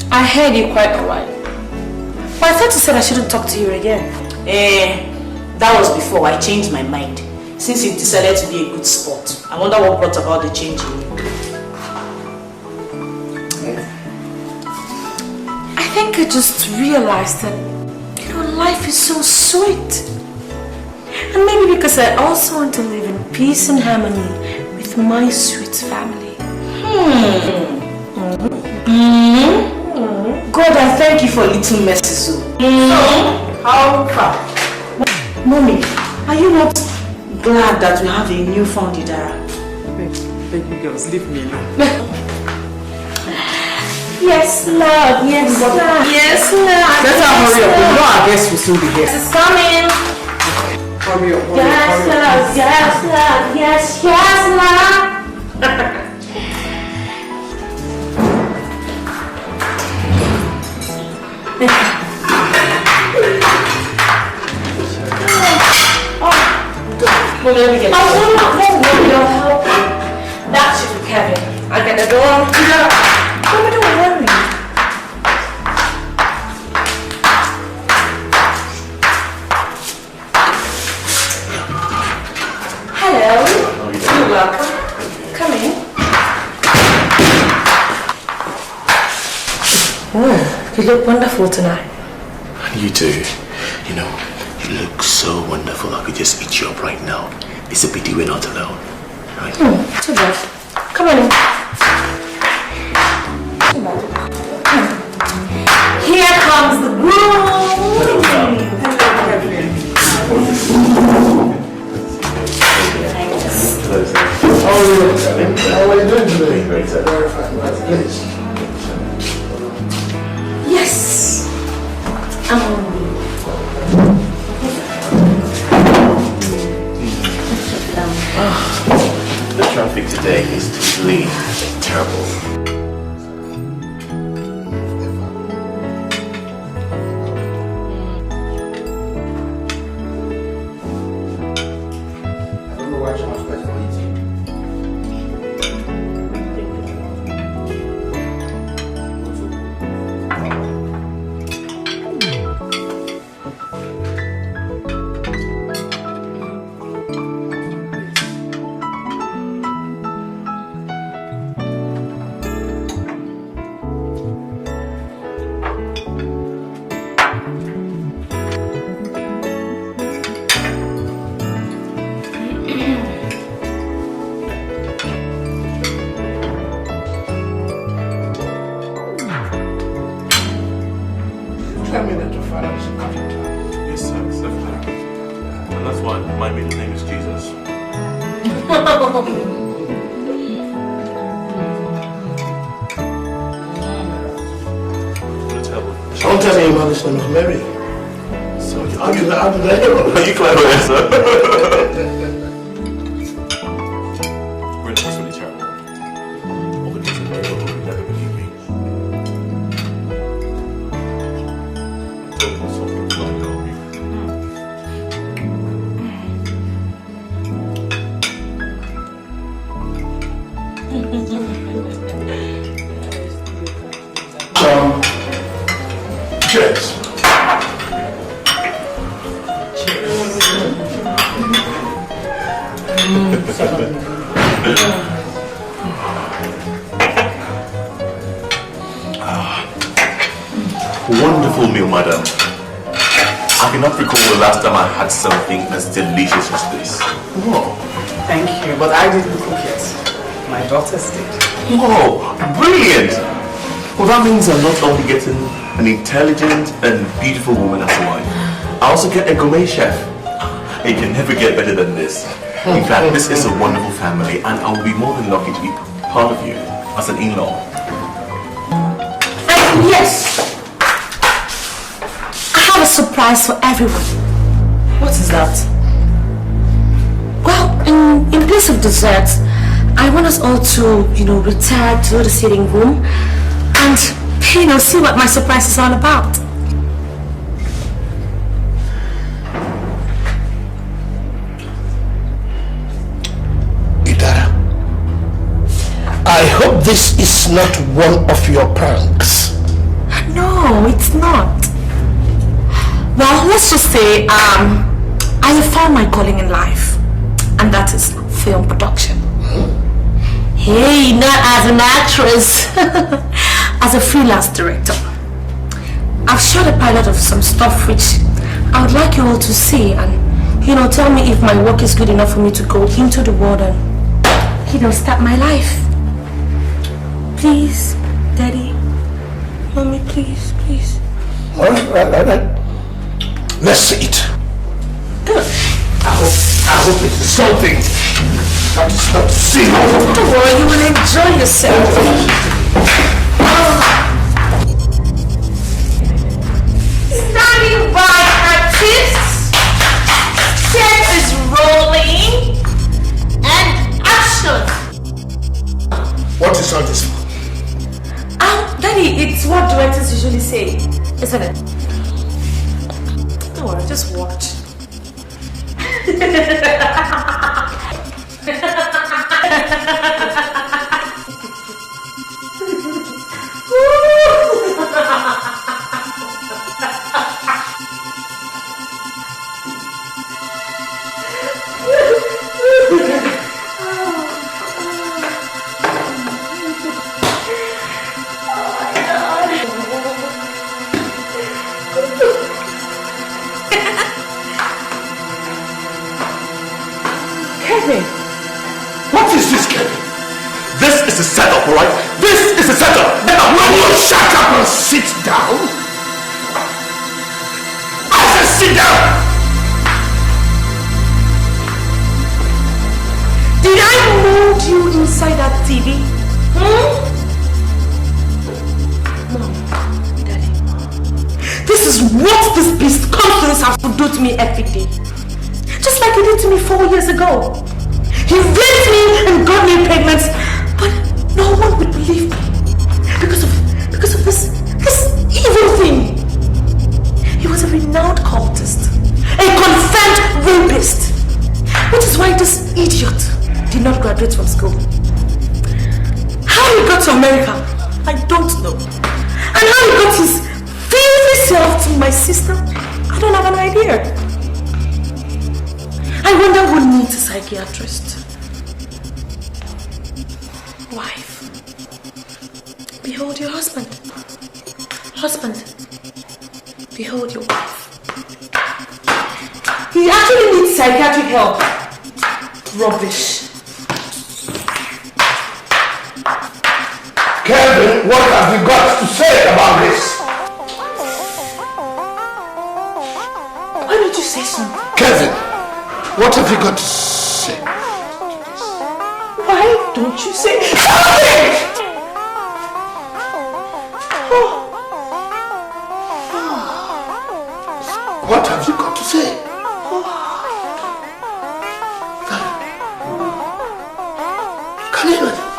I heard you quite a while. But I thought you said I shouldn't talk to you again. That was before I changed my mind. Since you decided to be a good sport, I wonder what brought about the change in you. I think I just realized that, life is so sweet. And maybe because I also want to live in peace and harmony with my sweet family. God, I thank you for little mercy. So, how far? Mommy, are you not glad that we have a newfound Idara? Baby girls, leave me alone. Yes, love. Yes, love. Yes, love. Better hurry up. You know our guests will soon be here. It's coming. Hurry up. Yes, love. Yes, love. Yes, yes, love. Let me get your help. That should be Kevin. I'll get the door. Mommy, don't worry. Hello. You're welcome. Come in. Oh, you look wonderful tonight. You too. You look so wonderful. I could just eat you up right now. It's a pity we're not alone. Right? Too bad. Come on in. Here comes the groom. Hello, ma'am. How are you doing today? Great, sir. Very fine. Please. Yes. I'm on The traffic today is totally terrible. I don't know why she must wait for eating. Tell me that your father is a carpenter. Yes, sir. Exactly. And that's why my middle name is Jesus. Don't tell me your mother's name is Mary. So How did I know? are you clever, yes, sir? Really, it's really terrible. All the kids in the neighborhood would never believe me. I told them something to like help me. Cheers. Wonderful meal, madam. I cannot recall the last time I had something as delicious as this. Oh, thank you. But I didn't cook it. My daughters did. Oh, brilliant! Well, that means I'm not only getting an intelligent and beautiful woman as a wife, I also get a gourmet chef. You can never get better than this. In fact, this is a wonderful family, and I will be more than lucky to be part of you as an in-law. And yes, I have a surprise for everyone. What is that? Well, in place of dessert, I I want us all to, retire to the sitting room and, see what my surprise is all about. Idara, I hope this is not one of your pranks. No, it's not. Well, let's just say, I have found my calling in life, and that is film production. Hey, not as an actress, as a freelance director. I've shot a pilot of some stuff which I would like you all to see and, tell me if my work is good enough for me to go into the world and, start my life. Please, Daddy, Mommy, please. All right. Let's see it. Good. I hope it is something that is not seen. Don't worry, you will enjoy yourself. Standing by, artists. Set is rolling. And action. What is all this for? Daddy, it's what directors usually say, isn't it? Don't worry, just watch. What is this, Kevin? This is a setup, alright? This is a setup! Will you shut up and sit down? I said sit down! Did I mold you inside that TV? No, Daddy. This is what this beast constantly has to do to me every day. Just like he did to me 4 years ago. He raped me and got me pregnant, but no one would believe me because of this evil thing. He was a renowned cultist, a confirmed rapist, which is why this idiot did not graduate from school. How he got to America, I don't know, and how he got his filthy self to my sister, I don't have an idea. I wonder who needs a psychiatrist. Wife, behold your husband. Husband, behold your wife. He actually needs psychiatric help. Rubbish. Kevin, what have you got to say about this? Why don't you say something? Kevin, what have you got to say? Why don't you say something? What have you got to say? Can you imagine?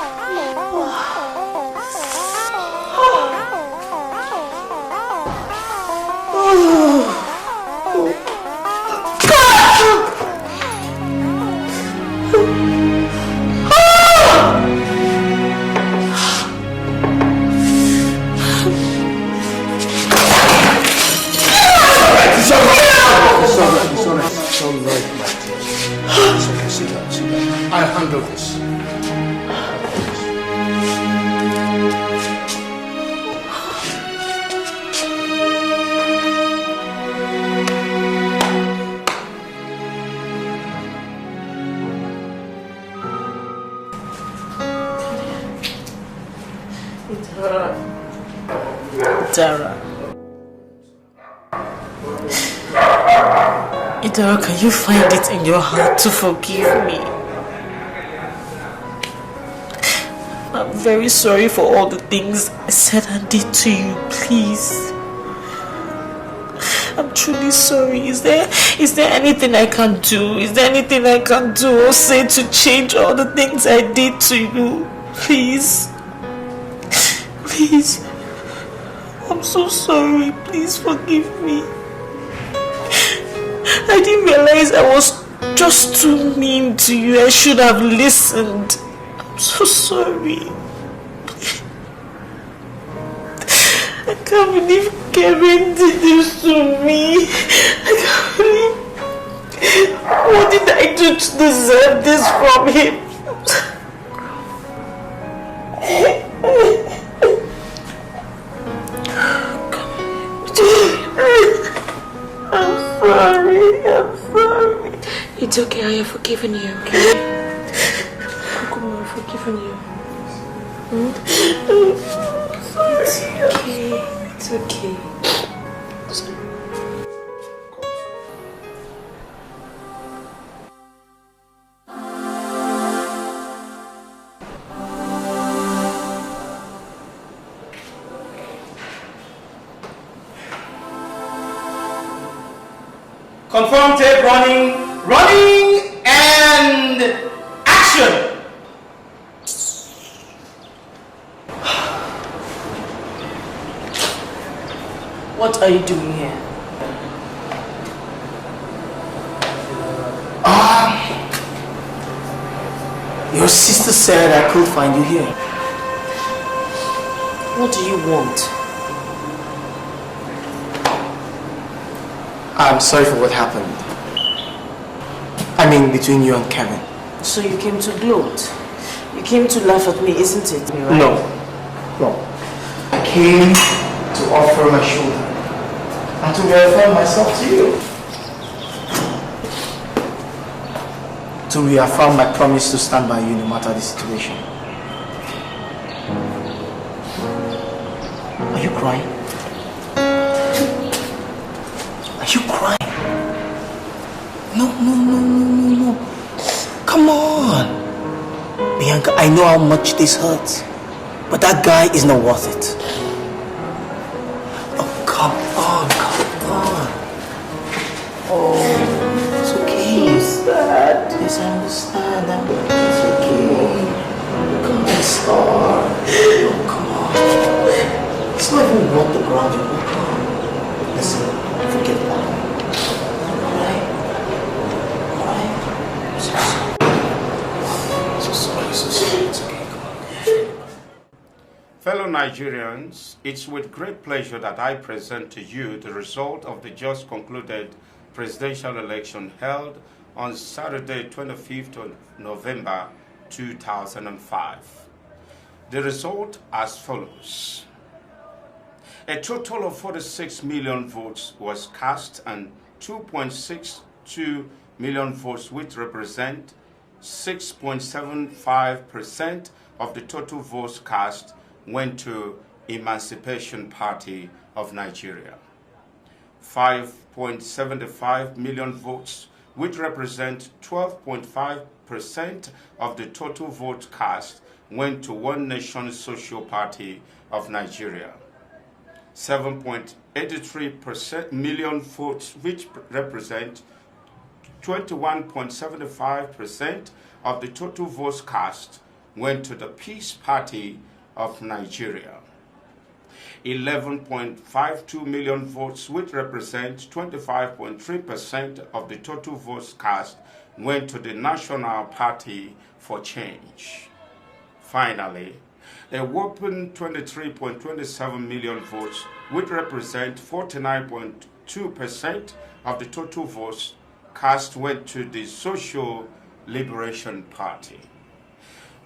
I'll handle this. Dara. Idara, can you find it in your heart to forgive me? I'm very sorry for all the things I said and did to you, please. I'm truly sorry. Is there Is there anything I can do? Is there anything I can do or say to change all the things I did to you? Please. Please. I'm so sorry. Please forgive me. I didn't realize I was just too mean to you. I should have listened. I'm so sorry. I can't believe Kevin did this to me. I can't believe... What did I do to deserve this from him? I'm sorry. It's okay, I have forgiven you, okay? Come on, I've forgiven you. It's okay. It's okay. Confirm tape running and action! What are you doing here? Your sister said I could find you here. What do you want? I'm sorry for what happened. I mean, between you and Kevin. So you came to gloat? You came to laugh at me, isn't it? Right? No. I came to offer my shoulder and to verify myself to you. To reaffirm my promise to stand by you no matter the situation. Are you crying? Are you crying? No. Come on. Bianca, I know how much this hurts, but that guy is not worth it. Oh, come on. Oh, it's okay. So sad. Yes, I understand. It's okay. Come on, star. Oh, come on. It's not even worth the ground you walk on. Listen, forget that. Alright? So sorry. It's okay, come on. Fellow Nigerians, it's with great pleasure that I present to you the result of the just concluded presidential election held on Saturday, 25th of November 2005. The result as follows. A total of 46 million votes was cast and 2.62 million votes, which represent 6.75% of the total votes cast, went to Emancipation Party of Nigeria. 5.75 million votes, which represent 12.5% of the total votes cast, went to One Nation Social Party of Nigeria. 7.83 million votes, which represent 21.75% of the total votes cast, went to the Peace Party of Nigeria. 11.52 million votes, which represent 25.3% of the total votes cast, went to the National Party for Change. Finally, a whopping 23.27 million votes, which represent 49.2% of the total votes cast, went to the Social Liberation Party.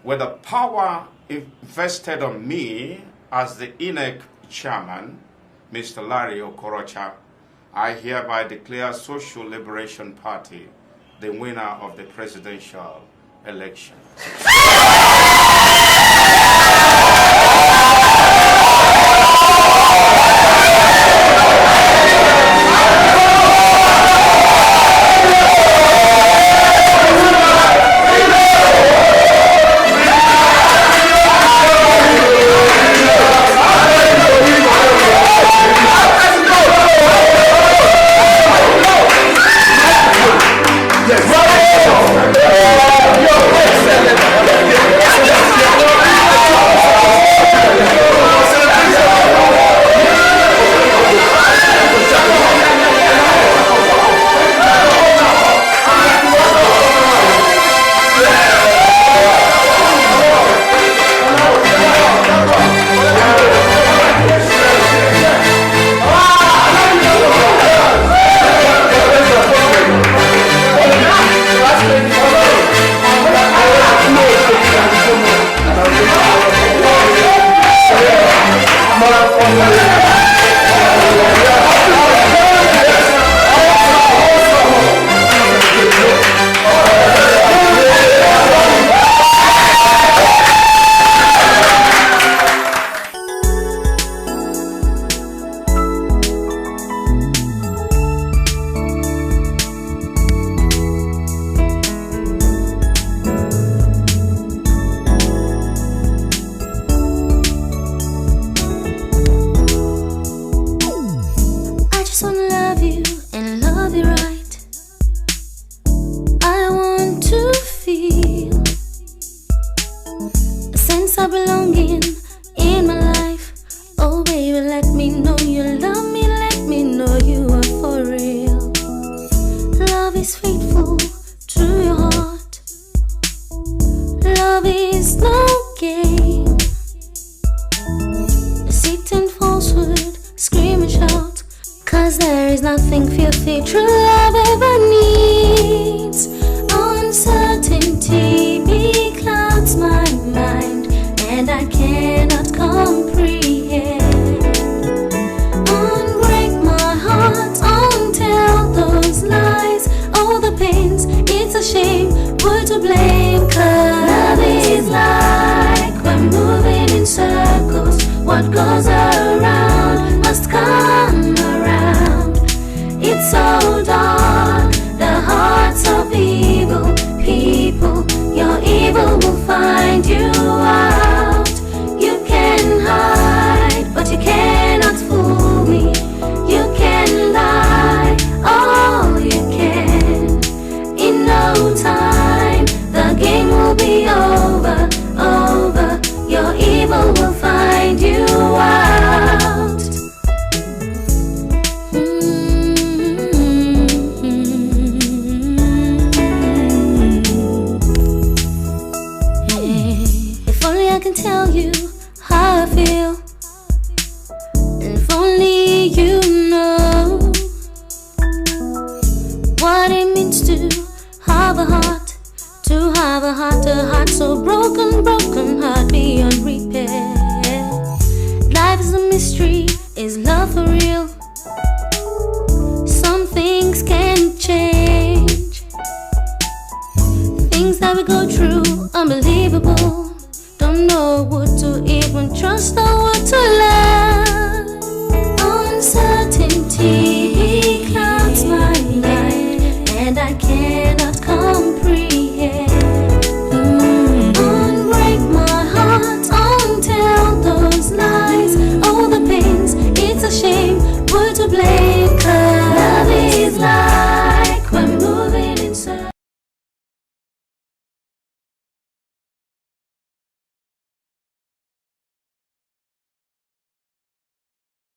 With the power invested on me as the INEC chairman, Mr. Larry Okorocha, I hereby declare Social Liberation Party the winner of the presidential election. sense of belonging in my life. Oh baby, let me know you love me, let me know you are for real. Love is faithful to your heart. Love is no game. Deceit and falsehood, scream and shout, 'cause there is nothing filthy true love ever needs. Uncertainty beclouds my mind, and I cannot comprehend. Unbreak my heart, untell those lies, all the pains, it's a shame, who to blame, 'cause love is like we're moving in circles. What goes around must come around. It's so dark, the hearts of evil people. Your evil will find you out. You can hide, but you cannot fool me. You can lie, all you can. In no time, the game will be over, over. Your evil will find you out. If only I can tell you how I feel, if only you know what it means to have a heart, to have a heart so broken, broken heart beyond repair. Life is a mystery, is love for real? Some things can change. Things that we go through, unbelievable. Don't know what to even trust or what to love. Uncertainty clouds my mind, and I can't